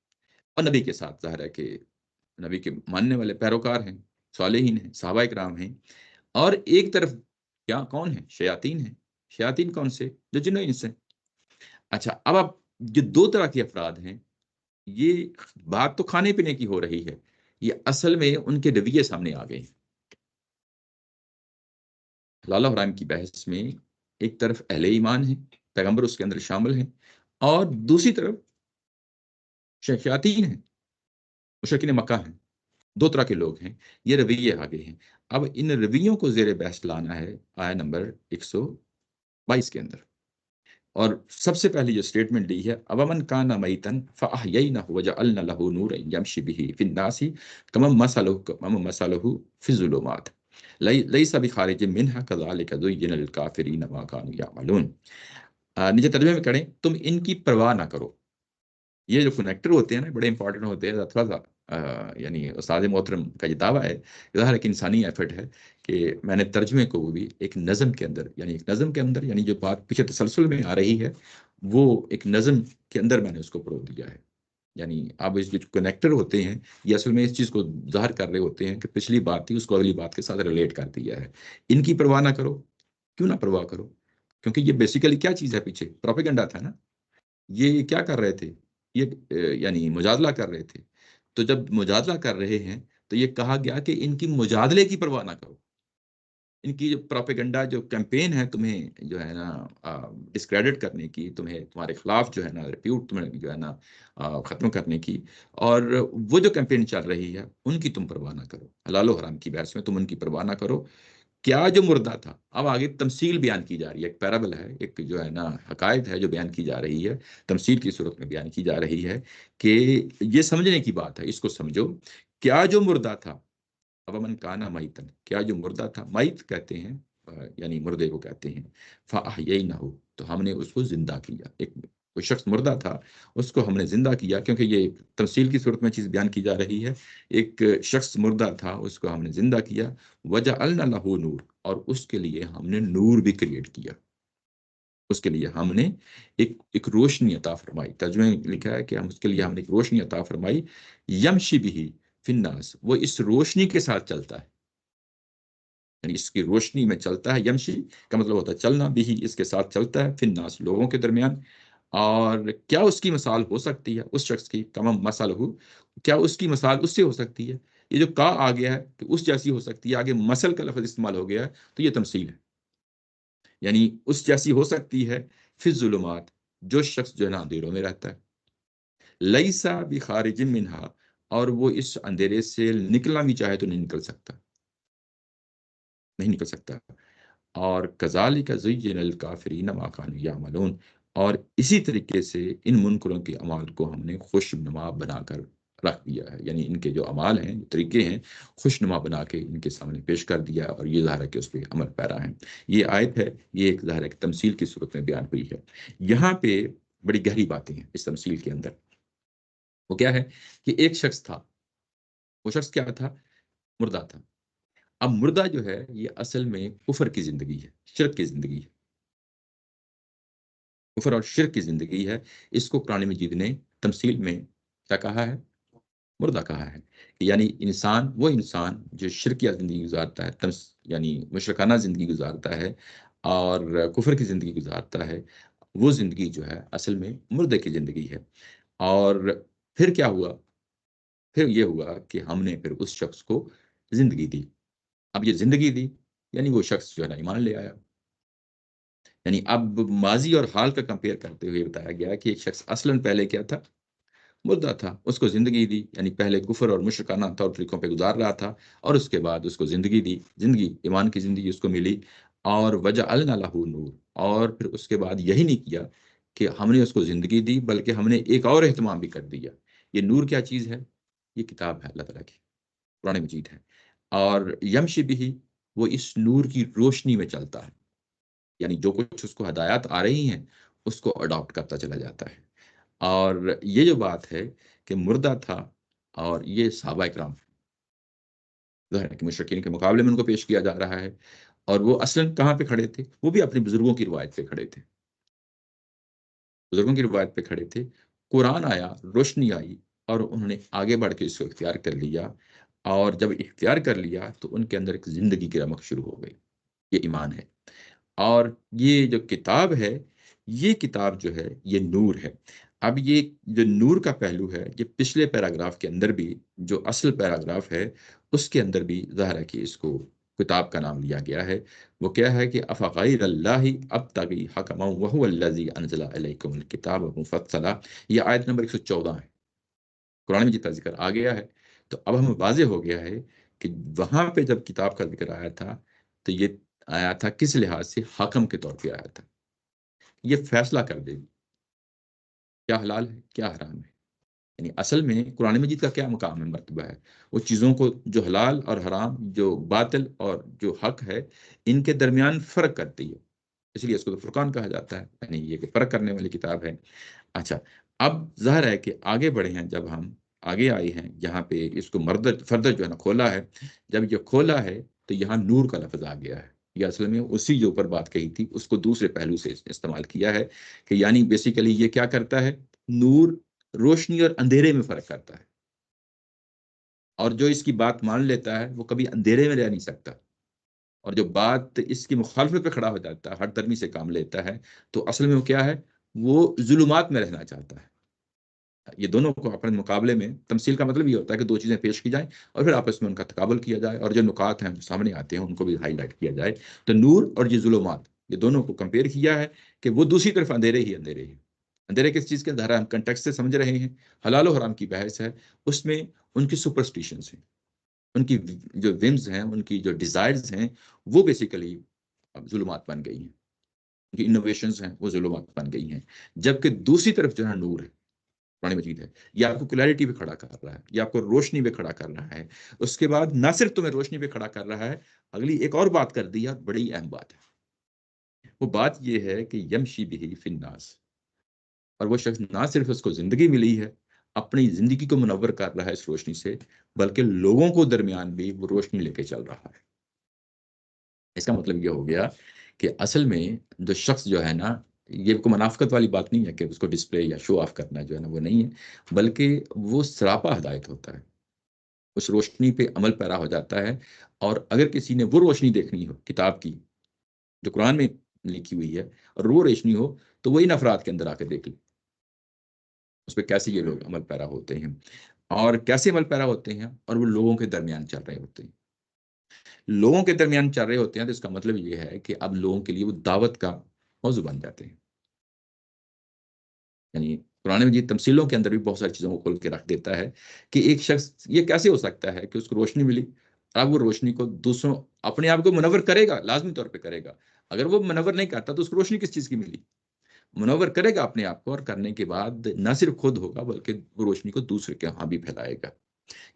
اور نبی کے ساتھ ظاہر ہے کہ نبی کے ماننے والے پیروکار ہیں، صالحین ہیں، صحابہ اکرام ہیں، اور ایک طرف کیا کون ہیں؟ شیاطین ہیں۔ شیاطین کون سے؟ جو جن و انس ہیں۔ اچھا، اب آپ جو دو طرح کے افراد ہیں، یہ بات تو کھانے پینے کی ہو رہی ہے، یہ اصل میں ان کے رویے سامنے آ گئے ہیں۔ حلال و حرام کی بحث میں ایک طرف اہل ایمان ہیں، پیغمبر اس کے اندر شامل ہیں، اور دوسری طرف شیاطین ہیں، مشرکین مکہ ہیں۔ دو طرح کے لوگ ہیں، یہ رویے آگے ہیں۔ اب ان رویوں کو زیر بحث لانا ہے آیا نمبر 122 کے اندر، اور سب سے پہلی جو سٹیٹمنٹ دی ہے، اومن کان میتن فاحیینہ وجعلنا له نورا یمشی به فی الناس کمن مثلہ فی الظلمات لیس بخارج منها کذلک زین للکافرین ما کانوا یعملون۔ نیچے ترجمے میں کریں، تم ان کی پرواہ نہ کرو۔ یہ جو کنیکٹر ہوتے ہیں نا بڑے امپورٹنٹ ہوتے ہیں، تھوڑا سا یعنی استاد محترم کا یہ دعویٰ ہے، ظاہر ہے کہ انسانی ایفرٹ ہے کہ میں نے ترجمے کو بھی ایک نظم کے اندر، یعنی ایک نظم کے اندر، یعنی جو بات پیچھے تسلسل میں آ رہی ہے وہ ایک نظم کے اندر میں نے اس کو پرو دیا ہے۔ یعنی اب اس جو کنیکٹر ہوتے ہیں یہ اصل میں اس چیز کو ظاہر کر رہے ہوتے ہیں کہ پچھلی بات تھی اس کو اگلی بات کے ساتھ ریلیٹ کر دیا ہے۔ ان کی پرواہ نہ کرو، کیوں نہ پرواہ کرو؟ کیونکہ یہ بیسیکلی کیا چیز ہے، پیچھے پروپیگنڈا تھا نا۔ یہ کیا کر رہے تھے؟ یہ یعنی مجادلہ کر رہے تھے۔ تو جب مجادلہ کر رہے ہیں تو یہ کہا گیا کہ ان کی مجادلے کی پرواہ نہ کرو۔ ان کی جو پروپیگنڈا جو کیمپین ہے تمہیں جو ہے نا ڈسکریڈٹ کرنے کی، تمہیں تمہارے خلاف جو ہے نا ریپیوٹ تمہیں جو ہے نا ختم کرنے کی، اور وہ جو کیمپین چل رہی ہے ان کی تم پرواہ نہ کرو۔ حلال و حرام کی بحث میں تم ان کی پرواہ نہ کرو۔ کیا جو مردہ تھا، اب آگے تمثیل بیان کی جا رہی ہے، ایک پیرابل ہے، ایک جو ہے نا حقائق ہے جو بیان کی جا رہی ہے، تمثیل کی صورت میں بیان کی جا رہی ہے کہ یہ سمجھنے کی بات ہے، اس کو سمجھو۔ کیا جو مردہ تھا، اب من کانا میتن، کیا جو مردہ تھا، میت کہتے ہیں یعنی مردے کو کہتے ہیں، فاحیینہ، تو ہم نے اس کو زندہ کیا۔ ایک کوئی شخص مردہ تھا اس کو ہم نے زندہ کیا، کیونکہ یہ تمثیل کی صورت میں چیز بیان کی جا رہی ہے۔ ایک شخص مردہ تھا اس کو ہم نے زندہ کیا، وجعلنا له نور، اور اس کے لیے ہم نے نور بھی کریٹ کیا، اس کے لیے ہم نے ایک روشنی عطا فرمائی۔ ترجمے میں لکھا ہے کہ ہم اس کے لیے ہم نے ایک روشنی عطا فرمائی، یمشی بھی فی الناس، وہ اس روشنی کے ساتھ چلتا ہے، یعنی اس کی روشنی میں چلتا ہے۔ یمشی کا مطلب ہوتا ہے چلنا، بھی اس کے ساتھ چلتا ہے، فی الناس لوگوں کے درمیان۔ اور کیا اس کی مثال ہو سکتی ہے اس شخص کی، کمم مثل ہو، کیا اس کی مثال اس سے ہو سکتی ہے؟ یہ جو کا آ گیا ہے کہ اس جیسی ہو سکتی ہے، آگے مثل کا لفظ استعمال ہو گیا ہے، تو یہ تمثیل ہے، یعنی اس جیسی ہو سکتی ہے فی الظلمات، جو شخص جو ہے نا اندھیروں میں رہتا ہے، لیسا بخارج منہا، اور وہ اس اندھیرے سے نکلنا بھی چاہے تو نہیں نکل سکتا، نہیں نکل سکتا۔ اور کذالک زین الکافرین ما کانوا یعملون، اور اسی طریقے سے ان منکروں کے اعمال کو ہم نے خوش نما بنا کر رکھ دیا ہے، یعنی ان کے جو اعمال ہیں، جو طریقے ہیں، خوش نما بنا کے ان کے سامنے پیش کر دیا، اور یہ ظاہر ہے کہ اس پہ عمل پیرا ہیں۔ یہ آیت ہے، یہ ایک ظاہر ہے کہ تمثیل کی صورت میں بیان ہوئی ہے۔ یہاں پہ بڑی گہری باتیں ہیں اس تمثیل کے اندر۔ وہ کیا ہے کہ ایک شخص تھا، وہ شخص کیا تھا؟ مردہ تھا۔ اب مردہ جو ہے یہ اصل میں کفر کی زندگی ہے، شرک کی زندگی ہے، کفر اور شرک کی زندگی ہے۔ اس کو قرآن مجید نے تمثیل میں کیا کہا ہے؟ مردہ کہا ہے کہ یعنی انسان، وہ انسان جو شرکیہ زندگی گزارتا ہے، یعنی مشرکانہ زندگی گزارتا ہے اور کفر کی زندگی گزارتا ہے، وہ زندگی جو ہے اصل میں مردے کی زندگی ہے۔ اور پھر کیا ہوا؟ پھر یہ ہوا کہ ہم نے پھر اس شخص کو زندگی دی۔ اب یہ زندگی دی یعنی وہ شخص جو ہے نا ایمان لے آیا۔ یعنی اب ماضی اور حال کا کمپیئر کرتے ہوئے بتایا گیا کہ ایک شخص اصلاً پہلے کیا تھا؟ مردہ تھا، اس کو زندگی دی، یعنی پہلے کفر اور مشرکانہ طور طریقوں پہ گزار رہا تھا، اور اس کے بعد اس کو زندگی دی، زندگی ایمان کی زندگی اس کو ملی، اور وجعلنا لہ نور، اور پھر اس کے بعد یہی نہیں کیا کہ ہم نے اس کو زندگی دی، بلکہ ہم نے ایک اور اہتمام بھی کر دیا۔ یہ نور کیا چیز ہے؟ یہ کتاب ہے اللہ تعالیٰ کی، قرآن مجید ہے، اور یمشی بھی، وہ اس نور کی روشنی میں چلتا ہے، یعنی جو کچھ اس کو ہدایات آ رہی ہیں اس کو اڈاپٹ کرتا چلا جاتا ہے۔ اور یہ جو بات ہے کہ مردہ تھا، اور یہ صحابہ اکرام ظاہر ہے کہ مشرکین کے مقابلے میں ان کو پیش کیا جا رہا ہے، اور وہ اصلاً کہاں پہ کھڑے تھے؟ وہ بھی اپنے بزرگوں کی روایت پہ کھڑے تھے، بزرگوں کی روایت پہ کھڑے تھے۔ قرآن آیا، روشنی آئی، اور انہوں نے آگے بڑھ کے اس کو اختیار کر لیا، اور جب اختیار کر لیا تو ان کے اندر ایک زندگی کی رمق شروع ہو گئی۔ یہ ایمان ہے، اور یہ جو کتاب ہے، یہ کتاب جو ہے یہ نور ہے۔ اب یہ جو نور کا پہلو ہے، یہ پچھلے پیراگراف کے اندر بھی، جو اصل پیراگراف ہے اس کے اندر بھی ظاہر ہے کہ اس کو کتاب کا نام لیا گیا ہے۔ وہ کیا ہے کہ افغیر اللہ ابتغی حکما وهو الذی انزل الیکم الکتاب مفصلا، یہ آیت نمبر 114 ہے، قرآن مجید کا ذکر آ گیا ہے۔ تو اب ہمیں واضح ہو گیا ہے کہ وہاں پہ جب کتاب کا ذکر آیا تھا تو یہ آیا تھا کس لحاظ سے؟ حکم کے طور پہ آیا تھا، یہ فیصلہ کر دے گی کیا حلال ہے کیا حرام ہے۔ یعنی اصل میں قرآن مجید کا کیا مقام ہے، مرتبہ ہے؟ وہ چیزوں کو جو حلال اور حرام، جو باطل اور جو حق ہے، ان کے درمیان فرق کرتی ہے، اس لیے اس کو تو فرقان کہا جاتا ہے، یعنی یہ کہ فرق کرنے والی کتاب ہے۔ اچھا، اب ظاہر ہے کہ آگے بڑھے ہیں، جب ہم آگے آئے ہیں یہاں پہ اس کو فردر جو ہے نا کھولا ہے، جب یہ کھولا ہے تو یہاں نور کا لفظ آ گیا ہے۔ یہ اصل میں اسی جو اوپر بات کہی تھی اس کو دوسرے پہلو سے استعمال کیا ہے، کہ یعنی بیسیکلی یہ کیا کرتا ہے؟ نور روشنی اور اندھیرے میں فرق کرتا ہے، اور جو اس کی بات مان لیتا ہے وہ کبھی اندھیرے میں رہ نہیں سکتا، اور جو بات اس کی مخالفت پہ کھڑا ہو جاتا ہے، ہر درمی سے کام لیتا ہے، تو اصل میں وہ کیا ہے؟ وہ ظلمات میں رہنا چاہتا ہے۔ یہ دونوں کو اپنے مقابلے میں، تمثیل کا مطلب یہ ہوتا ہے کہ دو چیزیں پیش کی جائیں اور پھر آپس میں ان کا تقابل کیا جائے، اور جو نکات ہیں جو سامنے آتے ہیں ان کو بھی ہائی لائٹ کیا جائے۔ تو نور اور یہ ظلمات، یہ دونوں کو کمپیئر کیا ہے کہ وہ دوسری طرف اندھیرے ہی اندھیرے ہیں۔ اندھیرے کس چیز کے دھارا ہم کنٹیکس سے سمجھ رہے ہیں، حلال و حرام کی بحث ہے، اس میں ان کی سپرسٹیشنز ہیں، ان کی جو ومز ہیں، ان کی جو ڈیزائرز ہیں، وہ بیسیکلی ظلمات بن گئی ہیں، ان کی انوویشنز ہیں وہ ظلمات بن گئی ہیں۔ جبکہ دوسری طرف جو ہے نور ہے، قرآن مجید ہے، یہ آپ کو کلیئرٹی پہ کھڑا کر رہا ہے، یہ آپ کو روشنی پہ کھڑا کر رہا ہے۔ اس کے بعد نہ صرف تمہیں روشنی پہ کھڑا کر رہا ہے، اگلی ایک اور بات کر دی ہے، بڑی اہم بات ہے۔ وہ بات یہ ہے کہ یمشی بہ فی الناس، اور وہ شخص نہ صرف اس کو زندگی ملی ہے، اپنی زندگی کو منور کر رہا ہے اس روشنی سے، بلکہ لوگوں کو درمیان بھی وہ روشنی لے کے چل رہا ہے۔ اس کا مطلب یہ ہو گیا کہ اصل میں جو شخص جو ہے نا، یہ کوئی منافقت والی بات نہیں ہے کہ اس کو ڈسپلے یا شو آف کرنا جو ہے نا وہ نہیں ہے، بلکہ وہ سراپا ہدایت ہوتا ہے، اس روشنی پہ عمل پیرا ہو جاتا ہے۔ اور اگر کسی نے وہ روشنی دیکھنی ہو کتاب کی جو قرآن میں لکھی ہوئی ہے، اور وہ روشنی ہو، تو وہ ان افراد کے اندر آ کے دیکھ لیں اس پہ کیسے یہ لوگ عمل پیرا ہوتے ہیں، اور کیسے عمل پیرا ہوتے ہیں، اور وہ لوگوں کے درمیان چل رہے ہوتے ہیں۔ لوگوں کے درمیان چل رہے ہوتے ہیں تو اس کا مطلب یہ ہے کہ اب لوگوں کے لیے وہ دعوت کا موضوع بن جاتے ہیں۔ یعنی قرآن مجید تمثیلوں کے اندر بھی بہت ساری چیزوں کو کھول کے رکھ دیتا ہے کہ ایک شخص یہ کیسے ہو سکتا ہے کہ اس کو روشنی ملی، اب وہ روشنی کو دوسروں، اپنے آپ کو منور کرے گا، لازمی طور پہ کرے گا۔ اگر وہ منور نہیں کرتا تو اس کو روشنی کس چیز کی ملی؟ منور کرے گا اپنے آپ کو، اور کرنے کے بعد نہ صرف خود ہوگا بلکہ وہ روشنی کو دوسرے کے ہاں بھی پھیلائے گا۔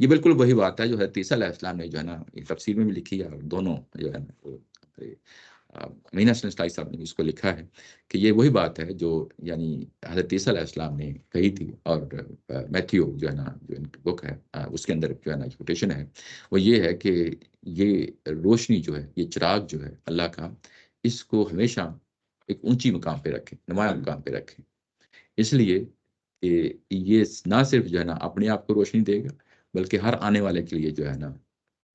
یہ بالکل وہی بات ہے جو حضرت عیسیٰ علیہ السلام نے جو ہے نا ایک تفسیر میں بھی لکھی ہے، اور دونوں جو ہے نا وہ مینہ اسلائی صاحب نے اس کو لکھا ہے، کہ یہ وہی بات ہے جو یعنی حضرت عیسیٰ علیہ السلام نے کہی تھی، اور میتھیو جو ہے نا جو ان کی بک ہے اس کے اندر جو ہے نا کوٹیشن ہے، وہ یہ ہے کہ یہ روشنی جو ہے، یہ چراغ جو ہے اللہ کا، اس کو ہمیشہ ایک اونچی مقام پہ رکھیں، نمایاں مقام پہ رکھیں، اس لیے کہ یہ نہ صرف جو ہے نا اپنے آپ کو روشنی دے گا، بلکہ ہر آنے والے کے لیے جو ہے نا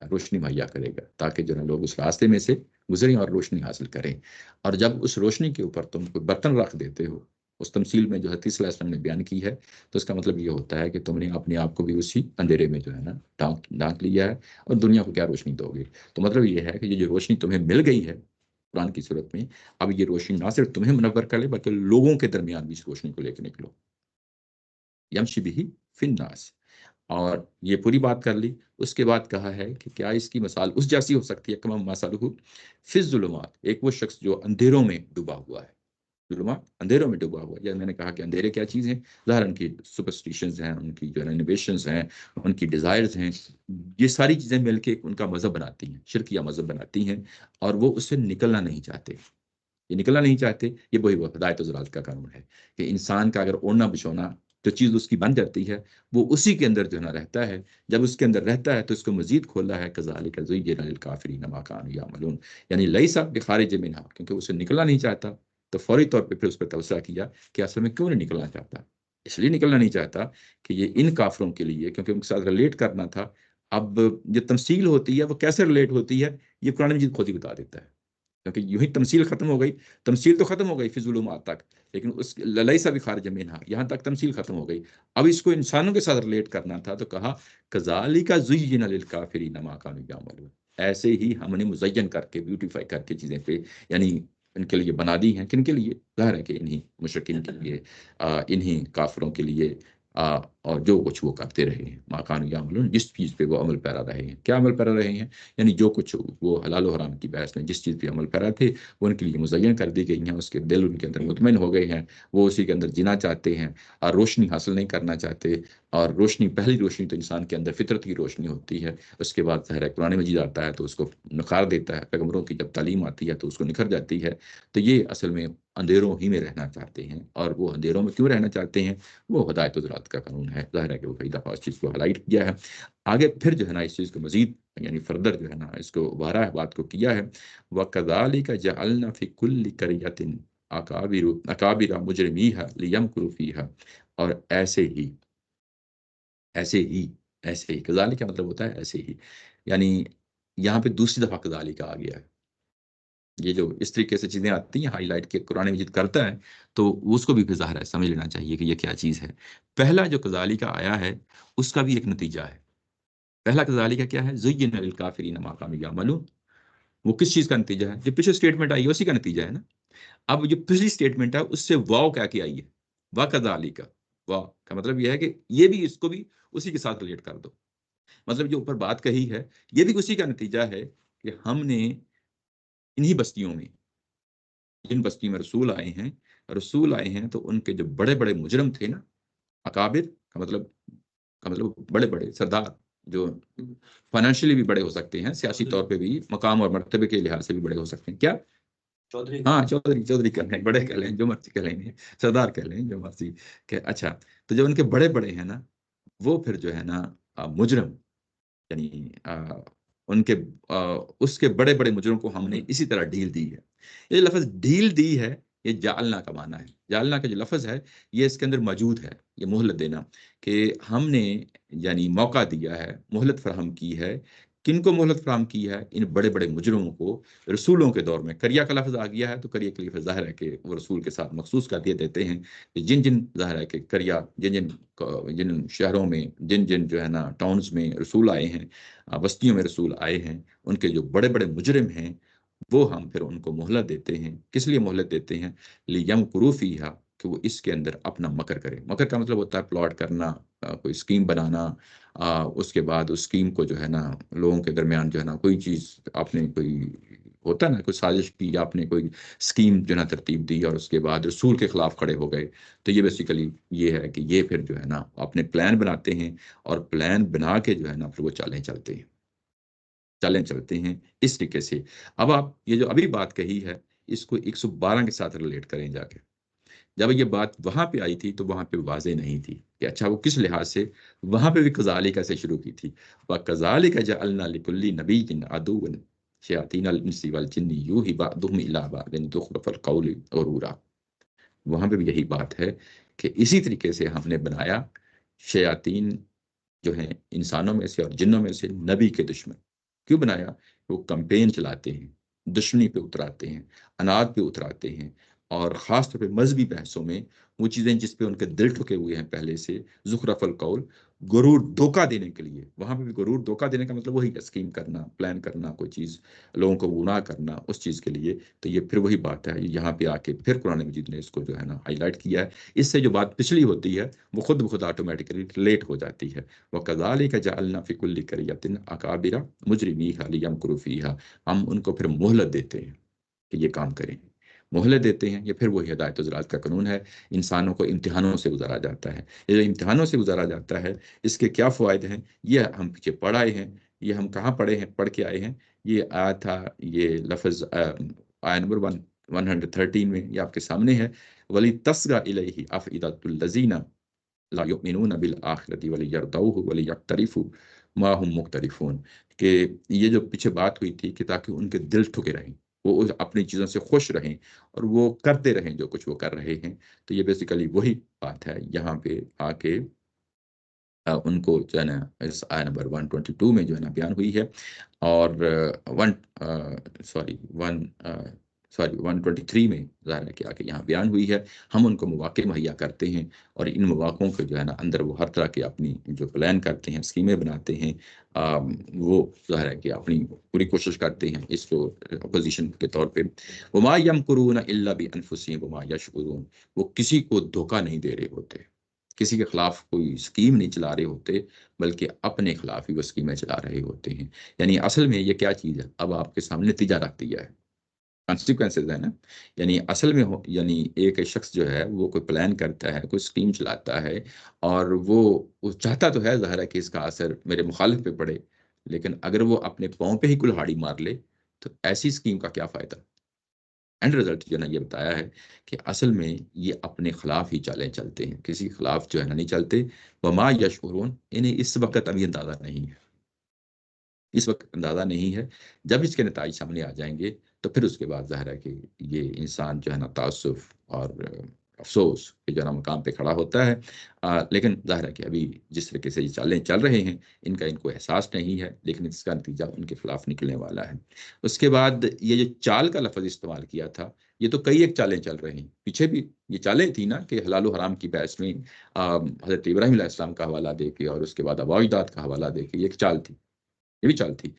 روشنی مہیا کرے گا، تاکہ جو ہے لوگ اس راستے میں سے گزریں اور روشنی حاصل کریں۔ اور جب اس روشنی کے اوپر تم کوئی برتن رکھ دیتے ہو، اس تمثیل میں جو حدیث صلی اللہ علیہ وسلم نے بیان کی ہے، تو اس کا مطلب یہ ہوتا ہے کہ تم نے اپنے آپ کو بھی اسی اندھیرے میں جو ہے نا ڈھانک لیا ہے، اور دنیا کو کیا روشنی دو گے۔ تو مطلب یہ ہے کہ یہ جو روشنی تمہیں مل گئی ہے قرآن کی صورت میں، اب یہ روشنی نہ صرف تمہیں منور کر لے بلکہ لوگوں کے درمیان بھی اس روشنی کو لے کے نکلو، یمشی بھی فی الناس۔ اور یہ پوری بات کر لی، اس کے بعد کہا ہے کہ کیا اس کی مثال اس جیسی ہو سکتی ہے، کما مثالہ فی الظلمات، ایک وہ شخص جو اندھیروں میں ڈوبا ہوا ہے، ظلمات اندھیروں میں ڈوبا ہوا ہے۔ یا میں نے کہا کہ اندھیرے کیا چیز ہیں، ظاہر ان کی سپرسٹیشنز ہیں، ان کی جو انوویشنز ہیں، ان کی ڈیزائرز ہیں، یہ ساری چیزیں مل کے ان کا مذہب بناتی ہیں، شرکیہ مذہب بناتی ہیں، اور وہ اس سے نکلنا نہیں چاہتے، یہ نکلنا نہیں چاہتے۔ یہ وہی ہدایت و ضلالت کا قانون ہے کہ انسان کا اگر اوڑھنا بچھونا جو چیز اس کی بن جاتی ہے، وہ اسی کے اندر جو ہے نا رہتا ہے۔ جب اس کے اندر رہتا ہے تو اس کو مزید کھولا ہے، کذالک زینا للکافرین ما کانوا یعملون، یعنی لیس بخارج منہا، کیونکہ اسے نکلنا نہیں چاہتا، تو فوری طور پہ پھر اس پر توسع کیا کہ اصل میں کیوں نہیں نکلنا چاہتا، اس لیے نکلنا نہیں چاہتا کہ یہ ان کافروں کے لیے، کیونکہ ان کے ساتھ ریلیٹ کرنا تھا۔ اب جو تمثیل ہوتی ہے وہ کیسے ریلیٹ ہوتی ہے، یہ قرآن مجید خود ہی بتا دیتا ہے، کیونکہ یوں ہی تمثیل ختم ہو گئی، تمثیل تو ختم ہو گئی فی الظلمات تک، لیکن اس لیس بخارج منہا یہاں تک تمثیل ختم ہو گئی۔ اب اس کو انسانوں کے ساتھ ریلیٹ کرنا تھا، تو کہا کذالک زین للکافرین ما کانوا یعملون، ایسے ہی ہم نے مزین کر کے، بیوٹیفائی کر کے چیزیں پہ، یعنی ان کے لیے بنا دی ہیں۔ کن کے لیے؟ ظاہر ہے کہ انہی مشرکین کے لیے، انہی کافروں کے لیے، اور جو کچھ وہ کرتے رہے ہیں، ما کانوا یعملون، جس چیز پہ وہ عمل پیرا رہے ہیں۔ کیا عمل پیرا رہے ہیں؟ یعنی جو کچھ وہ حلال و حرام کی بحث میں جس چیز پہ عمل پیرا تھے، وہ ان کے لیے مزین کر دی گئی ہیں، اس کے دل ان کے اندر مطمئن ہو گئے ہیں، وہ اسی کے اندر جینا چاہتے ہیں اور روشنی حاصل نہیں کرنا چاہتے۔ اور روشنی، پہلی روشنی تو انسان کے اندر فطرت کی روشنی ہوتی ہے، اس کے بعد ظاہر ہے قرآن مجید آتا ہے تو اس کو نکھار دیتا ہے، پیغمبروں کی جب تعلیم آتی ہے تو اس کو نکھر جاتی ہے۔ تو یہ اصل میں اندھیروں ہی میں رہنا چاہتے ہیں، اور وہ اندھیروں میں کیوں رہنا چاہتے ہیں؟ وہ ہدایت و ضلالت کا قانون ہے۔ ظاہر ہے کہ وہ کئی دفعہ اس چیز کو ہائلائٹ کیا ہے، آگے پھر جو ہے نا اس چیز کو مزید یعنی فردر جو ہے نا اس کو ابھارا ہے، بات کو کیا ہے۔ وَكَذَلِكَ جَعَلْنَا فِي كُلِّ قَرْيَةٍ اکابر مجرمیہا لیمکروا فیہا، اور ایسے ہی کذالک کا مطلب ہوتا ہے ایسے ہی، یعنی یہاں پہ دوسری دفعہ کذالک آ گیا ہے۔ یہ جو اس طریقے سے چیزیں آتی ہیں ہائی لائٹ کے قرآن مجید کرتا ہے، تو اس کو بھی پھر ظاہر ہے سمجھ لینا چاہیے کہ یہ کیا چیز ہے۔ پہلا جو کذالک آیا ہے اس کا بھی ایک نتیجہ ہے۔ پہلا کذالک کیا ہے؟ زین للکافرین ما کانوا یعملون، وہ کس چیز کا نتیجہ ہے؟ جو پچھلی سٹیٹمنٹ آئی ہے اسی کا نتیجہ ہے نا۔ اب جو پچھلی سٹیٹمنٹ ہے اس سے واو کیا کی آئی ہے؟ وَكَذَلِكَ، واو کا مطلب یہ ہے کہ یہ بھی اس کو بھی اسی کے ساتھ ریلیٹ کر دو، مطلب جو اوپر بات کہی ہے یہ بھی اسی کا نتیجہ ہے کہ ہم نے انہی بستیوں میں، جن بستی میں رسول آئے ہیں تو ان کے جو بڑے بڑے مجرم تھے نا، اکابر کا مطلب بڑے بڑے سردار، جو فائنینشلی بھی بڑے ہو سکتے ہیں، سیاسی طور پہ بھی، مقام اور مرتبے کے لحاظ سے بھی بڑے ہو سکتے ہیں، کیا ہاں چودھری کہہ لیں، بڑے کہہ لیں، جو مرضی کہہ لیں، سردار کہہ لیں، جو مرضی کہ اچھا، تو جو ان کے بڑے بڑے ہیں نا، وہ پھر جو ہے نا مجرم، یعنی ان کے اس کے بڑے بڑے مجرم کو ہم نے اسی طرح ڈھیل دی ہے۔ یہ لفظ ڈھیل دی ہے، یہ جعلنا کا معنی ہے۔ جعلنا کا جو لفظ ہے یہ اس کے اندر موجود ہے، یہ مہلت دینا، کہ ہم نے یعنی موقع دیا ہے، مہلت فراہم کی ہے۔ کن کو مہلت فراہم کی ہے؟ ان بڑے بڑے مجرموں کو رسولوں کے دور میں۔ کریا کا لفظ آ گیا ہے تو کریا کے لفظ ظاہر ہے کہ وہ رسول کے ساتھ مخصوص کر دیے دیتے ہیں کہ جن ظاہر ہے کہ کریا، جن شہروں میں، جن جو ہے نا ٹاؤنز میں رسول آئے ہیں، بستیوں میں رسول آئے ہیں، ان کے جو بڑے بڑے مجرم ہیں وہ ہم پھر ان کو مہلت دیتے ہیں۔ کس لیے مہلت دیتے ہیں؟ لیمکروا فیہا، کہ وہ اس کے اندر اپنا مکر کرے۔ مکر کا مطلب ہوتا ہے پلاٹ کرنا، کوئی اسکیم بنانا، اس کے بعد اس اسکیم کو جو ہے نا لوگوں کے درمیان جو ہے نا کوئی چیز آپ نے کوئی ہوتا ہے نا کوئی سازش کی، یا آپ نے کوئی اسکیم جو ہے نا ترتیب دی اور اس کے بعد رسول کے خلاف کھڑے ہو گئے، تو یہ بیسیکلی یہ ہے کہ یہ پھر جو ہے نا اپنے پلان بناتے ہیں، اور پلان بنا کے جو ہے نا پھر وہ چالیں چلتے ہیں اس طریقے سے۔ اب آپ یہ جو ابھی بات کہی ہے اس کو 112 کے ساتھ ریلیٹ کریں جا کے۔ جب یہ بات وہاں پہ آئی تھی تو وہاں پہ واضح نہیں تھی کہ اچھا وہ کس لحاظ سے، وہاں پہ بھی کذالک سے شروع کی تھی، وَكَذَلِكَ جَعَلْنَا لِكُلِّ نَبِيٍّ عَدُوًّا شَيَاطِينَ الْإِنسِ وَالْجِنِّ يُوحِي بَعْضُهُمْ إِلَىٰ بَعْضٍ زُخْرُفَ الْقَوْلِ غُرُورًا۔ وہاں پہ بھی یہی بات ہے کہ اسی طریقے سے ہم نے بنایا شیاطین جو ہیں انسانوں میں سے اور جنوں میں سے نبی کے دشمن. کیوں بنایا؟ وہ کمپین چلاتے ہیں، دشمنی پہ اتراتے ہیں، اناد پہ اتراتے ہیں، اور خاص طور پہ مذہبی بحثوں میں وہ چیزیں جس پہ ان کے دل ٹھکے ہوئے ہیں پہلے سے، زخرف القول، غرور دھوکہ دینے کے لیے. وہاں پہ بھی غرور دھوکہ دینے کا مطلب وہی ہے، اسکیم کرنا، پلان کرنا، کوئی چیز لوگوں کو گمراہ کرنا اس چیز کے لیے. تو یہ پھر وہی بات ہے، یہاں پہ آ کے پھر قرآن مجید نے اس کو جو ہے نا ہائی لائٹ کیا ہے. اس سے جو بات پچھلی ہوتی ہے وہ خود بخود آٹومیٹکلی ریلیٹ ہو جاتی ہے. وَكَذَلِكَ جَعَلْنَا فِي كُلِّ قَرْيَةٍ أَكَابِرَ مُجْرِمِيهَا لِيَمْكُرُوا فِيهَا. ہم ان کو پھر مہلت دیتے ہیں کہ یہ کام کریں، مہلت دیتے ہیں. یہ پھر وہی ہدایت و ذرات کا قانون ہے. انسانوں کو امتحانوں سے گزارا جاتا ہے. یہ جو امتحانوں سے گزارا جاتا ہے اس کے کیا فوائد ہیں یہ ہم پیچھے پڑھ آئے ہیں. یہ ہم کہاں پڑھے ہیں، پڑھ کے آئے ہیں. یہ آیا تھا، یہ لفظ آیا نمبر 113 میں، یہ آپ کے سامنے ہے. وَلِتَصْغَىٰ إِلَيْهِ أَفْئِدَةُ الَّذِينَ لَا يُؤْمِنُونَ بِالْآخِرَةِ وَلِيَرْضَوْهُ وَلِيَقْتَرِفُوا مَا هُمْ مُقْتَرِفُونَ. کہ یہ جو پیچھے بات ہوئی تھی کہ تاکہ ان کے دل ٹھکے رہیں، وہ اپنی چیزوں سے خوش رہیں اور وہ کرتے رہیں جو کچھ وہ کر رہے ہیں. تو یہ بیسیکلی وہی بات ہے یہاں پہ آ کے ان کو جو ہے نا اس آیا نمبر 122 میں جو ہے نا بیان ہوئی ہے. اور 123 میں ظاہر ہے کہ آ کے یہاں بیان ہوئی ہے. ہم ان کو مواقع مہیا کرتے ہیں، اور ان مواقعوں کے جو ہے نا اندر وہ ہر طرح کے اپنی جو پلان کرتے ہیں، اسکیمیں بناتے ہیں، وہ ظاہر ہے کہ اپنی پوری کوشش کرتے ہیں اس کو اپوزیشن کے طور پہ. وَمَا يَمْكُرُونَ إِلَّا بِأَنفُسِهِمْ وَمَا يَشْعُرُونَ. وہ کسی کو دھوکہ نہیں دے رہے ہوتے، کسی کے خلاف کوئی اسکیم نہیں چلا رہے ہوتے، بلکہ اپنے خلاف ہی وہ اسکیمیں چلا رہے ہوتے ہیں. یعنی اصل میں یہ کیا چیز ہے، اب آپ کے سامنے نتیجہ رکھ دیا ہے، کانسیکوینسز ہے نا. یعنی اصل میں یعنی ایک شخص جو ہے وہ کوئی پلان کرتا ہے، کوئی اسکیم چلاتا ہے، اور وہ چاہتا تو ہے ظاہر ہے کہ اس کا اثر میرے مخالف پہ پڑے، لیکن اگر وہ اپنے پاؤں پہ ہی کلہاڑی مار لے تو ایسی اسکیم کا کیا فائدہ. اینڈ رزلٹ جو ہے نا یہ بتایا ہے کہ اصل میں یہ اپنے خلاف ہی چالیں چلتے ہیں، کسی کے خلاف جو ہے نا نہیں چلتے. وما یشعرون، انہیں اس وقت ابھی اندازہ نہیں ہے، اس وقت اندازہ نہیں ہے. جب اس کے نتائج سامنے آ جائیں گے تو پھر اس کے بعد ظاہر ہے کہ یہ انسان جو ہے نا تعصف اور افسوس کے جو ہے نا مقام پہ کھڑا ہوتا ہے. لیکن ظاہر ہے کہ ابھی جس طریقے سے یہ چالیں چل رہے ہیں ان کو احساس نہیں ہے، لیکن اس کا نتیجہ ان کے خلاف نکلنے والا ہے. اس کے بعد یہ جو چال کا لفظ استعمال کیا تھا، یہ تو کئی ایک چالیں چل رہی ہیں. پیچھے بھی یہ چالیں تھیں نا کہ حلال و حرام کی بحث میں حضرت ابراہیم علیہ السلام کا حوالہ دے کے اور اس کے بعد آباء و اجداد کا حوالہ دے کے یہ ایک چال تھی، یہ بھی چال تھی.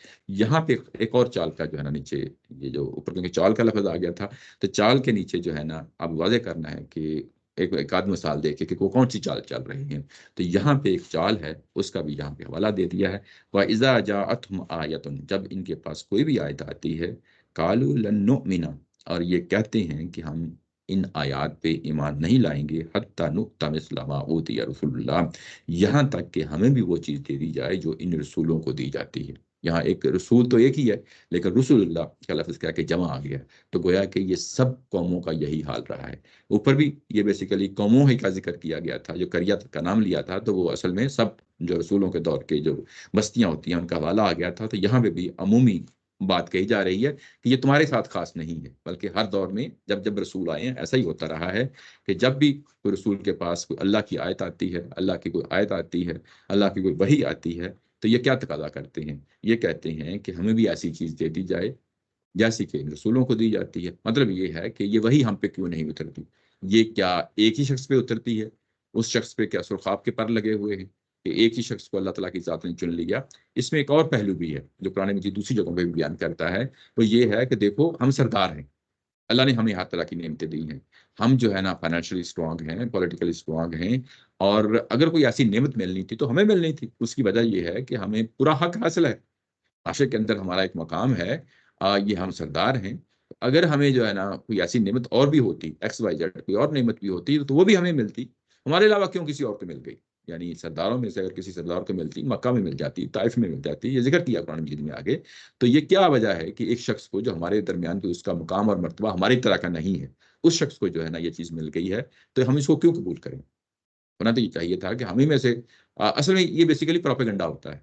یہاں پہ ایک اور چال کا جو ہے نا نیچے، یہ جو اوپر کیونکہ چال کا لفظ آ گیا تھا تو چال کے نیچے جو ہے نا اب واضح کرنا ہے کہ ایک آدھ مثال دے کے کہ وہ کون سی چال چل رہی ہیں. تو یہاں پہ ایک چال ہے، اس کا بھی یہاں پہ حوالہ دے دیا ہے. وَإِذَا جَاءَتْهُمْ آیَةٌ، جب ان کے پاس کوئی بھی آیت آتی ہے، قَالُوا لَن نُؤْمِنَ، اور یہ کہتے ہیں کہ ہم ان آیات پہ ایمان نہیں لائیں گے، حَتَّى نُؤْتَ مِثْلَ مَا أُوتِيَ رُسُولُ اللَّهِ، یہاں تک کہ ہمیں بھی وہ چیز دے دی جائے جو ان رسولوں کو دی جاتی ہے. یہاں ایک رسول تو ایک ہی ہے، لیکن رسول اللہ کا لفظ کیا کہ جمع آ گیا، تو گویا کہ یہ سب قوموں کا یہی حال رہا ہے. اوپر بھی یہ بیسیکلی قوموں ہی کا ذکر کیا گیا تھا، جو قریت کا نام لیا تھا تو وہ اصل میں سب جو رسولوں کے دور کے جو بستیاں ہوتی ہیں ان کا حوالہ آ گیا تھا. تو یہاں پہ بھی عمومی بات کہی جا رہی ہے کہ یہ تمہارے ساتھ خاص نہیں ہے، بلکہ ہر دور میں جب جب رسول آئے ہیں ایسا ہی ہوتا رہا ہے کہ جب بھی کوئی رسول کے پاس کوئی اللہ کی آیت آتی ہے، اللہ کی کوئی آیت آتی ہے، اللہ کی کوئی وحی آتی ہے، تو یہ کیا تقاضا کرتے ہیں، یہ کہتے ہیں کہ ہمیں بھی ایسی چیز دے دی جائے جیسی کہ رسولوں کو دی جاتی ہے. مطلب یہ ہے کہ یہ وہی ہم پہ کیوں نہیں اترتی، یہ کیا ایک ہی شخص پہ اترتی ہے، اس شخص پہ کیا سرخاب کے پر لگے ہوئے ہیں کہ ایک ہی شخص کو اللہ تعالیٰ کی ذات نے چن لیا. اس میں ایک اور پہلو بھی ہے جو قرآن مجید دوسری جگہوں پہ بھی بیان کرتا ہے، وہ یہ ہے کہ دیکھو ہم سردار ہیں، اللہ نے ہمیں ہر طرح کی نعمتیں دی ہیں، ہم جو ہے نا فائنینشلی اسٹرانگ ہیں، پولیٹیکلی اسٹرانگ ہیں، اور اگر کوئی ایسی نعمت ملنی تھی تو ہمیں ملنی تھی. اس کی وجہ یہ ہے کہ ہمیں پورا حق حاصل ہے، معاشرے کے اندر ہمارا ایک مقام ہے، یہ ہم سردار ہیں. اگر ہمیں جو ہے نا کوئی ایسی نعمت اور بھی ہوتی، ایکس وائی زیڈ کوئی اور نعمت بھی ہوتی تو وہ بھی ہمیں ملتی، ہمارے علاوہ کیوں کسی اور کو مل گئی. یعنی سرداروں میں سے اگر کسی سردار کو ملتی، مکہ میں مل جاتی، طائف میں مل جاتی، یہ ذکر کیا قرآن مجید میں آگے. تو یہ کیا وجہ ہے کہ ایک شخص کو جو ہمارے درمیان کو اس کا مقام اور مرتبہ ہماری طرح کا نہیں ہے، اس شخص کو جو ہے نا یہ چیز مل گئی ہے، تو ہم اس کو کیوں قبول کریں. ہونا تو یہ چاہیے تھا کہ ہمیں میں سے اصل میں یہ بیسیکلی پروپیگنڈا ہوتا ہے.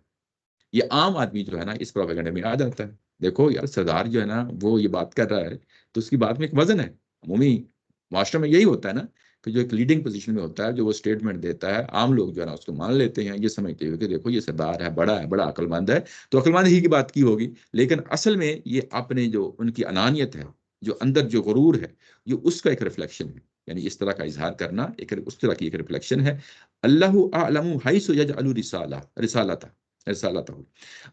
یہ عام آدمی جو ہے نا اس پروپیگنڈے میں آ جاتا ہے. دیکھو یار سردار جو ہے نا وہ یہ بات کر رہا ہے تو اس کی بات میں ایک وزن ہے. عمومی معاشرے میں یہی ہوتا ہے نا کہ جو ایک لیڈنگ پوزیشن میں ہوتا ہے، جو وہ اسٹیٹمنٹ دیتا ہے، عام لوگ جو ہے نا اس کو مان لیتے ہیں، یہ سمجھتے ہوئے کہ دیکھو یہ سردار ہے، بڑا عقل مند ہے، تو عقل مند ہی کی بات کی ہوگی، لیکن اصل میں یہ اپنے جو ان کی انانیت ہے، جو اندر جو غرور ہے، یہ اس کا ایک ریفلیکشن ہے، یعنی اس طرح کا اظہار کرنا اس طرح کی ایک ریفلیکشن ہے۔ اللہ اعلم حیث یجعل رسالتہ،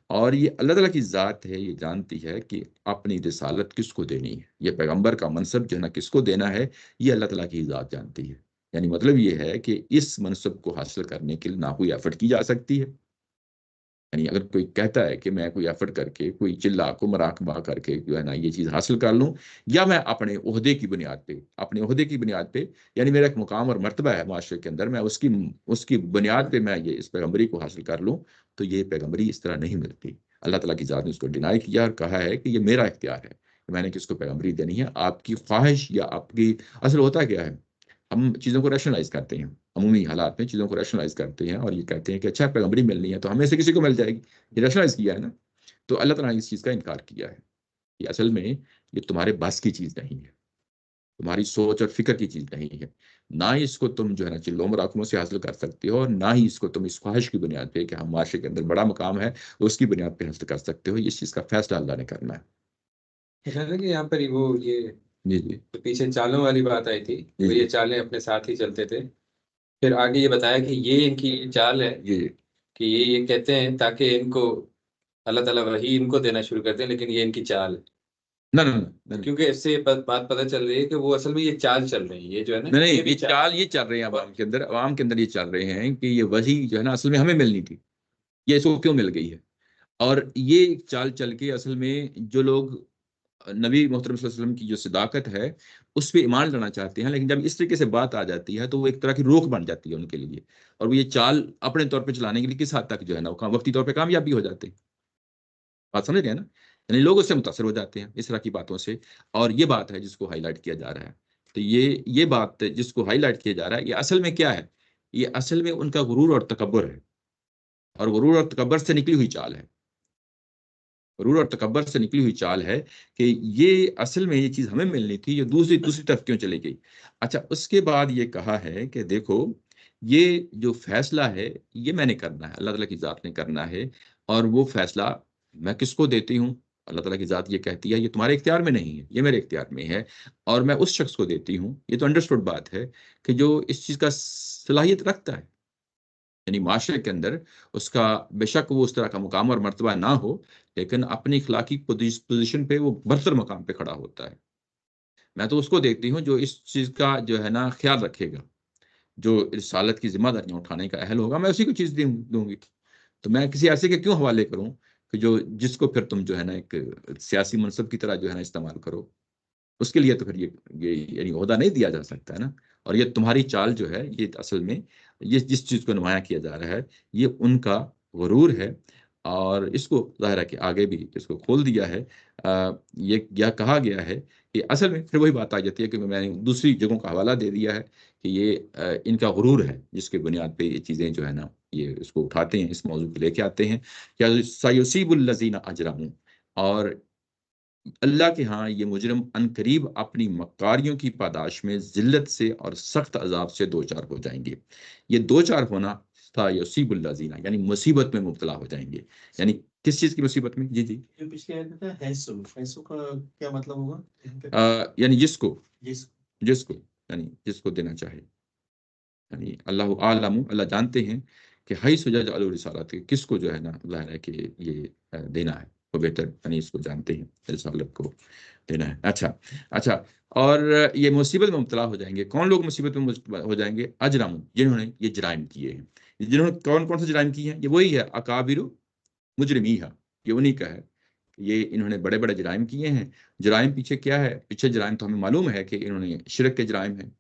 اور یہ اللہ تعالیٰ کی ذات ہے، یہ جانتی ہے کہ اپنی رسالت کس کو دینی ہے، یہ پیغمبر کا منصب جو ہے نا کس کو دینا ہے، یہ اللہ تعالیٰ کی ذات جانتی ہے۔ یعنی مطلب یہ ہے کہ اس منصب کو حاصل کرنے کے لیے نہ کوئی ایفرٹ کی جا سکتی ہے، یعنی اگر کوئی کہتا ہے کہ میں کوئی ایفرٹ کر کے، کوئی چلا کو مراقبہ کر کے جو ہے نا یہ چیز حاصل کر لوں، یا میں اپنے عہدے کی بنیاد پہ یعنی میرا ایک مقام اور مرتبہ ہے معاشرے کے اندر، میں اس کی بنیاد پہ میں یہ اس پیغمبری کو حاصل کر لوں، تو یہ پیغمبری اس طرح نہیں ملتی۔ اللہ تعالیٰ کی ذات نے اس کو ڈینائی کیا اور کہا ہے کہ یہ میرا اختیار ہے کہ میں نے کس کو پیغمبری دینی ہے، آپ کی خواہش یا آپ کی اصل ہوتا کیا ہے، ہم چیزوں کو ریشنلائز کرتے ہیں، عمومی حالات میں چیزوں کو ریشنلائز کرتے ہیں اور یہ کہتے ہیں کہ اچھا پیغمبری ملنی ہے تو ہمیں سے کسی کو مل جائے گی، یہ ریشنلائز کیا ہے نا۔ تو اللہ تعالیٰ نے اس چیز کا انکار کیا ہے کہ اصل میں یہ تمہارے بس کی چیز نہیں ہے، تمہاری سوچ اور فکر کی چیز نہیں ہے، نہ ہی اس کو تم جو ہے نا چلوں مراقموں سے حاصل کر سکتے ہو، اور نہ ہی اس کو تم اس خواہش کی بنیاد پہ کہ ہم معاشرے کے اندر بڑا مقام ہے اس کی بنیاد پہ حاصل کر سکتے ہو، اس چیز کا فیصلہ اللہ نے کرنا ہے۔ کہ یہاں پر وہ یہ جی جی پیچھے چالوں والی بات آئی تھی، جی وہ جی یہ چالیں اپنے ساتھ ہی چلتے تھے، پھر آگے یہ بتایا کہ یہ ان کی چال ہے جی کہ یہ کہتے ہیں تاکہ ان کو اللہ تعالیٰ وحی ان کو دینا شروع کر دیں، لیکن یہ ان کی چال ہے، نہ نہ نہ کیونکہ اس سے یہ بات پتہ چل رہی ہے کہ وہ اصل میں یہ چال چل رہی ہے، یہ جو ہے نا نہیں، بھی یہ چال یہ چل رہے ہیں عوام کے اندر یہ چل رہے ہیں کہ یہ وحی جو ہے نا اصل میں ہمیں ملنی تھی، یہ اس کو کیوں مل گئی ہے، اور یہ چال چل کے اصل میں جو لوگ نبی محترم صلی اللہ علیہ وسلم کی جو صداقت ہے اس پہ ایمان لانا چاہتے ہیں، لیکن جب اس طریقے سے بات آ جاتی ہے تو وہ ایک طرح کی روک بن جاتی ہے ان کے لیے، اور وہ یہ چال اپنے طور پہ چلانے کے لیے کس حد تک جو ہے نا وہ وقتی طور پہ کامیاب بھی ہو جاتے ہیں۔ بات سمجھ رہے ہیں نا، یعنی لوگ اس سے متاثر ہو جاتے ہیں اس طرح کی باتوں سے، اور یہ بات ہے جس کو ہائی لائٹ کیا جا رہا ہے۔ تو یہ بات جس کو ہائی لائٹ کیا جا رہا ہے، یہ اصل میں کیا ہے، یہ اصل میں ان کا غرور اور تکبر ہے، اور غرور اور تکبر سے نکلی ہوئی چال ہے، غرور اور تکبر سے نکلی ہوئی چال ہے کہ یہ اصل میں یہ چیز ہمیں ملنی تھی، یہ دوسری طرف کیوں چلی گئی۔ اچھا، اس کے بعد یہ کہا ہے کہ دیکھو یہ جو فیصلہ ہے یہ میں نے کرنا ہے، اللہ تعالیٰ کی ذات نے کرنا ہے، اور وہ فیصلہ میں کس کو دیتی ہوں، اللہ تعالیٰ کی ذات یہ کہتی ہے یہ تمہارے اختیار میں نہیں ہے، یہ میرے اختیار میں ہے، اور میں اس شخص کو دیتی ہوں، یہ تو انڈرسٹوڈ بات ہے کہ جو اس چیز کا صلاحیت رکھتا ہے، یعنی معاشرے کے اندر اس کا بے شک وہ اس طرح کا مقام اور مرتبہ نہ ہو، لیکن اپنی اخلاقی پوزیشن پہ وہ برتر مقام پہ کھڑا ہوتا ہے، میں تو اس کو دیکھتی ہوں جو اس چیز کا جو ہے نا خیال رکھے گا، جو رسالت کی ذمہ داریاں اٹھانے کا اہل ہوگا، میں اسی کو چیز دوں گی، تو میں کسی ایسے کے کیوں حوالے کروں کہ جس کو پھر تم جو ہے نا ایک سیاسی منصب کی طرح جو ہے نا استعمال کرو، اس کے لیے تو پھر یہ یعنی عہدہ نہیں دیا جا سکتا ہے نا۔ اور یہ تمہاری چال جو ہے یہ اصل میں یہ جس چیز کو نمایاں کیا جا رہا ہے یہ ان کا غرور ہے، اور اس کو ظاہر ہے کہ آگے بھی اس کو کھول دیا ہے، یہ کیا کہا گیا ہے کہ اصل میں پھر وہی بات آ جاتی ہے کہ میں نے دوسری جگہوں کا حوالہ دے دیا ہے کہ یہ ان کا غرور ہے جس کے بنیاد پہ یہ چیزیں جو ہے نا یہ اس کو اٹھاتے ہیں، اس موضوع کو لے کے آتے ہیں، یا سیصیب الذین اجرموا، اور اللہ کے ہاں یہ مجرم عنقریب اپنی مکاریوں کی پاداش میں ذلت سے اور سخت عذاب سے دوچار ہو جائیں گے۔ یہ دوچار ہونا یصیب الذین یعنی مصیبت میں مبتلا ہو جائیں گے، یعنی کس چیز کی مصیبت میں؟ جی جی جو پچھلے آیت میں تھا حیثو کا کیا مطلب ہوگا؟ یعنی جس کو یعنی جس کو دینا چاہے، یعنی اللہ عالم، اللہ جانتے ہیں کہ حیث یجعل رسالت، کس کو جو ہے نا ظاہر ہے کہ یہ دینا ہے، وہ بہتر یعنی اس کو جانتے ہیں رسالت کو دینا ہے۔ اچھا، اور یہ مصیبت میں مبتلا ہو جائیں گے، کون لوگ مصیبت میں مبتلا ہو جائیں گے؟ اجرم، جنہوں نے یہ جرائم کیے ہیں، جنہوں نے کون سے جرائم کیے ہیں، یہ وہی ہے اکابر مجرمیہا، یہ انہی کا ہے، یہ انہوں نے بڑے جرائم کیے ہیں۔ جرائم پیچھے کیا ہے؟ پیچھے جرائم تو ہمیں معلوم ہے کہ انہوں نے شرک کے جرائم ہیں،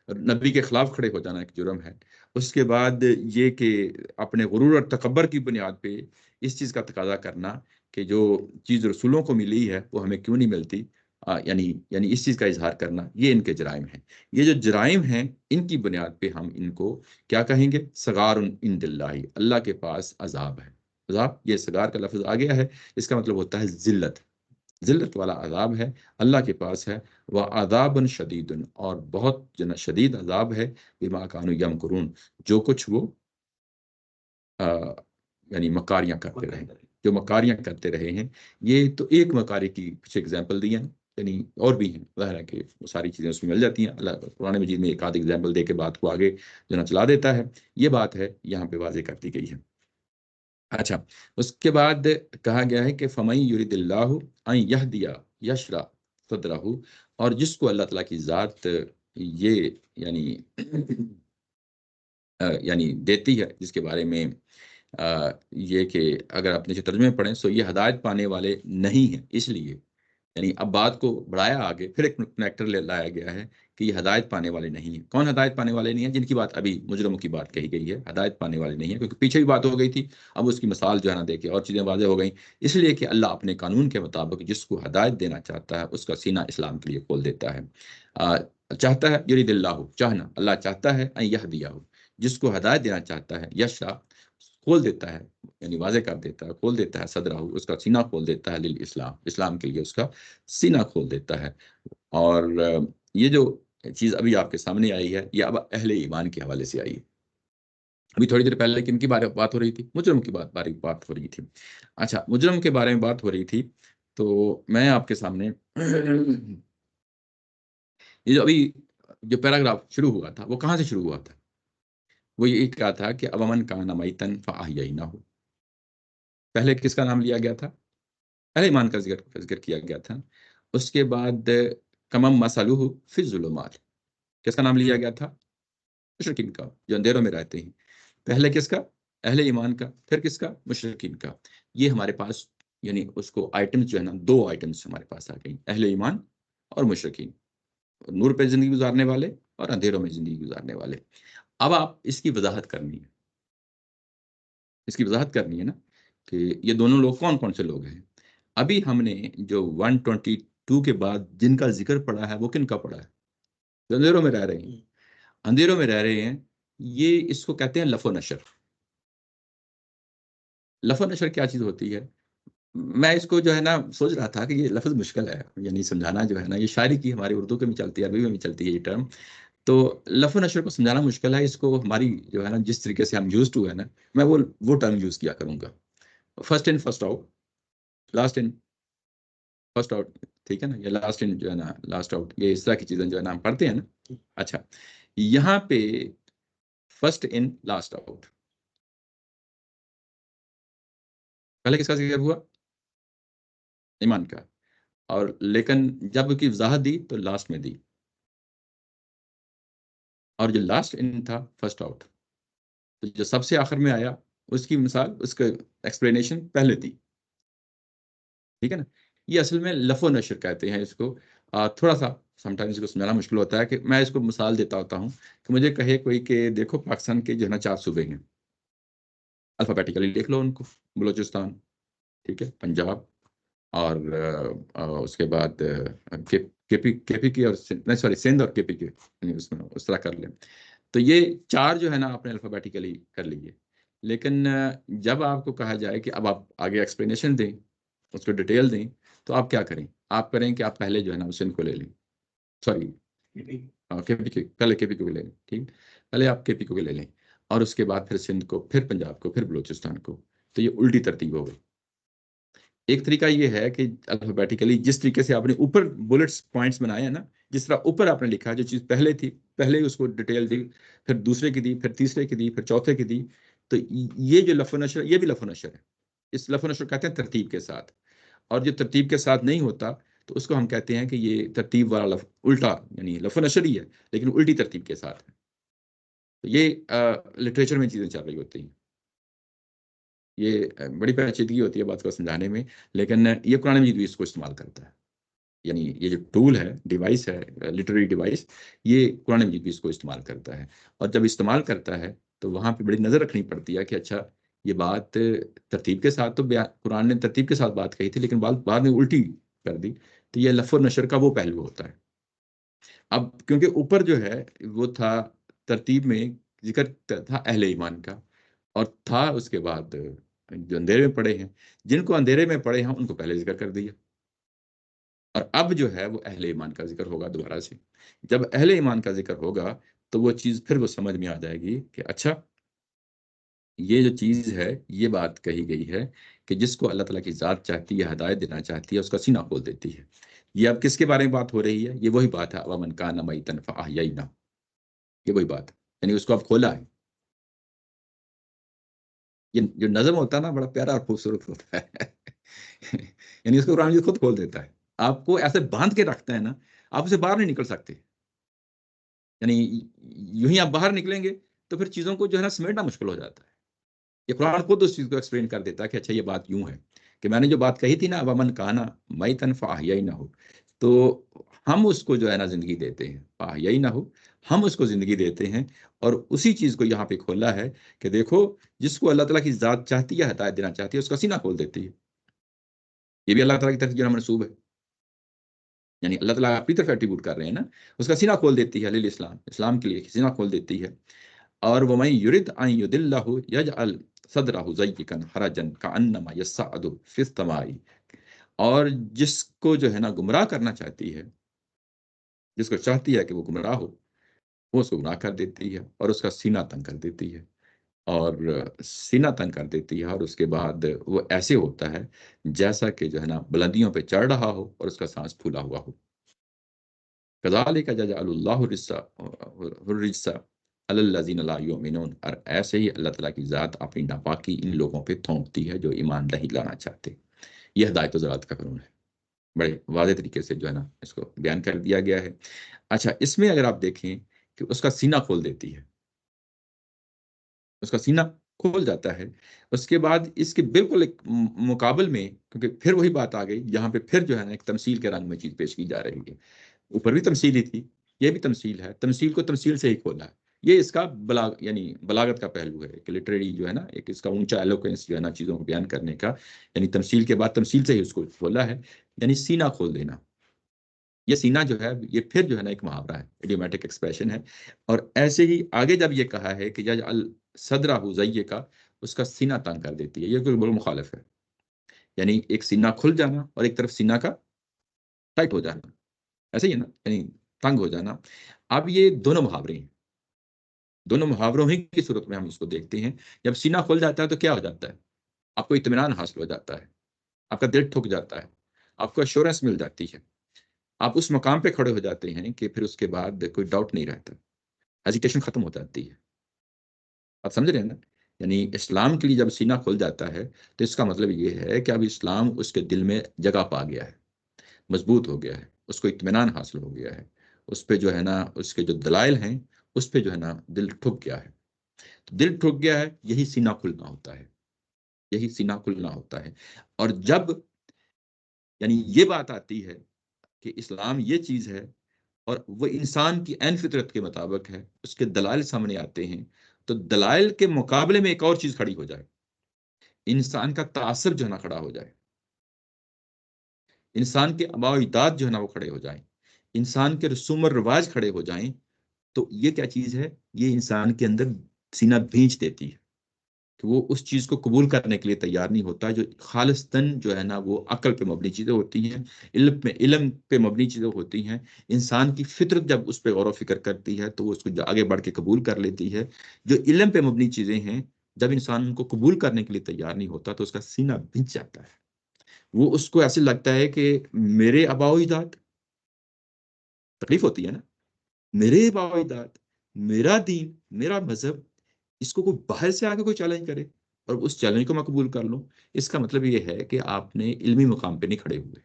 نبی کے خلاف کھڑے ہو جانا ایک جرم ہے، اس کے بعد یہ کہ اپنے غرور اور تکبر کی بنیاد پہ اس چیز کا تقاضا کرنا کہ جو چیز رسولوں کو ملی ہے وہ ہمیں کیوں نہیں ملتی، یعنی اس چیز کا اظہار کرنا، یہ ان کے جرائم ہیں۔ یہ جو جرائم ہیں ان کی بنیاد پہ ہم ان کو کیا کہیں گے؟ صغار عند اللہ، اللہ کے پاس عذاب ہے۔ عذاب، یہ صغار کا لفظ آ گیا ہے، اس کا مطلب ہوتا ہے ذلت، ذلت والا عذاب ہے اللہ کے پاس ہے، وعذاب شدید، اور بہت شدید عذاب ہے، بما کانوا یمکرون، جو کچھ وہ یعنی مکاریاں کرتے رہے، جو مکاریاں کرتے رہے ہیں۔ یہ تو ایک مکاری کی کچھ ایگزامپل دی ہیں، یعنی اور بھی ہیں، ظاہر ہے کہ وہ ساری چیزیں اس میں مل جاتی ہیں، اللہ قرآن مجید میں ایک آدھ ایگزامپل دے کے بات کو آگے جو نا چلا دیتا ہے، یہ بات ہے یہاں پہ واضح کر دی گئی ہے۔ اچھا، اس کے بعد کہا گیا ہے کہ فَمَن يُرِدِ اللَّهُ أَن يَهْدِيَ يَشْرَحْ صَدْرَهُ، اور جس کو اللہ تعالیٰ کی ذات یہ یعنی دیتی ہے، جس کے بارے میں یہ کہ اگر آپ نیچے ترجمے پڑھیں سو یہ ہدایت پانے والے نہیں ہیں، اس لیے یعنی اب بات کو بڑھایا آگے، پھر ایک کنیکٹر لے لایا گیا ہے کہ یہ ہدایت پانے والے نہیں ہیں۔ کون ہدایت پانے والے نہیں ہیں؟ جن کی بات ابھی مجرموں کی بات کہی گئی ہے، ہدایت پانے والے نہیں ہیں، کیونکہ پیچھے بھی بات ہو گئی تھی، اب اس کی مثال جو ہے نا دے کے اور چیزیں واضح ہو گئیں، اس لیے کہ اللہ اپنے قانون کے مطابق جس کو ہدایت دینا چاہتا ہے اس کا سینہ اسلام کے لیے کھول دیتا ہے۔ چاہتا ہے یرید اللہ، چاہنا، اللہ چاہتا ہے ان یہدیہ، جس کو ہدایت دینا چاہتا ہے، یشرح، کھول دیتا ہے، یعنی واضح کر دیتا ہے، کھول دیتا ہے، صدرہ، اس کا سینہ کھول دیتا ہے، للاسلام، اسلام کے لیے اس کا سینہ کھول دیتا ہے۔ اور یہ جو چیز ابھی آپ کے سامنے آئی ہے یہ اب اہل ایمان کے حوالے سے آئی ہے۔ ابھی تھوڑی دیر پہلے کن کی بات ہو رہی تھی؟ مجرم کی بات ہو رہی تھی۔ اچھا، مجرم کے بارے میں بات ہو رہی تھی، تو میں آپ کے سامنے یہ جو ابھی جو پیراگراف شروع ہوا تھا وہ کہاں سے شروع ہوا تھا؟ وہ یہ کہا تھا کہ اومن کان میتن فاحییناہ، پہلے کس کا نام لیا گیا تھا؟ اہل ایمان کا ذکر کیا گیا تھا۔ اس کے بعد کمم مثلہ فی الظلمات، کس کا نام لیا گیا تھا؟ مشرکین کا، جو اندھیروں میں رہتے ہیں۔ پہلے کس کا؟ اہل ایمان کا، پھر کس کا؟ مشرکین کا۔ یہ ہمارے پاس یعنی اس کو آئٹمز جو ہے نا، دو آئٹمز ہمارے پاس آ گئی، اہل ایمان اور مشرکین، نور پہ زندگی گزارنے والے اور اندھیروں میں زندگی گزارنے والے۔ اب آپ اس کی وضاحت کرنی ہے، اس کی وضاحت کرنی ہے نا کہ یہ دونوں لوگ کون کون سے لوگ ہیں۔ ابھی ہم نے جو 122 کے بعد جن کا ذکر پڑا ہے وہ کن کا پڑا ہے؟ جو اندھیروں میں رہ رہے ہیں، اندھیروں میں رہ رہے ہیں، یہ اس کو کہتے ہیں لف و نشر۔ لف و نشر کیا چیز ہوتی ہے؟ میں اس کو جو ہے نا سوچ رہا تھا کہ یہ لفظ مشکل ہے، یعنی سمجھانا جو ہے نا، یہ شاعری کی ہماری اردو کے میں چلتی ہے، عربی میں بھی چلتی ہے یہ ٹرم، تو لف و نشر کو سمجھانا مشکل ہے۔ اس کو ہماری جو ہے نا جس طریقے سے ہم یوز ٹو ہے نا، میں وہ ٹرم یوز کیا کروں گا، first in first out, last in first out, ٹھیک ہے نا، یا لاسٹ ان جو ہے نا لاسٹ آؤٹ، یہ اس طرح کی چیزیں جو ہے نا ہم پڑھتے ہیں نا۔ اچھا، یہاں پہ فرسٹ ان لاسٹ آؤٹ، پہلے کس کا ذکر ہوا؟ ایمان کا، اور لیکن جب کی وضاحت دی تو لاسٹ میں دی، اور جو لاسٹ ان تھا فرسٹ آؤٹ، تو جو سب سے آخر میں آیا اس کی مثال، اس کا ایکسپلینیشن پہلے دی، ٹھیک ہے نا۔ یہ اصل میں لف و نشر کہتے ہیں اس کو۔ تھوڑا سا سم ٹائمز اس کو سمجھانا مشکل ہوتا ہے، کہ میں اس کو مثال دیتا ہوتا ہوں کہ مجھے کہے کوئی کہ دیکھو پاکستان کے جو ہے نا 4 صوبے ہیں، الفابیٹیکلی لکھ لو ان کو، بلوچستان، ٹھیک ہے، پنجاب، اور اس کے بعد کے پی کی، اور سوری سندھ اور کے پی کے، یعنی اس میں اس طرح کر لیں۔ تو یہ 4 جو ہے نا آپ نے الفابیٹیکلی کر لیے، لیکن جب آپ کو کہا جائے کہ اب آپ آگے ایکسپلینیشن دیں، اس کو ڈیٹیل دیں، تو آپ کیا کریں؟ آپ کریں کہ آپ پہلے جو ہے نا سندھ کو لے لیں، سوری کے پی کے، پہلے کے پی کو لے لیں، ٹھیک، پہلے آپ کے پی کو لے لیں، اور اس کے بعد پھر سندھ کو، پھر پنجاب کو، پھر بلوچستان کو۔ تو یہ الٹی ترتیب ہو گئی۔ ایک طریقہ یہ ہے کہ الفابیٹیکلی جس طریقے سے آپ نے اوپر بلٹس پوائنٹس بنائے ہیں نا، جس طرح اوپر آپ نے لکھا، جو چیز پہلے تھی پہلے اس کو ڈیٹیل دی، پھر دوسرے کی دی، پھر تیسرے کی دی، پھر چوتھے کی دی، تو یہ جو لف و نشر، یہ بھی لف و نشر ہے۔ اس لف و نشر کہتے ہیں ترتیب کے ساتھ، اور جو ترتیب کے ساتھ نہیں ہوتا تو اس کو ہم کہتے ہیں کہ یہ ترتیب والا الٹا، یعنی لف و نشر ہی ہے لیکن الٹی ترتیب کے ساتھ ہے۔ تو یہ لٹریچر میں چیزیں چل رہی ہوتی ہیں، یہ بڑی پیچیدگی ہوتی ہے بات کو سمجھانے میں، لیکن یہ قرآن مجید بھی اس کو استعمال کرتا ہے، یعنی یہ جو ٹول ہے، ڈیوائس ہے، لٹریری ڈیوائس، یہ قرآن مجید بھی اس کو استعمال کرتا ہے۔ اور جب استعمال کرتا ہے تو وہاں پہ بڑی نظر رکھنی پڑتی ہے کہ اچھا یہ بات ترتیب کے ساتھ، تو قرآن نے ترتیب کے ساتھ بات کہی تھی لیکن بعد میں الٹی کر دی، تو یہ لف و نشر کا وہ پہلو ہوتا ہے۔ اب کیونکہ اوپر جو ہے وہ تھا ترتیب میں ذکر تھا اہل ایمان کا، اور تھا اس کے بعد جو اندھیرے میں پڑے ہیں، جن کو اندھیرے میں پڑے ہیں ان کو پہلے ذکر کر دیا، اور اب جو ہے وہ اہل ایمان کا ذکر ہوگا دوبارہ سے. جب اہل ایمان کا ذکر ہوگا تو وہ چیز پھر وہ سمجھ میں آ جائے گی کہ اچھا یہ جو چیز ہے یہ بات کہی گئی ہے کہ جس کو اللہ تعالیٰ کی ذات چاہتی ہے، ہدایت دینا چاہتی ہے، اس کا سینہ کھول دیتی ہے. یہ اب کس کے بارے میں بات ہو رہی ہے؟ یہ وہی بات ہے وَمَنْ كَانَ مَيْتًا فَأَحْيَيْنَاهُ. یہ وہی بات ہے، یعنی اس کو اب کھولا ہے. یہ جو نظم ہوتا ہے نا بڑا پیارا اور خوبصورت ہوتا ہے. یعنی اس کو قرآن مجید خود کھول دیتا ہے، آپ کو ایسے باندھ کے رکھتا ہے نا، آپ اسے باہر نہیں نکل سکتے. یعنی یوں ہی آپ باہر نکلیں گے تو پھر چیزوں کو جو ہے نا سمیٹنا مشکل ہو جاتا ہے. یہ قرآن خود اس چیز کو ایکسپلین کر دیتا ہے کہ اچھا یہ بات یوں ہے کہ میں نے جو بات کہی تھی نا وَمَنْ كَانَ مَيْتًا فَأَحْيَيْنَاهُ، تو ہم اس کو جو ہے نا زندگی دیتے ہیں. فَأَحْيَيْنَاهُ، ہم اس کو زندگی دیتے ہیں. اور اسی چیز کو یہاں پہ کھولا ہے کہ دیکھو جس کو اللہ تعالیٰ کی ذات چاہتی ہے، ہدایت دینا چاہتی ہے، اس کا سینہ کھول دیتی ہے. یہ بھی اللہ تعالیٰ کی طرف جو ہے منسوب ہے، یعنی اللہ تعالیٰ اپنی طرف ایٹریبیوٹ کر رہے ہیں نا. اس کا سینہ کھول دیتی ہے اسلام، اسلام کے لیے سینہ کھول دیتی ہے. اور وَمَن يُرِدْ أَن يُضِلَّهُ يَجْعَلْ صَدْرَهُ ضَيِّقًا حَرَجًا كَأَنَّمَا يَصَّعَّدُ فِي السَّمَاءِ. اور جس کو جو ہے نا گمراہ کرنا چاہتی ہے، جس کو چاہتی ہے کہ وہ گمراہ ہو، وہ اس کو گمراہ کر دیتی ہے اور اس کا سینہ تنگ کر دیتی ہے. اور سینہ تنگ کر دیتی ہے، اور اس کے بعد وہ ایسے ہوتا ہے جیسا کہ جو ہے نا بلندیوں پہ چڑھ رہا ہو اور اس کا سانس پھولا ہوا ہو. كَذَلِكَ يَجْعَلُ اللَّهُ الرِّجْسَ عَلَى الَّذِينَ لَا يُؤْمِنُونَ. اور ایسے ہی اللہ تعالیٰ کی ذات اپنی ناپاکی ان لوگوں پہ تھونکتی ہے جو ایمان نہیں لانا چاہتے. یہ ہدایت و ذرات کا قانون ہے، بڑے واضح طریقے سے جو ہے نا اس کو بیان کر دیا گیا ہے. اچھا اس میں اگر آپ دیکھیں کہ اس کا سینہ کھول دیتی ہے، اس کا سینہ کھول جاتا ہے. اس کے بعد اس کے بالکل ایک مقابل میں، کیونکہ پھر وہی بات آ گئی یہاں پہ پھر جو ہے نا ایک تمثیل کے رنگ میں چیز پیش کی جا رہی ہے. اوپر بھی تمثیل ہی تھی، یہ بھی تمثیل ہے، تمثیل کو تمثیل سے ہی کھولا ہے. یہ اس کا یعنی بلاغت کا پہلو ہے کہ لٹریری جو ہے نا ایک اس کا اونچا ایلوکوینس جو ہے نا چیزوں کو بیان کرنے کا، یعنی تمثیل کے بعد تمثیل سے ہی اس کو کھولا ہے، یعنی سینہ کھول دینا. یہ سینہ جو ہے یہ پھر جو ہے نا ایک محاورہ ہے، ایڈیومیٹک ایکسپریشن ہے. اور ایسے ہی آگے جب یہ کہا ہے کہ یجعل صدرہ ضیقا، اس کا سینہ تنگ کر دیتی ہے، یہ کوئی بڑا مخالف ہے. یعنی ایک سینہ کھل جانا اور ایک طرف سینہ کا ٹائٹ ہو جانا، ایسے ہی ہے نا، یعنی تنگ ہو جانا. اب یہ دونوں محاورے ہیں، دونوں محاوروں ہی کی صورت میں ہم اس کو دیکھتے ہیں. جب سینہ کھل جاتا ہے تو کیا ہو جاتا ہے؟ آپ کو اطمینان حاصل ہو جاتا ہے، آپ کا دل ٹھک جاتا ہے، آپ کو ایشورنس مل جاتی ہے، آپ اس مقام پہ کھڑے ہو جاتے ہیں کہ پھر اس کے بعد کوئی ڈاؤٹ نہیں رہتا، ہیزیٹیشن ختم ہو جاتی ہے. آپ سمجھ رہے ہیں نا؟ یعنی اسلام کے لیے جب سینہ کھل جاتا ہے تو اس کا مطلب یہ ہے کہ اب اسلام اس کے دل میں جگہ پا گیا ہے، مضبوط ہو گیا ہے، اس کو اطمینان حاصل ہو گیا ہے، اس پہ جو ہے نا اس کے جو دلائل ہیں اس پہ جو ہے نا دل ٹھک گیا ہے. تو دل ٹھک گیا ہے، یہی سینہ کھلنا ہوتا ہے، یہی سینہ کھلنا ہوتا ہے. اور جب یعنی یہ بات آتی ہے کہ اسلام یہ چیز ہے اور وہ انسان کی عین فطرت کے مطابق ہے، اس کے دلائل سامنے آتے ہیں، تو دلائل کے مقابلے میں ایک اور چیز کھڑی ہو جائے، انسان کا تعصب جو ہے نا کھڑا ہو جائے، انسان کے آباء و اجداد جو ہے نا وہ کھڑے ہو جائیں، انسان کے رسوم و رواج کھڑے ہو جائیں، تو یہ کیا چیز ہے؟ یہ انسان کے اندر سینہ بھینچ دیتی ہے کہ وہ اس چیز کو قبول کرنے کے لیے تیار نہیں ہوتا جو خالصتاً جو ہے نا وہ عقل پہ مبنی چیزیں ہوتی ہیں، علم پہ مبنی چیزیں ہوتی ہیں. انسان کی فطرت جب اس پہ غور و فکر کرتی ہے تو وہ اس کو آگے بڑھ کے قبول کر لیتی ہے. جو علم پہ مبنی چیزیں ہیں جب انسان ان کو قبول کرنے کے لیے تیار نہیں ہوتا تو اس کا سینہ بھینچ جاتا ہے. وہ اس کو ایسے لگتا ہے کہ میرے آباء و اجداد، تکلیف ہوتی ہے نا، میرے آباء و اجداد، میرا دین، میرا مذہب، اس کو کوئی باہر سے آگے کوئی چیلنج کرے اور اس چیلنج کو میں قبول کر لوں، اس کا مطلب یہ ہے کہ آپ نے علمی مقام پہ نہیں کھڑے ہوئے.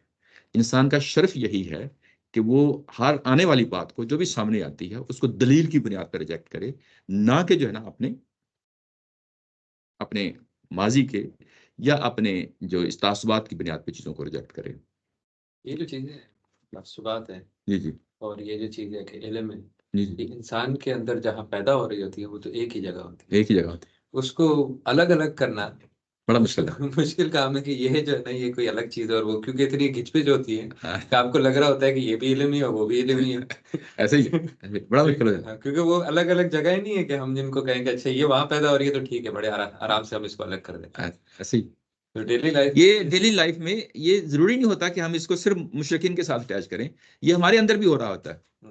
انسان کا شرف یہی ہے کہ وہ ہر آنے والی بات کو جو بھی سامنے آتی ہے اس کو دلیل کی بنیاد پر ریجیکٹ کرے، نہ کہ جو ہے نا اپنے ماضی کے یا اپنے جو تعصبات کی بنیاد پہ چیزوں کو ریجیکٹ کرے. یہ جو چیزیں تعصبات ہیں جی جی اور یہ جو چیز ہے کہ علم ہے، جی جی یہ انسان کے اندر جہاں پیدا ہو رہی ہوتی ہے وہ تو ایک ہی جگہ ہوتی ہے، ایک ہی جگہ ہوتی ہے، اس کو الگ الگ کرنا بڑا مشکل ہے. مشکل کام ہے. کہ یہ جو ہے نا یہ کوئی الگ چیز ہے، اور وہ کیونکہ اتنی گھچ پچ ہوتی ہے ہاں، کہ آپ کو لگ رہا ہوتا ہے کہ یہ بھی علم ہی ہے وہ بھی علم ہی ہے. ایسے ہی بڑا مشکل ہو جاتا ہاں، کیونکہ وہ الگ الگ جگہ ہی نہیں ہے کہ ہم جن کو کہیں گے اچھا یہ وہاں پیدا ہو رہی ہے تو ٹھیک ہے بڑے آرام سے ہم اس کو الگ کر دیں. ہے. ایسے ہی ڈیلی لائف یہ ڈیلی لائف میں یہ ضروری نہیں ہوتا کہ ہم اس کو صرف مشرکین کے ساتھ اٹیچ کریں، یہ ہمارے اندر بھی ہو رہا ہوتا ہے،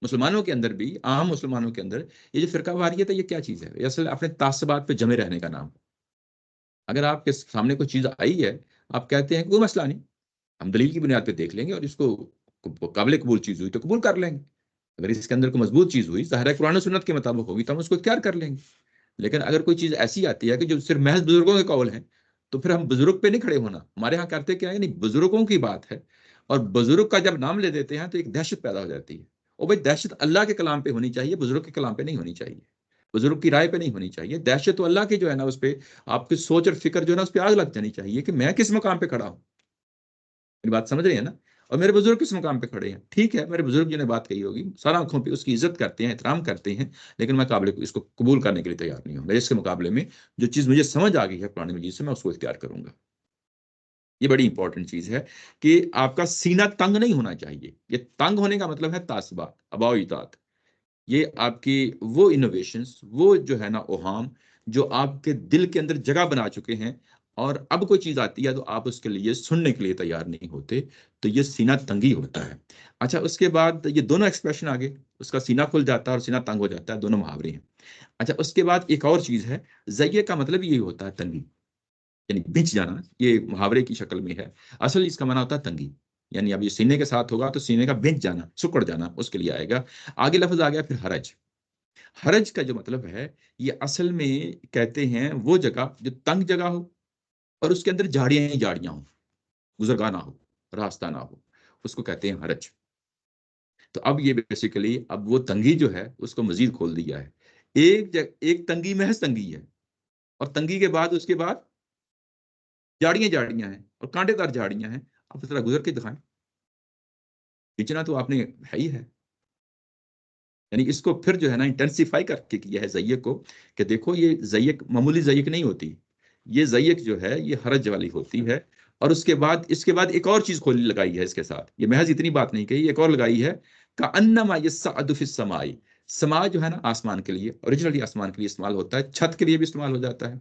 مسلمانوں کے اندر بھی، عام مسلمانوں کے اندر یہ جو فرقہ واریت ہے یہ کیا چیز ہے؟ یہ اصل اپنے تعصبات پہ جمے رہنے کا نام۔ اگر آپ کے سامنے کوئی چیز آئی ہے، آپ کہتے ہیں کہ کوئی مسئلہ نہیں، ہم دلیل کی بنیاد پہ دیکھ لیں گے اور اس کو قابل قبول چیز ہوئی تو قبول کر لیں گے، اگر اس کے اندر کوئی مضبوط چیز ہوئی ظاہر ہے قرآن و سنت کے مطابق ہوگی تو ہم اس کو اختیار کر لیں گے۔ لیکن اگر کوئی چیز ایسی آتی ہے کہ جو صرف محض بزرگوں کے قول ہیں تو پھر ہم بزرگ پہ نہیں کھڑے ہونا۔ ہمارے ہاں کرتے کیا ہے، نہیں بزرگوں کی بات ہے اور بزرگ کا جب نام لے دیتے ہیں تو ایک دہشت پیدا ہو جاتی ہے۔ اور بھائی دہشت اللہ کے کلام پہ ہونی چاہیے، بزرگ کے کلام پہ نہیں ہونی چاہیے، بزرگ کی رائے پہ نہیں ہونی چاہیے۔ دہشت تو اللہ کی جو ہے نا اس پہ آپ کی سوچ اور فکر جو ہے نا اس پہ آگ لگ جانی چاہیے کہ میں کس مقام پہ کھڑا ہوں۔ میری بات سمجھ رہی ہے نا؟ اور میرے بزرگ کس مقام پہ کھڑے ہیں، ٹھیک ہے میرے بزرگ جنہیں بات کہی ہوگی سارا آنکھوں پہ اس کی عزت کرتے ہیں، احترام کرتے ہیں، لیکن میں قابل اس کو قبول کرنے کے لیے تیار نہیں ہوں۔ میں اس کے مقابلے میں جو چیز مجھے سمجھ آ گئی ہے قرآن مجید سے میں اس کو اختیار کروں گا۔ یہ بڑی امپورٹنٹ چیز ہے کہ آپ کا سینہ تنگ نہیں ہونا چاہیے۔ یہ تنگ ہونے کا مطلب ہے تعصبات، اباء و اطاعت، یہ آپ کی وہ انوویشنز، وہ جو ہے نا اوہام جو آپ کے دل کے اندر جگہ بنا چکے ہیں، اور اب کوئی چیز آتی ہے تو آپ اس کے لیے سننے کے لیے تیار نہیں ہوتے، تو یہ سینہ تنگی ہوتا ہے۔ اچھا اس کے بعد یہ دونوں ایکسپریشن آگے، اس کا سینہ کھل جاتا ہے اور سینہ تنگ ہو جاتا ہے، دونوں محاورے ہیں۔ اچھا اس کے بعد ایک اور چیز ہے، زیہ کا مطلب یہی ہوتا ہے تنگی، یعنی بچ جانا، یہ محاورے کی شکل میں ہے، اصل اس کا معنی ہوتا ہے تنگی، یعنی اب یہ سینے کے ساتھ ہوگا تو سینے کا بچ جانا، سکڑ جانا، اس کے لیے آئے گا۔ آگے لفظ آ گیا پھر حرج۔ حرج کا جو مطلب ہے یہ اصل میں کہتے ہیں وہ جگہ جو تنگ جگہ ہو اور اس کے اندر جھاڑیاں ہی جھاڑیاں ہوں، گزرگاہ نہ ہو، راستہ نہ ہو، اس کو کہتے ہیں حرج۔ تو اب یہ بیسیکلی اب وہ تنگی جو ہے اس کو مزید کھول دیا ہے۔ ایک تنگی محض تنگی ہے، اور تنگی کے بعد اس کے بعد جھاڑیاں جھاڑیاں ہیں اور کانٹے دار جھاڑیاں ہیں، آپ اس طرح گزر کے دکھائیں، بیچنا تو آپ نے ہے ہی ہے۔ یعنی اس کو پھر جو ہے نا انٹینسیفائی کر کے کیا ہے زیق کو، کہ دیکھو یہ زیق معمولی زیق نہیں ہوتی، یہ زیق جو ہے یہ حرج والی ہوتی ہے۔ اور اس کے بعد ایک اور چیز کھولی لگائی ہے اس کے ساتھ، یہ محض اتنی بات نہیں کہی، ایک اور لگائی ہے، کأنما یصعد فی السماء۔ سما جو ہے نا آسمان کے لیے، اوریجنلی آسمان کے لیے استعمال ہوتا ہے، چھت کے لیے بھی استعمال ہو جاتا ہے،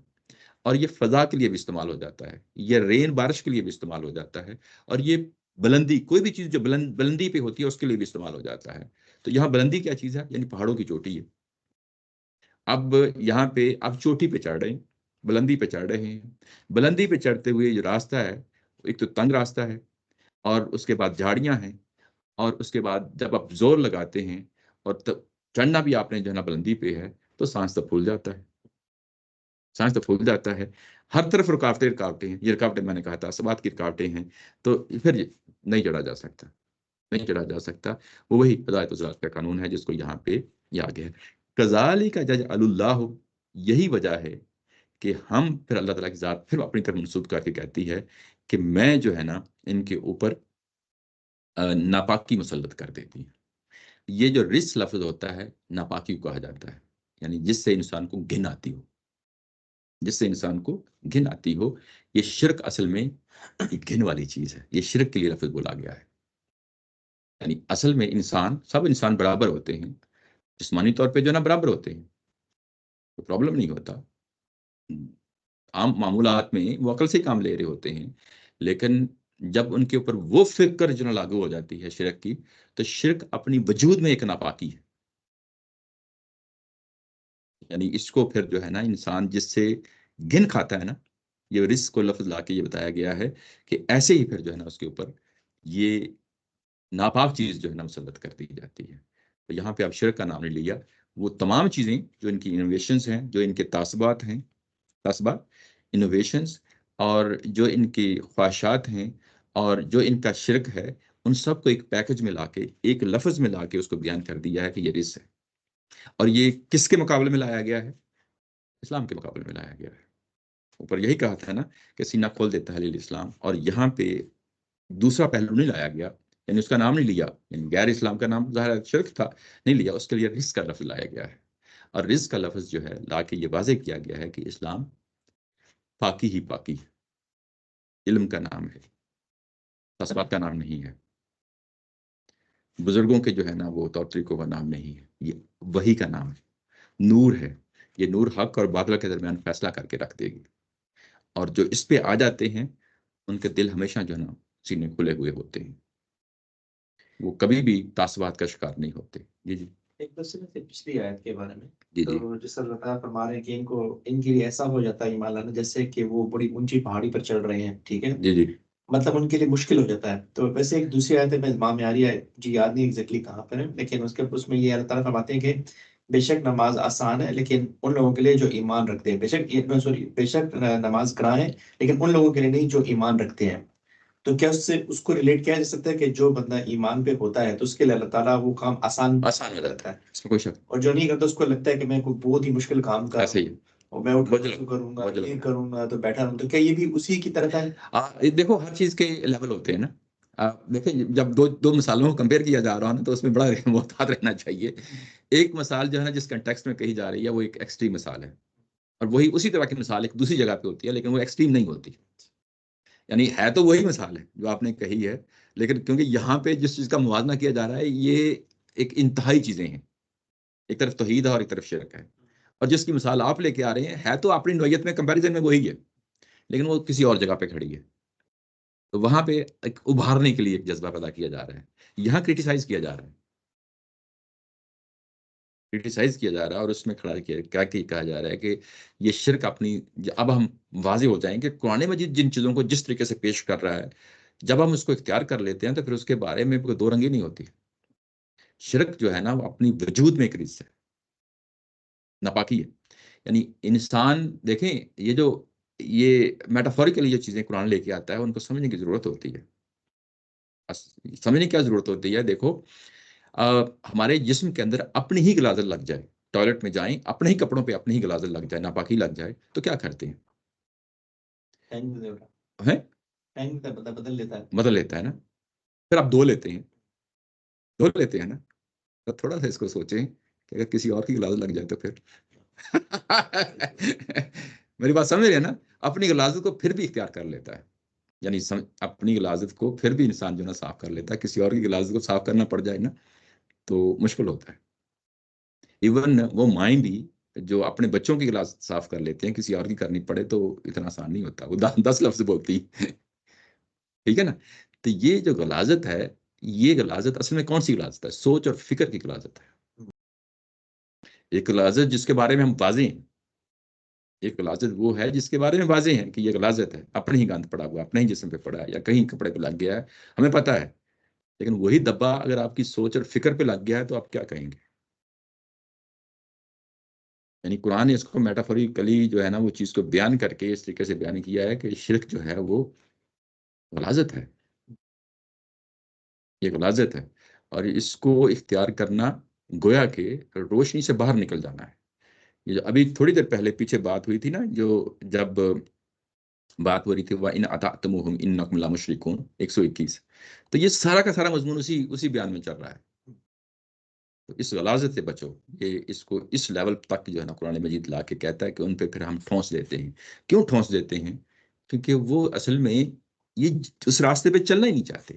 اور یہ فضا کے لیے بھی استعمال ہو جاتا ہے، یہ رین بارش کے لیے بھی استعمال ہو جاتا ہے، اور یہ بلندی، کوئی بھی چیز جو بلندی پہ ہوتی ہے اس کے لیے بھی استعمال ہو جاتا ہے۔ تو یہاں بلندی کیا چیز ہے، یعنی پہاڑوں کی چوٹی ہے۔ اب یہاں پہ اب چوٹی پہ چڑھ رہے ہیں، بلندی پہ چڑھ رہے ہیں، بلندی پہ چڑھتے ہوئے جو راستہ ہے ایک تو تنگ راستہ ہے، اور اس کے بعد جھاڑیاں ہیں، اور اس کے بعد جب آپ زور لگاتے ہیں اور چڑھنا بھی آپ نے جو ہے نا بلندی پہ ہے تو سانس تو پھول جاتا ہے، سانس تو پھول جاتا ہے، ہر طرف رکاوٹیں ہیں، یہ رکاوٹیں میں نے کہا تھا سبات کی رکاوٹیں ہیں، تو پھر نہیں چڑھا جا سکتا، نہیں چڑھا جا سکتا۔ وہ وہی ہدایت وزرات کا قانون ہے جس کو یہاں پہ یہ آگے ہے، کذالک یجعل اللہ، یہی وجہ ہے کہ ہم پھر اللہ تعالیٰ کی ذات پھر اپنی طرف منسوب کر کے کہتی ہے کہ میں جو ہے نا ان کے اوپر ناپاکی مسلط کر دیتی ہوں۔ یہ جو رس لفظ ہوتا ہے ناپاکی کو کہا جاتا ہے، یعنی جس سے انسان کو گھن آتی ہو، جس سے انسان کو گھن آتی ہو۔ یہ شرک اصل میں ایک گھن والی چیز ہے، یہ شرک کے لیے لفظ بولا گیا ہے۔ یعنی اصل میں سب انسان برابر ہوتے ہیں، جسمانی طور پہ جو نا برابر ہوتے ہیں، کوئی پرابلم نہیں ہوتا، عام معمولات میں وہ عقل سے کام لے رہے ہوتے ہیں، لیکن جب ان کے اوپر وہ فکر جو نا لاگو ہو جاتی ہے شرک کی، تو شرک اپنی وجود میں ایک ناپاکی ہے۔ یعنی اس کو پھر جو ہے نا انسان جس سے گن کھاتا ہے نا، یہ رزق کو لفظ لا کے یہ بتایا گیا ہے کہ ایسے ہی پھر جو ہے نا اس کے اوپر یہ ناپاک چیز جو ہے نا مسلط کر دی جاتی ہے۔ تو یہاں پہ اب شرک کا نام نہیں لیا، وہ تمام چیزیں جو ان کی انوویشنز ہیں، جو ان کے تعصبات ہیں، تعصبات، انوویشنز، اور جو ان کی خواہشات ہیں، اور جو ان کا شرک ہے، ان سب کو ایک پیکج میں لا کے، ایک لفظ میں لا کے اس کو بیان کر دیا ہے کہ یہ رزق ہے۔ اور یہ کس کے مقابلے میں لایا گیا ہے؟ اسلام کے مقابلے میں لایا گیا ہے۔ اوپر یہی کہا تھا نا کہ سینہ کھول دیتا ہے اسلام، اور یہاں پہ دوسرا پہلو نہیں لایا گیا، یعنی اس کا نام نہیں لیا، یعنی غیر اسلام کا نام ظاہر شرک تھا، نہیں لیا، اس کے لیے رزق کا لفظ لایا گیا ہے۔ اور رزق کا لفظ جو ہے لا کے یہ واضح کیا گیا ہے کہ اسلام پاکی ہی پاکی ہے، علم کا نام ہے، تصوات کا نام نہیں ہے، بزرگوں کے جو ہے نا وہ طور طریقوں کا نام نہیں ہے، یہ وحی کا نام ہے، نور ہے، یہ نور حق اور باطل کے درمیان فیصلہ کر کے رکھ دے گی۔ اور جو اس پہ آ جاتے ہیں ان کے دل ہمیشہ جو ہے نا سینے کھلے ہوئے ہوتے ہیں، وہ کبھی بھی تعصبات کا شکار نہیں ہوتے۔ جی جی ایک دوسرے سے پچھلی آیت کے بارے میں، جی جی تو جس اللہ تعالیٰ فرما رہے ہیں کہ ان کے لیے ایسا ہو جاتا ہے ایمان لانا جیسے کہ وہ بڑی اونچی پہاڑی پر چڑھ رہے ہیں، ٹھیک ہے، جی جی مطلب ان کے لیے مشکل ہو جاتا ہے۔ تو ویسے ایک دوسری آیت میں امام یاری ہے، جی یاد نہیں ایگزیکٹلی کہاں پر ہے، لیکن اس میں یہ اللہ تعالیٰ فرماتے ہیں کہ بے شک نماز آسان ہے لیکن ان لوگوں کے لیے جو ایمان رکھتے ہیں، بے شک نماز گراں ہے لیکن ان لوگوں کے لیے نہیں جو ایمان رکھتے ہیں۔ تو کیا اس کو ریلیٹ کیا جا سکتا ہے کہ جو بندہ ایمان پہ ہوتا ہے تو اس کے لیے اللہ تعالیٰ وہ کام آسان آسان ہو جاتا ہے، اس میں کوئی شک اور جو نہیں کرتا اس کو لگتا ہے کہ میں کوئی بہت ہی مشکل کام کر رہا ایسے ہوں ہی اور میں اٹھ بوجھ کروں گا، بوجھ یہ کروں گا تو بیٹھا رہوں، تو کیا یہ بھی اسی کی طرح ہے؟ یہ دیکھو ہر چیز کے لیول ہوتے ہیں نا۔ دیکھیں جب دو مثالوں کو کمپیئر کیا جا رہا ہے نا تو اس میں بڑا محتاط رہنا چاہیے۔ ایک مثال جو ہے نا جس کنٹیکسٹ میں کہی جا رہی ہے وہ ایک ایکسٹریم مثال ہے، اور وہی اسی طرح کی مثال ایک دوسری جگہ پہ ہوتی ہے لیکن وہ ایکسٹریم نہیں ہوتی، یعنی ہے تو وہی مثال ہے جو آپ نے کہی ہے، لیکن کیونکہ یہاں پہ جس چیز کا موازنہ کیا جا رہا ہے یہ ایک انتہائی چیزیں ہیں، ایک طرف توحید ہے اور ایک طرف شرک ہے، اور جس کی مثال آپ لے کے آ رہے ہیں ہے تو اپنی نوعیت میں کمپیریزن میں وہی ہے لیکن وہ کسی اور جگہ پہ کھڑی ہے، تو وہاں پہ ایک ابھارنے کے لیے ایک جذبہ پیدا کیا جا رہا ہے، یہاں کرٹیسائز کیا جا رہا ہے، کرٹیسائز کیا جا رہا ہے، اور اس میں کھڑا کیا کہا جا رہا ہے کہ یہ شرک اپنی، اب ہم واضح ہو جائیں کہ قرآن مجید جن چیزوں کو جس طریقے سے پیش کر رہا ہے جب ہم اس کو اختیار کر لیتے ہیں تو پھر اس کے بارے میں کوئی دو رنگی نہیں ہوتی۔ شرک جو ہے نا وہ اپنی وجود میں ایک رزق ہے، ناپاکی ہے، یعنی انسان دیکھیں یہ میٹافوریکلی جو چیزیں قرآن لے کے آتا ہے ان کو سمجھنے کی ضرورت ہوتی ہے۔ سمجھنے کی کیا ضرورت ہوتی ہے؟ دیکھو ہمارے جسم کے اندر اپنی ہی غلاظت لگ جائے، ٹوائلٹ میں جائیں اپنے ہی کپڑوں پہ اپنی ہی غلاظت لگ جائے، ناپاکی لگ جائے تو کیا کرتے ہیں؟ بدل لیتا ہے، بدل لیتا ہے نا، پھر آپ دھو لیتے ہیں نا، تو تھوڑا سا اس کو سوچیں کہ اگر کسی اور کی غلاظت لگ جائے تو پھر میری بات سمجھ رہے ہیں نا، اپنی غلاظت کو پھر بھی اختیار کر لیتا ہے، یعنی اپنی غلاظت کو پھر بھی انسان جو نا صاف کر لیتا ہے، کسی اور کی غلاظت کو صاف کرنا پڑ جائے نا تو مشکل ہوتا ہے۔ ایون وہ مائیں بھی جو اپنے بچوں کی غلاظت صاف کر لیتے ہیں کسی اور کی کرنی پڑے تو اتنا آسان نہیں ہوتا، وہ 10 لفظ بولتی ٹھیک ہے نا۔ تو یہ جو غلاظت ہے یہ غلاظت اصل میں کون سی غلاظت ہے؟ سوچ اور فکر کی غلاظت ہے، ایک غلاظت جس کے بارے میں ہم واضح ہیں، ایک غلاظت وہ ہے جس کے بارے میں واضح ہے کہ یہ غلاظت ہے، اپنے ہی گند پڑا ہوا، اپنے ہی جسم پہ پڑا ہے یا کہیں کپڑے پہ لگ گیا ہے، ہمیں پتہ ہے، لیکن وہی دبا اگر آپ کی سوچ اور فکر پہ لگ گیا ہے تو آپ کیا کہیں گے؟ یعنی قرآن نے اس کو میٹافوریکلی جو ہے نا وہ چیز کو بیان کر کے اس طریقے سے بیان کیا ہے کہ شرک جو ہے وہ غلاظت ہے، یہ غلاظت ہے، اور اس کو اختیار کرنا گویا کہ روشنی سے باہر نکل جانا ہے۔ یہ جو ابھی تھوڑی دیر پہلے پیچھے بات ہوئی تھی نا، جو جب بات ہو رہی تھی وَإِنْ أَطَعْتُمُوهُمْ إِنَّكُمْ لَمُشْرِكُونَ 121، تو یہ سارا کا سارا مضمون اسی بیان میں چل رہا ہے۔ تو اس غلاظت سے بچو، یہ اس کو اس لیول تک جو ہے نا قرآن مجید لا کے کہتا ہے کہ ان پہ پھر ہم ٹھونس دیتے ہیں۔ کیوں ٹھونس دیتے ہیں؟ کیونکہ وہ اصل میں یہ اس راستے پہ چلنا ہی نہیں چاہتے،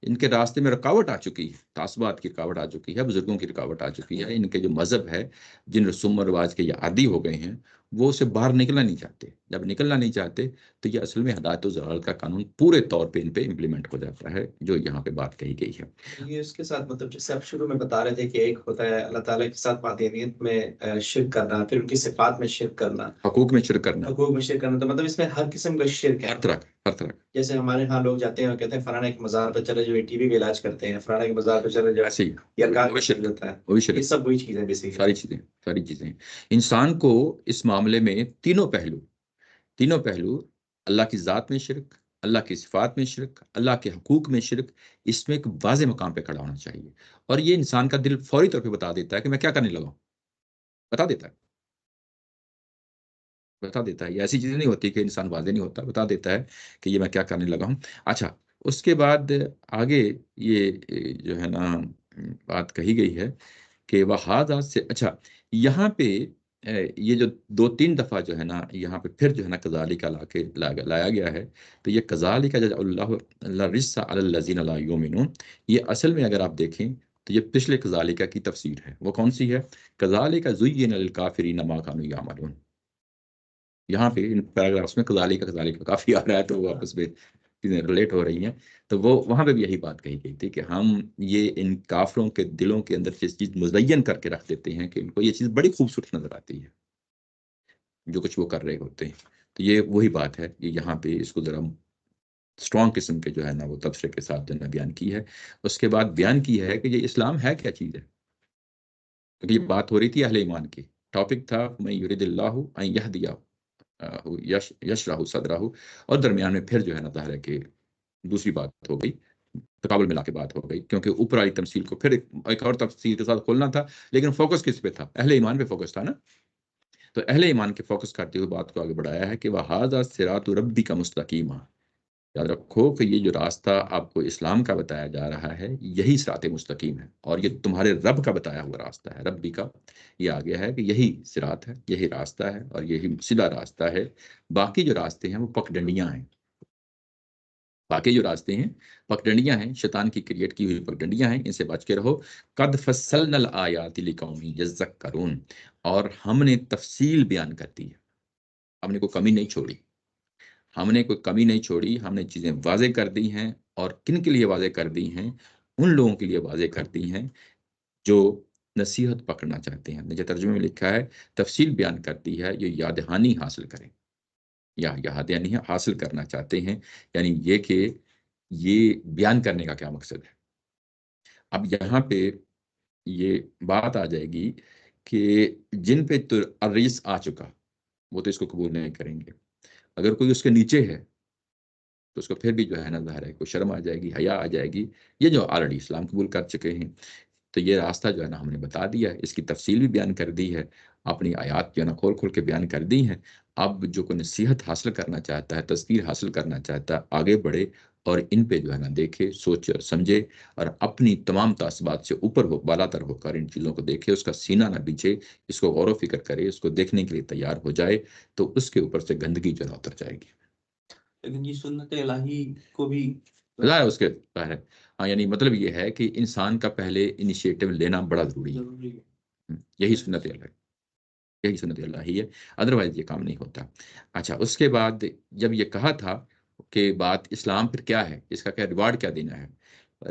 ان کے راستے میں رکاوٹ آ چکی ہے، تعصبات کی رکاوٹ آ چکی ہے، بزرگوں کی رکاوٹ آ چکی ہے، ان کے جو مذہب ہے جن رسوم و رواج کے یہ عادی ہو گئے ہیں وہ اسے باہر نکلنا نہیں چاہتے، جب نکلنا نہیں چاہتے تو یہ اصل میں ہدایت و ضلالت کا قانون پورے طور پہ ان پہ امپلیمنٹ ہو جاتا ہے جو یہاں پہ بات کہی گئی ہے۔ یہ اس کے ساتھ مطلب جیسے آپ شروع میں بتا رہے تھے کہ ایک ہوتا ہے اللہ تعالیٰ کے ساتھ وحدانیت میں شرک کرنا، پھر ان کی صفات میں شرک کرنا، حقوق میں شرک کرنا، حقوق میں شرک کرنا، تو مطلب اس میں ہر قسم کا شرک ہے۔ ہر طرح جیسے ہمارے ہاں لوگ جاتے ہیں اور کہتے ہیں فلانا ایک مزار پہ چلے جو ٹی بی کا علاج کرتے ہیں، فلانا ایک مزار پہ چلے جو ایسے ہی یرغان وہی شرک ہوتا ہے، وہی یہ شرک سب وہی چیزیں بیسیکلی۔ ساری چیزیں انسان کو اس معاملے میں تینوں پہلو اللہ کی ذات میں شرک، اللہ کی صفات میں شرک، اللہ کے حقوق میں شرک، اس میں ایک واضح مقام پہ کھڑا ہونا چاہیے، اور یہ انسان کا دل فوری طور پہ بتا دیتا ہے کہ میں کیا کرنے لگا ہوں، بتا دیتا ہے، یہ ایسی چیزیں نہیں ہوتی کہ انسان واضح نہیں ہوتا، بتا دیتا ہے کہ یہ میں کیا کرنے لگا ہوں۔ اچھا، اس کے بعد آگے یہ جو ہے نا بات کہی گئی ہے کہ وَهَذَا سے، اچھا یہاں پہ یہ جو 2-3 دفعہ جو ہے نا یہاں پہ پھر جو ہے نا کذالک لایا گیا ہے، تو یہ کذالک اللہ الرجس علی الذین لا یؤمنون، یہ اصل میں اگر آپ دیکھیں تو یہ پچھلے کذالک کی تفسیر ہے، وہ کون سی ہے؟ کذالک زین للکافرین ما کانوا یعملون، یہاں پہ ان پیراگرافس میں کذالک کا کافی آ رہا ہے، تو وہ آپس میں چیزیں ریلیٹ ہو رہی ہیں. تو وہ وہاں پہ بھی یہی بات کہی گئی تھی کہ ہم یہ ان کافروں کے دلوں کے اندر یہ چیز مزین کر کے رکھ دیتے ہیں کہ ان کو یہ چیز بڑی خوبصورت نظر آتی ہے جو کچھ وہ کر رہے ہوتے ہیں. تو یہ وہی بات ہے، یہ یہاں پہ اس کو ذرا اسٹرانگ قسم کے جو ہے نا وہ تبصرے کے ساتھ جو ہے نا بیان کی ہے. اس کے بعد بیان کی ہے کہ یہ اسلام ہے کیا چیز ہے، کیونکہ یہ بات ہو رہی تھی اہل ایمان کی. ٹاپک تھا میں یرید اللہ ان یہدیہ یشرح صدرہ، اور درمیان میں پھر جو ہے نا ظاہر ہے کہ دوسری بات ہو گئی، تقابل ملا کے بات ہو گئی، کیونکہ اوپر والی تمثیل کو پھر ایک اور تفصیل کے ساتھ کھولنا تھا، لیکن فوکس کس پہ تھا؟ اہل ایمان پہ فوکس تھا نا. تو اہل ایمان کے فوکس کرتے ہوئے بات کو آگے بڑھایا ہے کہ وَهَذَا صِرَاطُ رَبِّكَ مُسْتَقِيمًا. یاد رکھو کہ یہ جو راستہ آپ کو اسلام کا بتایا جا رہا ہے یہی صراط مستقیم ہے، اور یہ تمہارے رب کا بتایا ہوا راستہ ہے. ربی کا یہ آ گیا ہے کہ یہی صراط ہے، یہی راستہ ہے، اور یہی سیدھا راستہ ہے. باقی جو راستے ہیں وہ پگڈنڈیاں ہیں. باقی جو راستے ہیں پگڈنڈیاں ہیں، شیطان کی کریٹ کی ہوئی پگڈنڈیاں ہیں، ان سے بچ کے رہو. قد فصلنا الآیات لقوم یذکرون، اور ہم نے تفصیل بیان کر دی ہے، ہم نے کوئی کمی نہیں چھوڑی، ہم نے کوئی کمی نہیں چھوڑی، ہم نے چیزیں واضح کر دی ہیں. اور کن کے لیے واضح کر دی ہیں؟ ان لوگوں کے لیے واضح کر دی ہیں جو نصیحت پکڑنا چاہتے ہیں. نیچے ترجمے میں لکھا ہے تفصیل بیان کرتی ہے یہ یاد دہانی حاصل کریں، یا یاد دہانی حاصل کرنا چاہتے ہیں، یعنی یہ کہ یہ بیان کرنے کا کیا مقصد ہے. اب یہاں پہ یہ بات آ جائے گی کہ جن پہ تو الرجس آ چکا وہ تو اس کو قبول نہیں کریں گے. اگر کوئی اس کے نیچے ہے تو اس کو پھر بھی جو ہے نا ظاہر ہے کوئی شرم آ جائے گی، حیا آ جائے گی. یہ جو آلریڈی اسلام قبول کر چکے ہیں، تو یہ راستہ جو ہے نا ہم نے بتا دیا ہے، اس کی تفصیل بھی بیان کر دی ہے، اپنی آیات جو ہے نا کھول کھول کے بیان کر دی ہیں. اب جو کوئی نصیحت حاصل کرنا چاہتا ہے، تذکیر حاصل کرنا چاہتا ہے، آگے بڑھے اور ان پہ جو ہے نا دیکھے، سوچے اور سمجھے، اور اپنی تمام تعصبات سے اوپر ہو، بالا تر ہو کر ان چیزوں کو دیکھے، اس کا سینہ نہ بیچے، اس کو غور و فکر کرے، اس کو دیکھنے کے لیے تیار ہو جائے، تو اس کے اوپر سے گندگی جو ہے نا اتر جائے گی. لیکن یہ سنت الہی کو بھی ظاہر ہے اس کے ظاہر ہے. ہاں، یعنی مطلب یہ ہے کہ انسان کا پہلے انیشیٹو لینا بڑا ضروری ہے. یہی سنت اللہ، یہی سنت اللہ ہی ہے، ادروائز یہ کام نہیں ہوتا. اچھا، اس کے بعد جب یہ کہا تھا کہ بات اسلام پھر کیا ہے، اس کا کیا ریوارڈ کیا دینا ہے،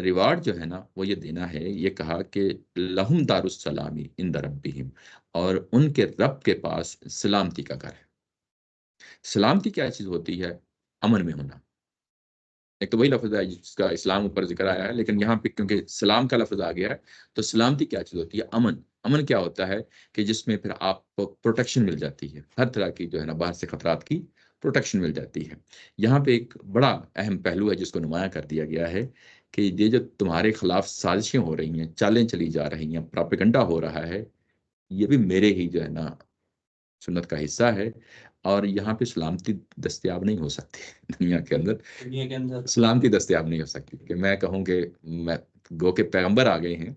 ریوارڈ جو ہے نا وہ یہ دینا ہے. یہ کہا کہ لہم دار السلامی عند ربہم، اور ان کے رب کے پاس سلامتی کا گھر ہے. سلامتی کیا چیز ہوتی ہے؟ امن میں ہونا. ایک تو وہی لفظ ہے جس کا اسلام اوپر ذکر آیا ہے، لیکن یہاں پہ کیونکہ سلام کا لفظ آ گیا ہے تو سلامتی کیا چیز ہوتی ہے؟ امن. امن کیا ہوتا ہے؟ کہ جس میں پھر آپ کو پروٹیکشن مل جاتی ہے، ہر طرح کی جو ہے نا باہر سے خطرات کی پروٹیکشن مل جاتی ہے. یہاں پہ ایک بڑا اہم پہلو ہے جس کو نمایاں کر دیا گیا ہے کہ یہ جو تمہارے خلاف سازشیں ہو رہی ہیں، چالیں چلی جا رہی ہیں، پراپیگنڈا ہو رہا ہے، یہ بھی میرے ہی جو ہے نا سنت کا حصہ ہے. اور یہاں پہ سلامتی دستیاب نہیں ہو سکتی دنیا کے اندر سلامتی دستیاب نہیں ہو سکتی کہ میں کہوں کہ میں گو کے پیغمبر آ گئے ہیں،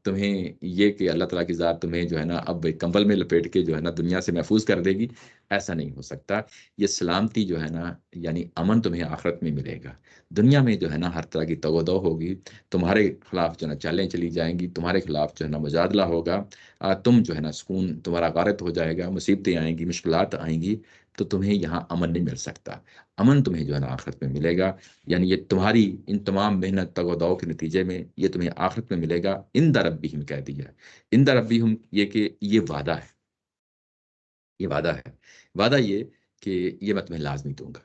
تمہیں یہ کہ اللہ تعالیٰ کی ذات تمہیں جو ہے نا اب ایک کمبل میں لپیٹ کے جو ہے نا دنیا سے محفوظ کر دے گی، ایسا نہیں ہو سکتا. یہ سلامتی جو ہے نا یعنی امن تمہیں آخرت میں ملے گا. دنیا میں جو ہے نا ہر طرح کی تو و دو ہوگی، تمہارے خلاف جو ہے نا چالیں چلی جائیں گی، تمہارے خلاف جو ہے نا مجادلہ ہوگا، تم جو ہے نا سکون تمہارا غارت ہو جائے گا، مصیبتیں آئیں گی، مشکلات آئیں گی، تو تمہیں یہاں امن نہیں مل سکتا. امن تمہیں جو ہے نا آخرت میں ملے گا. یعنی یہ تمہاری ان تمام محنت تگ و دو کے نتیجے میں یہ تمہیں آخرت میں ملے گا. عند ربہم کہہ دیا، عند ربہم یہ کہ یہ وعدہ ہے، یہ وعدہ ہے. وعدہ یہ کہ یہ میں تمہیں لازمی دوں گا،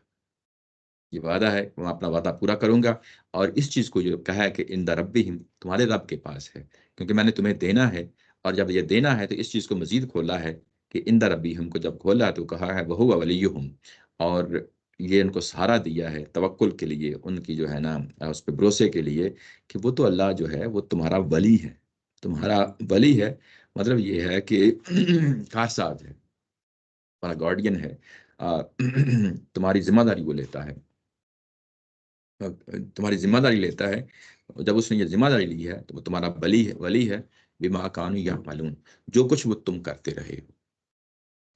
یہ وعدہ ہے، میں اپنا وعدہ پورا کروں گا. اور اس چیز کو جو کہا ہے کہ عند ربہم تمہارے رب کے پاس ہے، کیونکہ میں نے تمہیں دینا ہے. اور جب یہ دینا ہے تو اس چیز کو مزید کھولا ہے کہ عند ربہم کو جب کھولا تو کہا ہے وہو ولیہم، اور یہ ان کو سہارا دیا ہے توکل کے لیے، ان کی جو ہے نا اس پہ بھروسے کے لیے کہ وہ تو اللہ جو ہے وہ تمہارا ولی ہے، تمہارا ولی ہے. مطلب یہ ہے کہ کارساز ہے، تمہارا گارڈین ہے، تمہاری ذمہ داری وہ لیتا ہے، تمہاری ذمہ داری لیتا ہے. جب اس نے یہ ذمہ داری لی ہے تو وہ تمہارا ولی ہے. بما کانوا یعملون، جو کچھ وہ تم کرتے رہے ہو،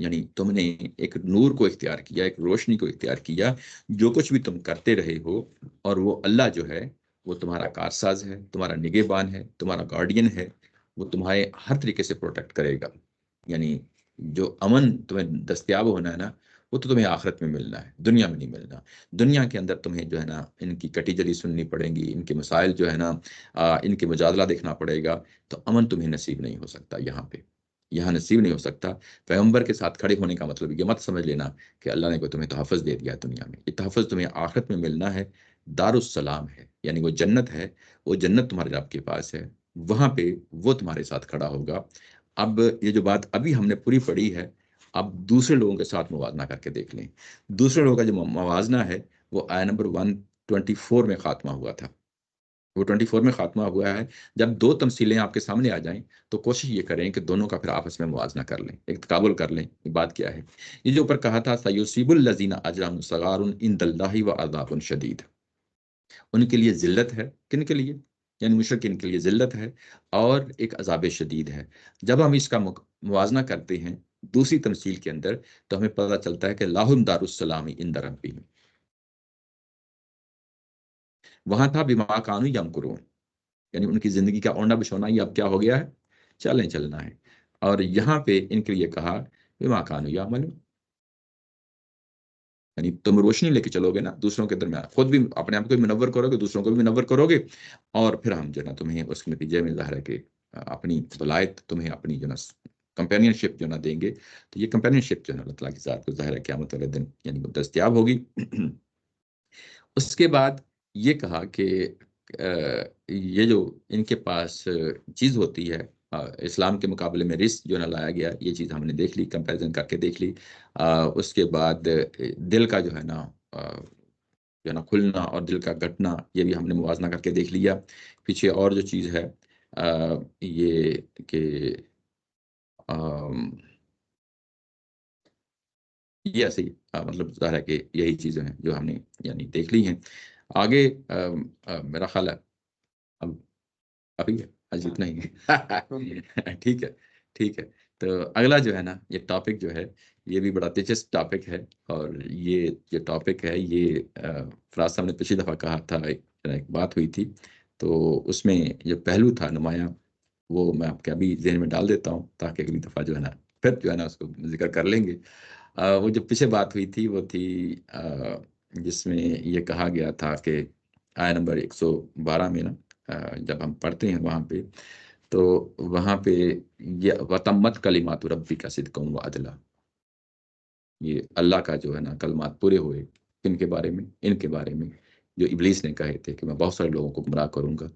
یعنی تم نے ایک نور کو اختیار کیا، ایک روشنی کو اختیار کیا، جو کچھ بھی تم کرتے رہے ہو، اور وہ اللہ جو ہے وہ تمہارا کارساز ہے، تمہارا نگہبان ہے، تمہارا گارڈین ہے، وہ تمہارے ہر طریقے سے پروٹیکٹ کرے گا. یعنی جو امن تمہیں دستیاب ہونا ہے نا، وہ تو تمہیں آخرت میں ملنا ہے، دنیا میں نہیں ملنا۔ دنیا کے اندر تمہیں جو ہے نا ان کی کٹی جلی سننی پڑیں گی، ان کے مسائل جو ہے نا ان کے مجادلہ دیکھنا پڑے گا، تو امن تمہیں نصیب نہیں ہو سکتا یہاں نصیب نہیں ہو سکتا۔ پیغمبر کے ساتھ کھڑے ہونے کا مطلب یہ مت سمجھ لینا کہ اللہ نے کوئی تمہیں تحفظ دے دیا ہے دنیا میں، یہ تحفظ تمہیں آخرت میں ملنا ہے، دارالسلام ہے، یعنی وہ جنت ہے، وہ جنت تمہارے رب کے پاس ہے، وہاں پہ وہ تمہارے ساتھ کھڑا ہوگا۔ اب یہ جو بات ابھی ہم نے پوری پڑھی ہے، اب دوسرے لوگوں کے ساتھ موازنہ کر کے دیکھ لیں۔ دوسرے لوگوں کا جو موازنہ ہے وہ آیت نمبر 124 میں خاتمہ ہوا تھا، وہ 24 میں خاتمہ ہوا ہے۔ جب دو تمثیلیں آپ کے سامنے آ جائیں تو کوشش یہ کریں کہ دونوں کا پھر آپس میں موازنہ کر لیں، ایک تقابل کر لیں۔ یہ بات کیا ہے؟ یہ جو اوپر کہا تھا سیصیب الذین اجرموا صغار عند اللہ وعذاب شدید، ان کے لیے ذلت ہے، کن کے لیے؟ یعنی مشرکین کے لیے ذلت ہے اور ایک عذاب شدید ہے۔ جب ہم اس کا موازنہ کرتے ہیں دوسری تمثیل کے اندر تو ہمیں پتہ چلتا ہے کہ لہم دار السلام عند ربہم، وہاں تھا بما کانوا یمکرون، یعنی ان کی زندگی کا اوڑھنا بچھونا یہ اب کیا ہو گیا ہے؟ چلنا ہے۔ اور یہاں پہ ان کے لیے کہا بما کانوا یعملون، یعنی تم روشنی لے کے چلو گے نا دوسروں کے درمیان، خود بھی اپنے آپ کو بھی منور کرو گے، دوسروں کو بھی منور کرو گے، اور پھر ہم جو ہے نا تمہیں اس کے نتیجے میں ظاہر ہے کہ اپنی ولایت تمہیں اپنی جو نا کمپینین شپ جو نا دیں گے، تو یہ کمپینین شپ جو ہے نا اللہ تعالیٰ کی ذات کو ظاہر ہے قیامت والے دن یعنی وہ دستیاب ہوگی۔ اس کے بعد یہ کہا کہ یہ جو ان کے پاس چیز ہوتی ہے اسلام کے مقابلے میں رزق جو نہ لایا گیا، یہ چیز ہم نے دیکھ لی، کمپیریزن کر کے دیکھ لی۔ اس کے بعد دل کا جو ہے نا کھلنا اور دل کا گھٹنا، یہ بھی ہم نے موازنہ کر کے دیکھ لیا۔ پیچھے اور جو چیز ہے یہ کہ یہ ایسے ہی مطلب ظاہر ہے کہ یہی چیزیں ہیں جو ہم نے یعنی دیکھ لی ہیں۔ آگے میرا خیال ہے اب ابھی ہے آج اتنا ہی ہے۔ ٹھیک ہے۔ تو اگلا جو ہے نا یہ ٹاپک جو ہے یہ بھی بڑا دلچسپ ٹاپک ہے، اور یہ جو ٹاپک ہے یہ فراز صاحب نے پچھلی دفعہ کہا تھا، ایک بات ہوئی تھی تو اس میں جو پہلو تھا نمایاں وہ میں آپ کے ابھی ذہن میں ڈال دیتا ہوں تاکہ اگلی دفعہ جو ہے نا پھر جو ہے نا اس کو ذکر کر لیں گے۔ وہ جو پیچھے بات ہوئی تھی وہ تھی جس میں یہ کہا گیا تھا کہ آیت نمبر 112 میں نا جب ہم پڑھتے ہیں وہاں پہ تو وہاں پہ یہ وتمت کلمات ربی کا صدقا وعدلا، یہ اللہ کا جو ہے نا کلمات پورے ہوئے ان کے بارے میں، ان کے بارے میں جو ابلیس نے کہے تھے کہ میں بہت سارے لوگوں کو گمراہ کروں گا،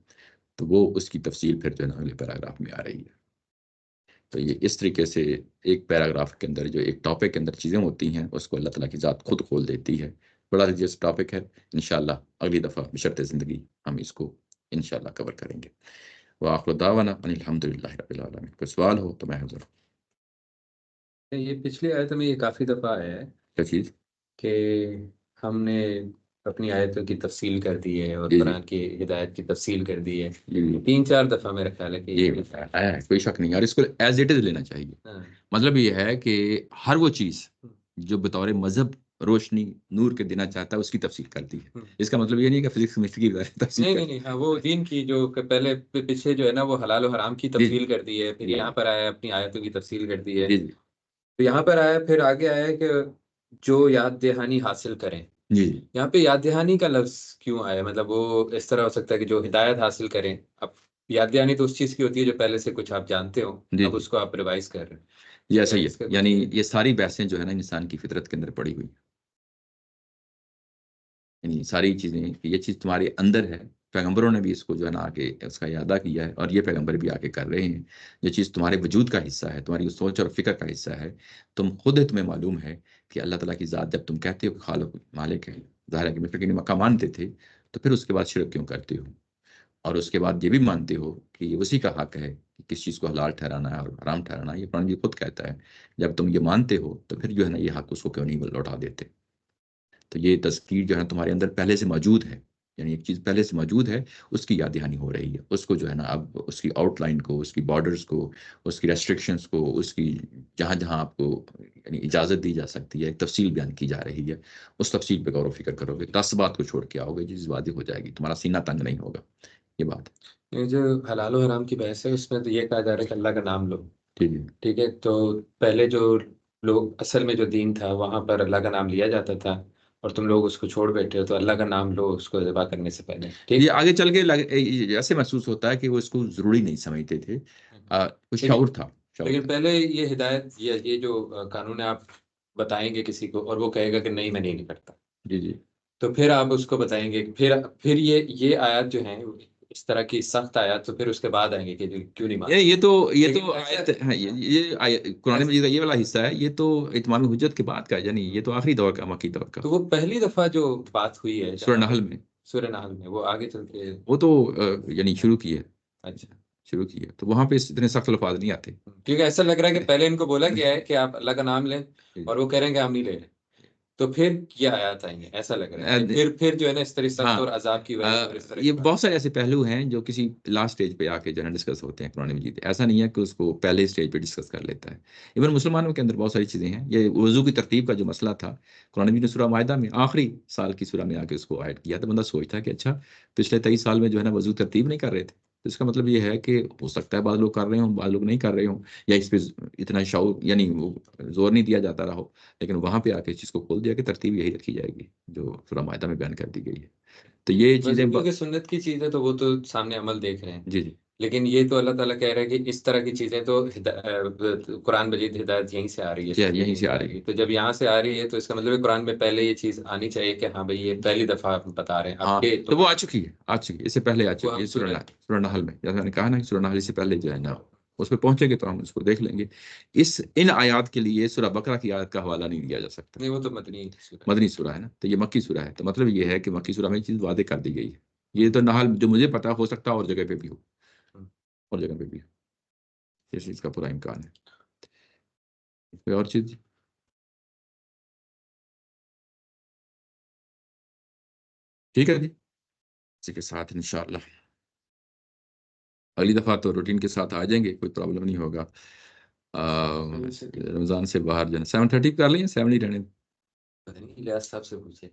تو وہ اس کی تفصیل پھر جو ہے نا اگلے پیراگراف میں آ رہی ہے۔ تو یہ اس طریقے سے ایک پیراگراف کے اندر جو ایک ٹاپک کے اندر چیزیں ہوتی ہیں اس کو اللہ تعالیٰ کی ذات خود کھول دیتی ہے۔ بڑا دلچسپ ٹاپک ہے، انشاءاللہ اگلی دفعہ بشرط زندگی ہم اس کو انشاءاللہ کور کریں گے۔ وآخر دعوانا ان الحمدللہ رب العالمین۔ کوئی سوال ہو تو میں حاضر ہوں۔ یہ پچھلی آیت میں یہ کافی دفعہ آیا ہے کیا چیز؟ کہ ہم نے اپنی آیتوں کی تفصیل کر دی ہے اور جی قرآن کی ہدایت کی تفصیل کر دی ہے، جی 3-4 دفعہ میرا خیال ہے کہ یہ آیا ہے، کوئی شک نہیں، اور اس کو ایز اٹ از لینا چاہیے۔ ہاں، مطلب یہ ہے کہ ہر وہ چیز جو بطور مذہب روشنی نور کے دینا چاہتا ہے اس کی تفصیل کرتی ہے۔ اس کا مطلب یہ نہیں کہ فزکس کیمسٹری کی تفصیل نہیں، ہاں وہ دین کی جو پہلے پیچھے جو ہے نا وہ حلال و حرام کی تفصیل کر دی ہے، پھر یہاں پر آیا اپنی آیتوں کی تفصیل کر دی ہے، جی تو یہاں پر آیا پھر آگے آیا کہ جو یاد دہانی حاصل کریں۔ جی یہاں پہ یاد دہانی کا لفظ کیوں آیا؟ مطلب وہ اس طرح ہو سکتا ہے کہ جو ہدایت حاصل کریں، اب یاد دہانی تو اس چیز کی ہوتی ہے جو پہلے سے کچھ آپ جانتے ہو، جی اب اس کو آپ ریوائز کر رہے ہیں۔ یہ ایسا ہی ہے، یعنی یہ ساری بحثیں جو ہے نا انسان کی فطرت کے اندر پڑی ہوئی، یعنی ساری چیزیں یہ چیز تمہارے اندر ہے۔ پیغمبروں نے بھی اس کو جو ہے نا آگے اس کا اعادہ کیا ہے، اور یہ پیغمبر بھی آگے کر رہے ہیں۔ جو چیز تمہارے وجود کا حصہ ہے، تمہاری سوچ اور فکر کا حصہ ہے، تمہیں معلوم ہے کہ اللہ تعالیٰ کی ذات جب تم کہتے ہو خالق مالک ہے، ظاہر ہے کہ مشرکین مکہ مانتے تھے، تو پھر اس کے بعد شرک کیوں کرتے ہو؟ اور اس کے بعد یہ بھی مانتے ہو کہ یہ اسی کا حق ہے کہ کس چیز کو حلال ٹھہرانا ہے اور حرام ٹھہرانا ہے، یہ قرآن بھی خود کہتا ہے۔ جب تم یہ مانتے ہو تو پھر جو ہے نا یہ حق اس کو کیوں نہیں لوٹا دیتے؟ تو یہ تذکیر جو ہے تمہارے اندر پہلے سے موجود ہے، یعنی ایک چیز پہلے سے موجود ہے، اس کی یاد دہانی ہو رہی ہے، اس کو جو ہے نا اب اس کی آؤٹ لائن کو، اس کی بارڈرز کو، اس کی ریسٹرکشنز کو، اس کی جہاں جہاں آپ کو یعنی اجازت دی جا سکتی ہے، ایک تفصیل بیان کی جا رہی ہے، اس تفصیل پہ غور و فکر کرو گے، تعصبات کو چھوڑ کے آؤ گے، جس واضح ہو جائے گی، تمہارا سینہ تنگ نہیں ہوگا۔ یہ بات یہ جو حلال و حرام کی بحث ہے اس میں تو یہ کہا جا رہا ہے کہ اللہ کا نام لو، جی جی ٹھیک ہے، تو پہلے جو لوگ اصل میں جو دین تھا وہاں پر اللہ کا نام لیا جاتا تھا، اور تم لوگ اس کو چھوڑ بیٹھے ہو، تو اللہ کا نام لو اس کو ذبح کرنے سے پہلے. ٹھیک یہ آگے چل کے ایسے محسوس ہوتا ہے کہ وہ اس کو ضروری نہیں سمجھتے تھے، کچھ لیکن- شعور تھا. لیکن پہلے یہ ہدایت یہ جو قانون ہے آپ بتائیں گے کسی کو اور وہ کہے گا کہ نہیں میں نہیں کرتا، جی جی تو پھر آپ اس کو بتائیں گے، پھر یہ آیات جو ہیں اس طرح کی سخت آیات تو پھر اس کے بعد آئیں گے کہ کیوں نہیں مانتے. یہ تو لیکن آیت ہے، قرآن مجید کا یہ والا حصہ ہے، یہ تو اتمام حجت کے بعد کا ہے، یعنی یہ تو آخری دور کا، مکی دور کا. تو وہ پہلی دفعہ جو بات ہوئی ہے سورہ نحل میں سورہ نحل میں، وہ آگے چل کے وہ تو یعنی شروع کی ہے، اچھا، شروع کی ہے، تو وہاں پہ اتنے سخت الفاظ نہیں آتے. کیونکہ ایسا لگ رہا ہے کہ پہلے ان کو بولا گیا ہے کہ آپ اللہ کا نام لیں اور وہ کہہ رہے ہیں کہ ہم نہیں لے رہے، تو پھر کیا آیات آئیں گے ایسا لگ رہا ہے، پھر جو ہے نا اس طرح سخت اور عذاب کی وجہ سے اور اس طرح یہ بہت سارے ایسے پہلو ہیں جو کسی لاسٹ سٹیج پہ آ کے جو ہے ڈسکس ہوتے ہیں قرآن مجید. ایسا نہیں ہے کہ اس کو پہلے سٹیج پہ ڈسکس کر لیتا ہے. ایون مسلمانوں کے اندر بہت ساری چیزیں ہیں. یہ وضو کی ترتیب کا جو مسئلہ تھا قرآن مجید نے سورہ مائدہ میں آخری سال کی سورہ میں آ کے اس کو ایڈ کیا. تو بندہ سوچتا ہے کہ اچھا پچھلے 23 سال میں جو ہے نا وضو ترتیب نہیں کر رہے تھے، تو اس کا مطلب یہ ہے کہ ہو سکتا ہے بعض لوگ کر رہے ہوں، بعض لوگ نہیں کر رہے ہوں، یا اس پہ اتنا شعور یعنی وہ زور نہیں دیا جاتا رہا ہو. لیکن وہاں پہ آ کے اس چیز کو کھول دیا کہ ترتیب یہی رکھی جائے گی جو سورہ مائدہ میں بیان کر دی گئی ہے. تو یہ چیزیں کیونکہ سنت کی چیز ہے تو وہ تو سامنے عمل دیکھ رہے ہیں. جی جی لیکن یہ تو اللہ تعالیٰ کہہ رہا ہے کہ اس طرح کی چیزیں تو قرآن مجید ہدایت یہیں سے آ رہی ہے، یہیں سے آ رہی ہے. تو جب یہاں سے آ رہی ہے تو اس کا مطلب ہے قرآن میں پہلے یہ چیز آنی چاہیے کہ ہاں بھائی یہ پہلی دفعہ آپ بتا رہے ہیں. ہاں اب تو وہ آ چکی ہے، اس سے پہلے آ چکی ہے سورہ سورہ نحل میں. جیسے میں نے کہا نا کہ سورہ نحل سے پہلے جو ہے نا اس پہ پہنچیں گے تو ہم اس کو دیکھ لیں گے. ان آیات کے لیے سورہ بقرہ کی آیت کا حوالہ نہیں دیا جا سکتا. نہیں، وہ تو مدنی سورہ ہے نا، تو یہ مکی سورہ ہے. تو مطلب یہ ہے کہ مکی سورہ میں یہ چیز واضح کر دی گئی ہے. یہ تو نحل جو مجھے پتا ہو سکتا اور جگہ پہ بھی ہو، اور جگہ پہ بھی ہو، اس چیز کا پورا امکان ہے. کوئی اور چیز؟ ٹھیک ہے جی، اسی کے ساتھ انشاءاللہ اگلی دفعہ تو روٹین کے ساتھ آ جائیں گے، کوئی پرابلم نہیں ہوگا. رمضان سے باہر جو ہے 7:30 کر لیں، 7 ہی رہنے. پتہ نہیں، الیاس صاحب سے پوچھے.